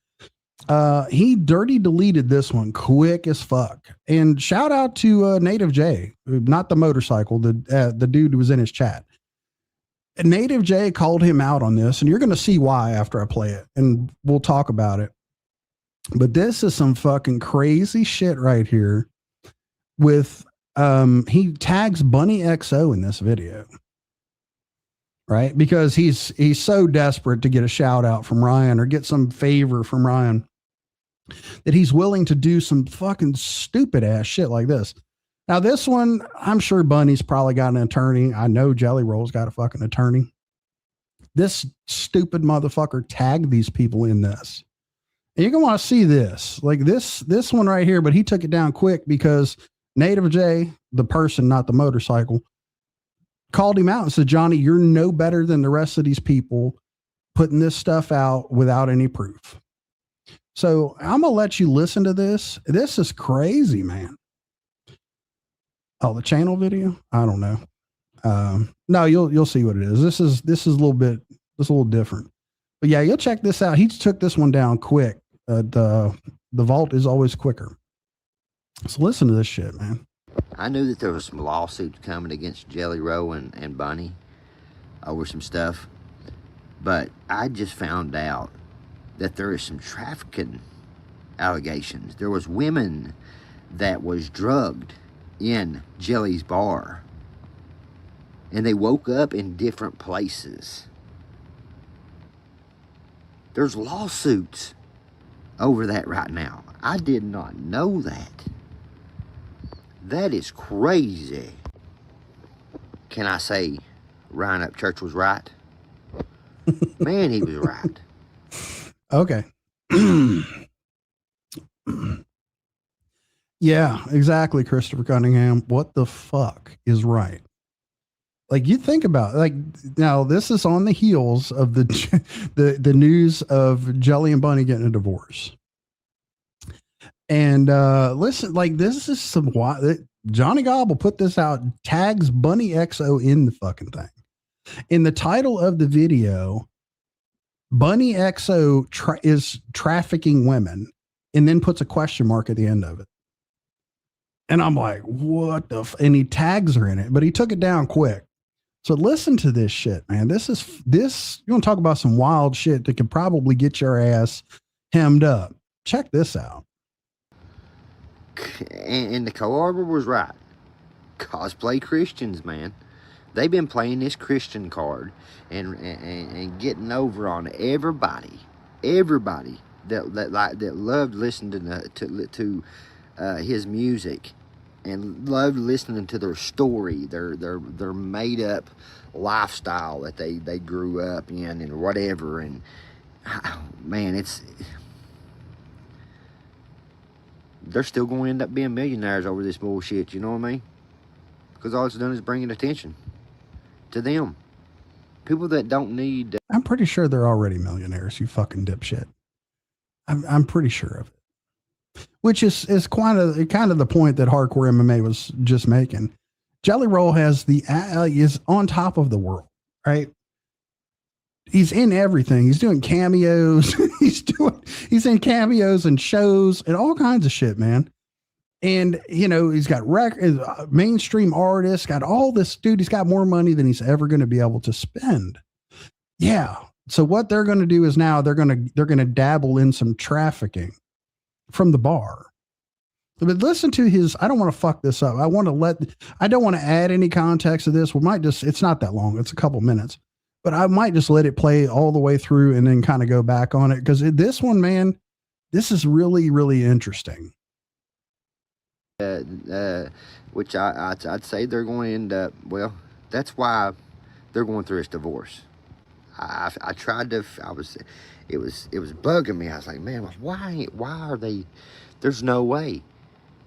He dirty deleted this one quick as fuck. And shout out to Native J, not the motorcycle, the dude who was in his chat. Native J called him out on this, and you're going to see why after I play it, and we'll talk about it. But this is some fucking crazy shit right here with, he tags Bunny XO in this video, right? Because he's so desperate to get a shout out from Ryan or get some favor from Ryan that he's willing to do some fucking stupid ass shit like this. Now, this one, I'm sure Bunny's probably got an attorney. I know Jelly Roll's got a fucking attorney. This stupid motherfucker tagged these people in this. And you're going to want to see this. Like this one right here, but he took it down quick because Native J, the person, not the motorcycle, called him out and said, Johnny, you're no better than the rest of these people putting this stuff out without any proof. So I'm going to let you listen to this. This is crazy, man. Oh, the channel video? I don't know. No, you'll see what it is. This is a little different. But yeah, you'll check this out. He took this one down quick. The vault is always quicker. So listen to this shit, man. I knew that there was some lawsuits coming against Jelly Roll and Bunny over some stuff, but I just found out that there is some trafficking allegations. There was women that was drugged in Jelly's bar, and they woke up in different places. There's lawsuits over that right now. I did not know that. That is crazy. Can I say Ryan Upchurch was right? Man, he was right. Okay. Yeah, exactly, Christopher Cunningham. What the fuck is right? Like, you think about it, like, now this is on the heels of the news of Jelly and Bunny getting a divorce. And listen, like, this is some Johnny Gobble put this out, tags Bunny XO in the fucking thing. In the title of the video, Bunny XO is trafficking women, and then puts a question mark at the end of it. And I'm like, what the and he tags her in it, but he took it down quick. So listen to this shit, man. This you want to talk about some wild shit that could probably get your ass hemmed up. Check this out. And the co-arbor was right. Cosplay Christians, man. They've been playing this Christian card and getting over on everybody that loved listening to his music and loved listening to their story, their made up lifestyle that they grew up in and whatever. And man, they're still going to end up being millionaires over this bullshit. You know what I mean? Because all it's done is bringing attention to them. People that don't need. I'm pretty sure they're already millionaires. You fucking dipshit. I'm pretty sure of it. Which is kind of the point that Hardcore MMA was just making. Jelly Roll has is on top of the world, right? He's in everything. He's doing cameos. He's in cameos and shows and all kinds of shit, man. And he's got mainstream artists, got all this, dude. He's got more money than he's ever going to be able to spend. Yeah. So what they're going to do is now they're going to dabble in some trafficking from the bar. But listen to his, I don't want to fuck this up. I don't want to add any context to this. It's not that long. It's a couple minutes, but I might just let it play all the way through and then kind of go back on it. Cause this one, man, this is really, really interesting. Which I'd say they're going to end up, well, that's why they're going through this divorce. I tried to, it was bugging me. I was like, man, why are they, there's no way.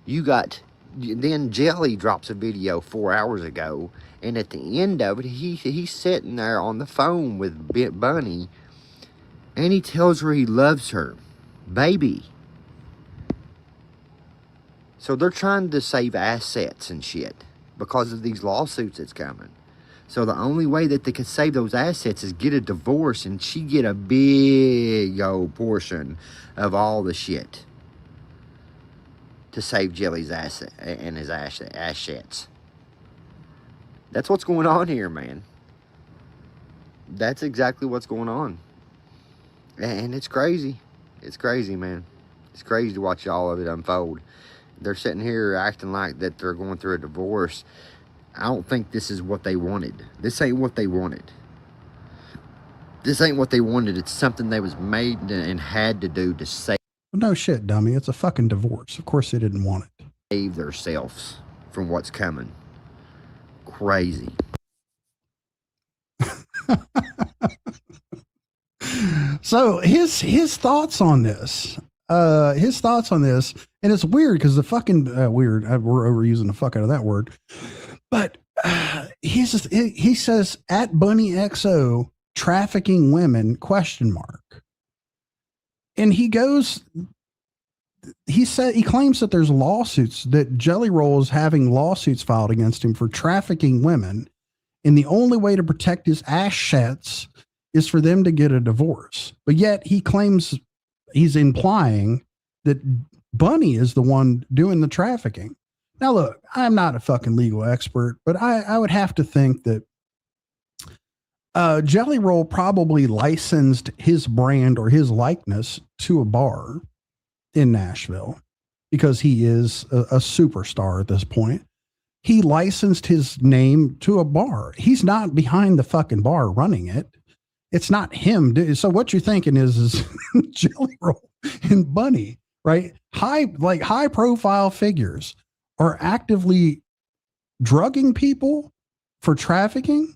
You got then Jelly drops a video 4 hours ago, and at the end of it, he's sitting there on the phone with Bunny, and he tells her he loves her, baby. So they're trying to save assets and shit because of these lawsuits that's coming. So the only way that they could save those assets is get a divorce, and she get a big old portion of all the shit to save Jelly's asset and his assets. That's what's going on here, man. That's exactly what's going on. And it's crazy. It's crazy, man. It's crazy to watch all of it unfold. They're sitting here acting like that they're going through a divorce. I don't think this is what they wanted. This ain't what they wanted. This ain't what they wanted. It's something they was made and had to do to save No shit, dummy. It's a fucking divorce. Of course they didn't want it. themselves from what's coming. Crazy. So his thoughts on this. His thoughts on this, and it's weird because the fucking weird. We're overusing the fuck out of that word, but he says at Bunny XO trafficking women ? And he goes. He claims that there's lawsuits, that Jelly Roll is having lawsuits filed against him for trafficking women, and the only way to protect his assets is for them to get a divorce. But yet he claims, he's implying that Bunny is the one doing the trafficking. Now, look, I'm not a fucking legal expert, but I would have to think that Jelly Roll probably licensed his brand or his likeness to a bar in Nashville because he is a superstar at this point. He licensed his name to a bar. He's not behind the fucking bar running it. It's not him. So what you're thinking is Jelly Roll and Bunny, right? High profile figures are actively drugging people for trafficking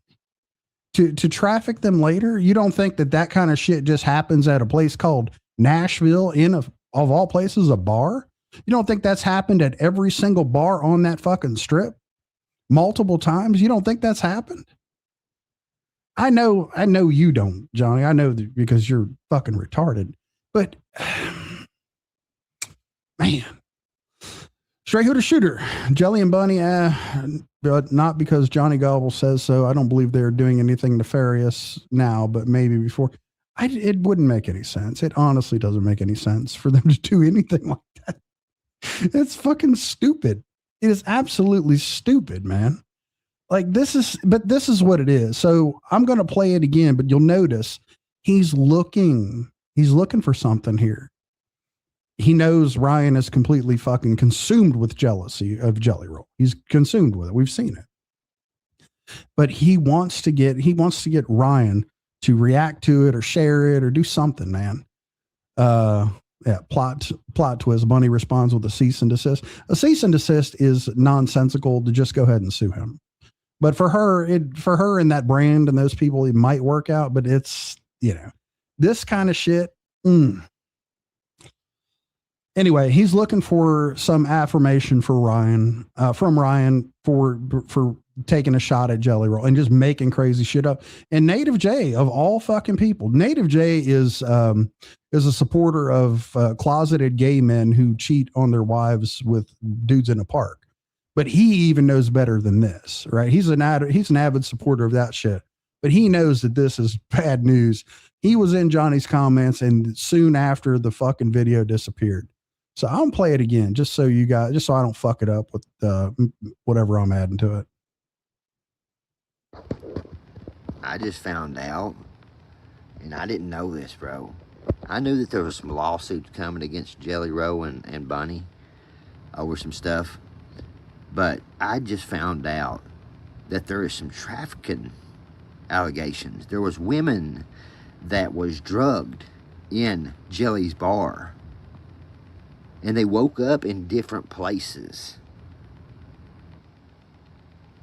to traffic them later. You don't think that kind of shit just happens at a place called Nashville of all places, a bar? You don't think that's happened at every single bar on that fucking strip multiple times? You don't think that's happened? I know you don't, Johnny. I know that because you're fucking retarded. But man, straight hooter shooter, Jelly and Bunny, but not because Johnny Gobble says so. I don't believe they're doing anything nefarious now, but maybe before. It wouldn't make any sense. It honestly doesn't make any sense for them to do anything like that. It's fucking stupid. It is absolutely stupid, man. Like this is what it is. So I'm going to play it again, but you'll notice he's looking for something here. He knows Ryan is completely fucking consumed with jealousy of Jelly Roll. He's consumed with it. We've seen it. But he wants to get Ryan to react to it or share it or do something, man. Plot twist. Bunny responds with a cease and desist. A cease and desist is nonsensical to just go ahead and sue him. But for her and that brand and those people, it might work out, but it's, this kind of shit. Anyway, he's looking for some affirmation for Ryan, from Ryan for taking a shot at Jelly Roll and just making crazy shit up. And Native J, of all fucking people, Native J is a supporter of closeted gay men who cheat on their wives with dudes in a park. But he even knows better than this, right? He's an avid supporter of that shit. But he knows that this is bad news. He was in Johnny's comments, and soon after the fucking video disappeared. So I'll play it again, just so I don't fuck it up with whatever I'm adding to it. I just found out, and I didn't know this, bro. I knew that there was some lawsuits coming against Jelly Roll and Bunny over some stuff. But I just found out that there is some trafficking allegations. There was women that was drugged in Jelly's bar. And they woke up in different places.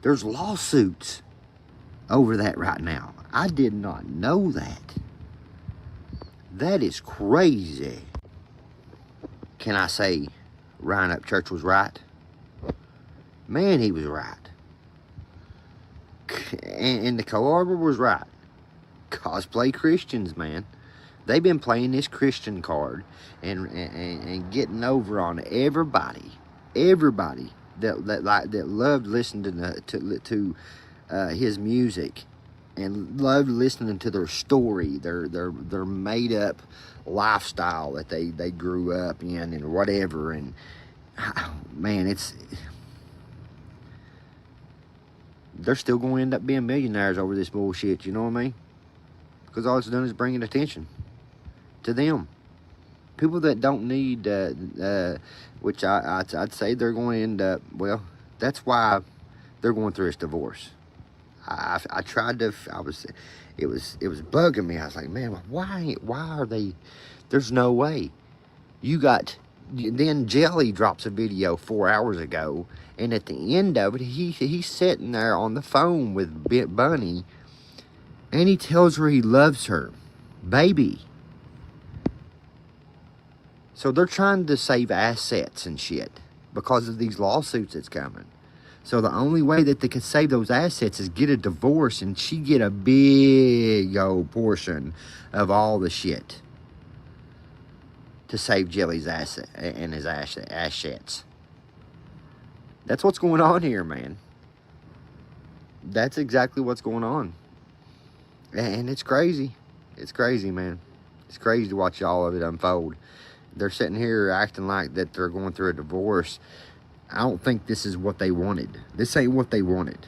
There's lawsuits over that right now. I did not know that. That is crazy. Can I say Ryan Upchurch was right? Man, he was right. And the co-arbor was right. Cosplay Christians, man. They've been playing this Christian card and getting over on everybody that loved listening to his music and loved listening to their story, their made up lifestyle that they grew up in and whatever. And man, they're still going to end up being millionaires over this bullshit. You know what I mean? Because all it's done is bringing attention to them. People that don't need, which I'd say they're going to end up, well, that's why they're going through this divorce. I tried to, it was bugging me. I was like, man, why are they, there's no way. Then Jelly drops a video 4 hours ago, and at the end of it, he's sitting there on the phone with Bunny, and he tells her he loves her. Baby. So they're trying to save assets and shit because of these lawsuits that's coming. So the only way that they can save those assets is get a divorce, and she get a big old portion of all the shit to save Jelly's asset and his assets. That's what's going on here, man. That's exactly what's going on. And it's crazy. It's crazy, man. It's crazy to watch all of it unfold. They're sitting here acting like that they're going through a divorce. I don't think this is what they wanted. This ain't what they wanted.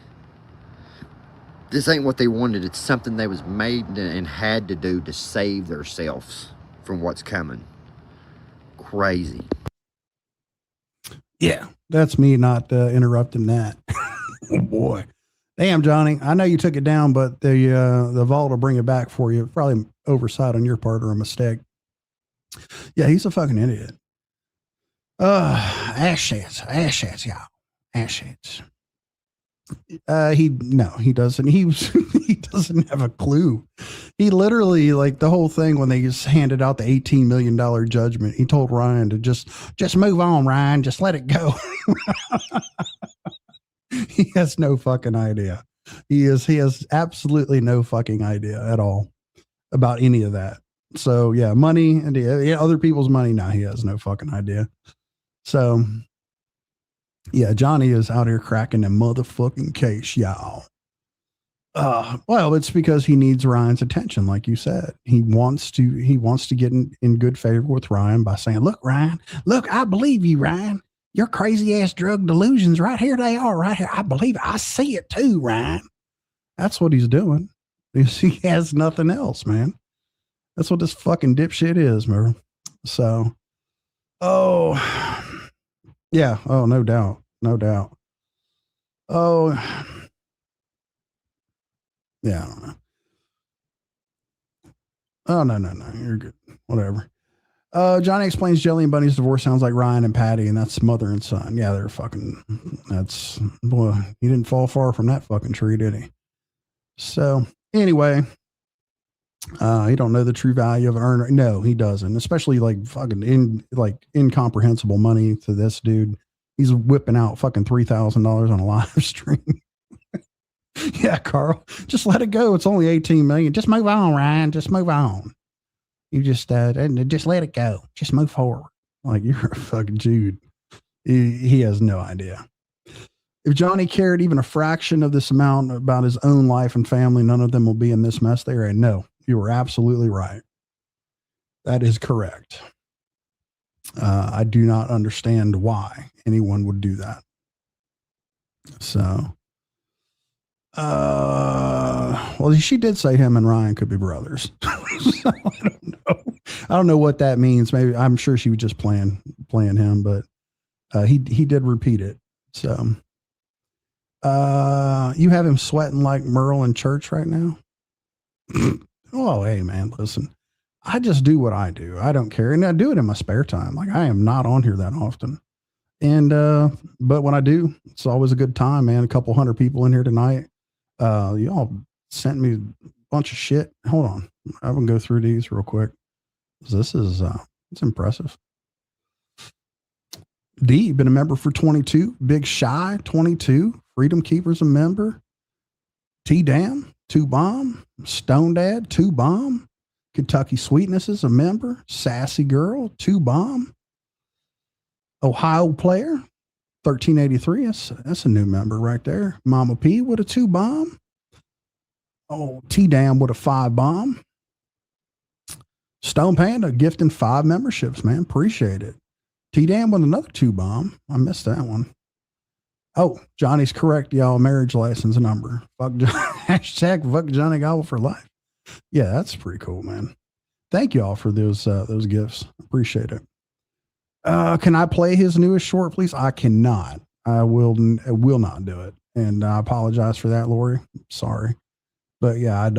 This ain't what they wanted. It's something they was made and had to do to save themselves from what's coming. Crazy. Yeah, that's me not interrupting that. Oh boy, damn, Johnny. I know you took it down, but the vault will bring it back for you. Probably oversight on your part or a mistake. Yeah, he's a fucking idiot. Assets, y'all. Assets. He doesn't. He doesn't have a clue. He literally, like, the whole thing when they just handed out the $18 million judgment, he told Ryan to just move on, Ryan. Just let it go. He has no fucking idea. He has absolutely no fucking idea at all about any of that. So yeah, money and other people's money. Now he has no fucking idea. So yeah, Johnny is out here cracking a motherfucking case, y'all. Well, it's because he needs Ryan's attention, like you said. He wants to get in good favor with Ryan by saying, "Look, Ryan, look, I believe you, Ryan. Your crazy ass drug delusions, right here they are, right here. I believe it. I see it too, Ryan." That's what he's doing. He has nothing else, man. That's what this fucking dipshit is, man. So, yeah. Oh, no doubt. No doubt. Oh, yeah. I don't know. Oh, no. You're good. Whatever. Johnny explains Jelly and Bunny's divorce sounds like Ryan and Patty, and that's mother and son. Yeah, they're fucking, boy, he didn't fall far from that fucking tree, did he? So, anyway, he don't know the true value of an earner. No, he doesn't. Especially like fucking incomprehensible money to this dude. He's whipping out fucking $3,000 on a live stream. Yeah, Carl, just let it go. It's only 18 million. Just move on, Ryan. Just move on. You just let it go. Just move forward. Like, you're a fucking Jude. He has no idea. If Johnny cared even a fraction of this amount about his own life and family, none of them will be in this mess they're in. No, you were absolutely right. That is correct. I do not understand why anyone would do that. So, well, she did say him and Ryan could be brothers. So I don't know what that means. Maybe, I'm sure she was just playing him, but he did repeat it. So, you have him sweating like Merle in church right now. Oh, hey man, listen, I just do what I do. I don't care. And I do it in my spare time. Like, I am not on here that often. And, but when I do, it's always a good time, man. A couple hundred people in here tonight. Y'all sent me a bunch of shit. Hold on. I'm going to go through these real quick. This is, it's impressive. D, been a member for 22. Big Shy, 22. Freedom Keepers, a member. T Dam, 2 bomb. Stone Dad, 2 bomb. Kentucky Sweetness is a member. Sassy Girl, 2 bomb. Ohio Player, 1383. That's a new member right there. Mama P with a 2 bomb. Oh, T Dam with a 5 bomb. Stone Panda gifting 5 memberships, man. Appreciate it. T Dam with another 2 bomb. I missed that one. Oh, Johnny's correct, y'all. Marriage license number. Hashtag fuck Johnny Gobble for life. Yeah, that's pretty cool, man. Thank you all for those gifts. Appreciate it. Can I play his newest short, please? I cannot. I will not do it. And I apologize for that, Lori. Sorry. But yeah, I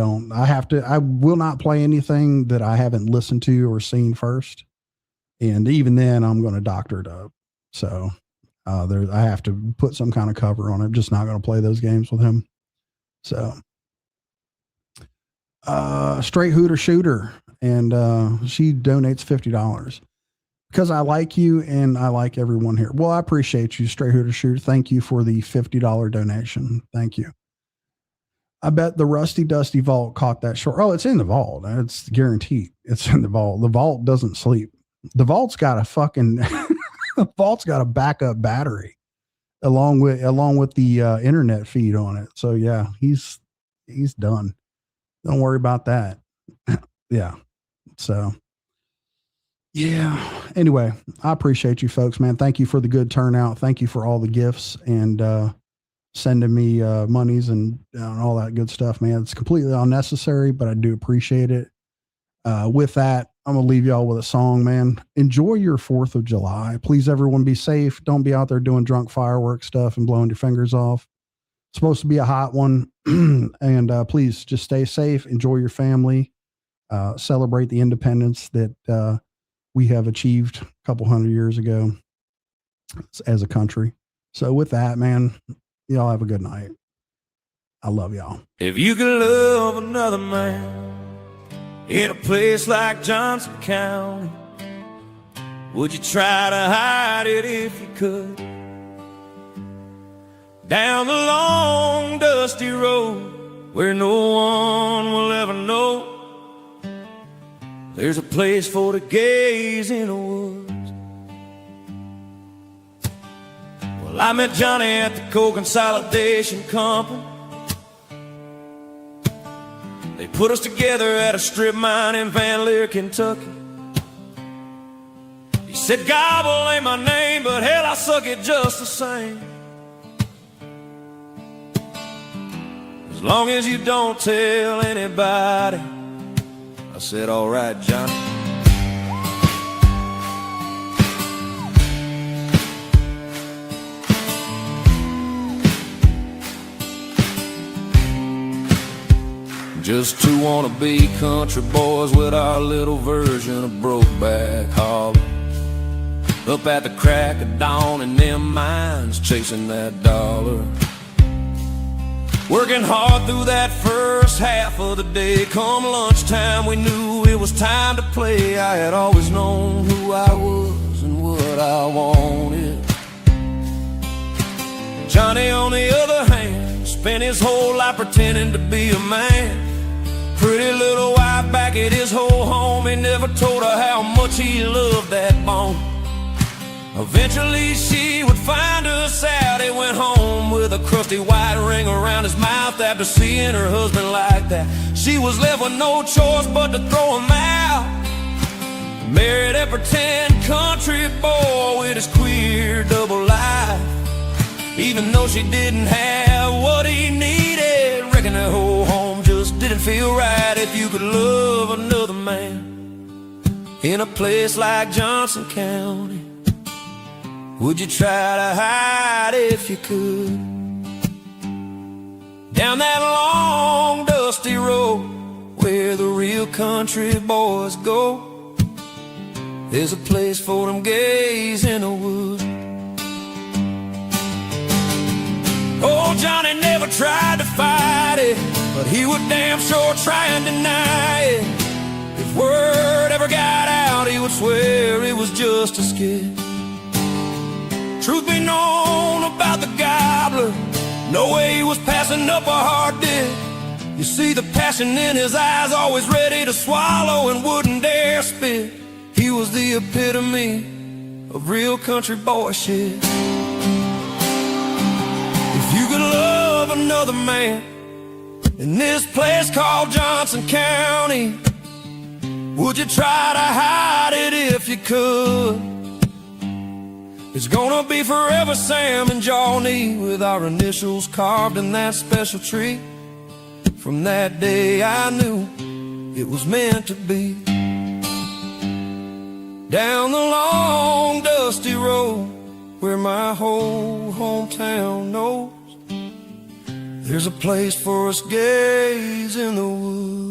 will not play anything that I haven't listened to or seen first. And even then I'm going to doctor it up. So, I have to put some kind of cover on it. I'm just not going to play those games with him. So, Straight Hooter Shooter. And, she donates $50 because I like you and I like everyone here. Well, I appreciate you, Straight Hooter Shooter. Thank you for the $50 donation. Thank you. I bet the Rusty Dusty Vault caught that short. Oh, it's in the vault. It's guaranteed. It's in the vault. The vault doesn't sleep. The vault's got a fucking, the vault's got a backup battery along with the internet feed on it. So yeah, he's done. Don't worry about that. Yeah. So yeah. Anyway, I appreciate you folks, man. Thank you for the good turnout. Thank you for all the gifts and, sending me monies and all that good stuff, man. It's completely unnecessary, but I do appreciate it. With that, I'm gonna leave y'all with a song, man. Enjoy your 4th of July. Please, everyone, be safe. Don't be out there doing drunk fireworks stuff and blowing your fingers off. It's supposed to be a hot one. And please just stay safe. Enjoy your family. Celebrate the independence that we have achieved a couple hundred years ago as a country. So with that, man, y'all have a good night. I love y'all. If you could love another man in a place like Johnson County, would you try to hide it if you could? Down the long dusty road where no one will ever know, there's a place for the gays in the woods. Well, I met Johnny at the Coal Consolidation Company. They put us together at a strip mine in Van Lear, Kentucky. He said, Gobble ain't my name, but hell, I suck it just the same. As long as you don't tell anybody. I said, all right, Johnny. Just 2 wanna-be country boys with our little version of Brokeback Holler. Up at the crack of dawn in them mines, chasing that dollar. Working hard through that first half of the day. Come lunchtime, we knew it was time to play. I had always known who I was and what I wanted. Johnny, on the other hand, spent his whole life pretending to be a man. Pretty little wife back at his whole home, he never told her how much he loved that bone. Eventually she would find us out. He went home with a crusty white ring around his mouth after seeing her husband like that. She was left with no choice but to throw him out. Married a pretend country boy with his queer double life. Even though she didn't have what he needed, reckon the whole home just didn't feel right. If you could love another man in a place like Johnson County, would you try to hide if you could? Down that long dusty road where the real country boys go, there's a place for them gays in the woods. Oh, Johnny never tried to fight it, but he would damn sure try and deny it. If word ever got out, he would swear it was just a skit. Truth be known about the gobbler, no way he was passing up a hard dick. You see the passion in his eyes, always ready to swallow and wouldn't dare spit. He was the epitome of real country boy shit. If you could love another man in this place called Johnson County, would you try to hide it if you could? It's gonna be forever Sam and Johnny, with our initials carved in that special tree. From that day I knew it was meant to be. Down the long dusty road where my whole hometown knows, there's a place for us gays in the woods.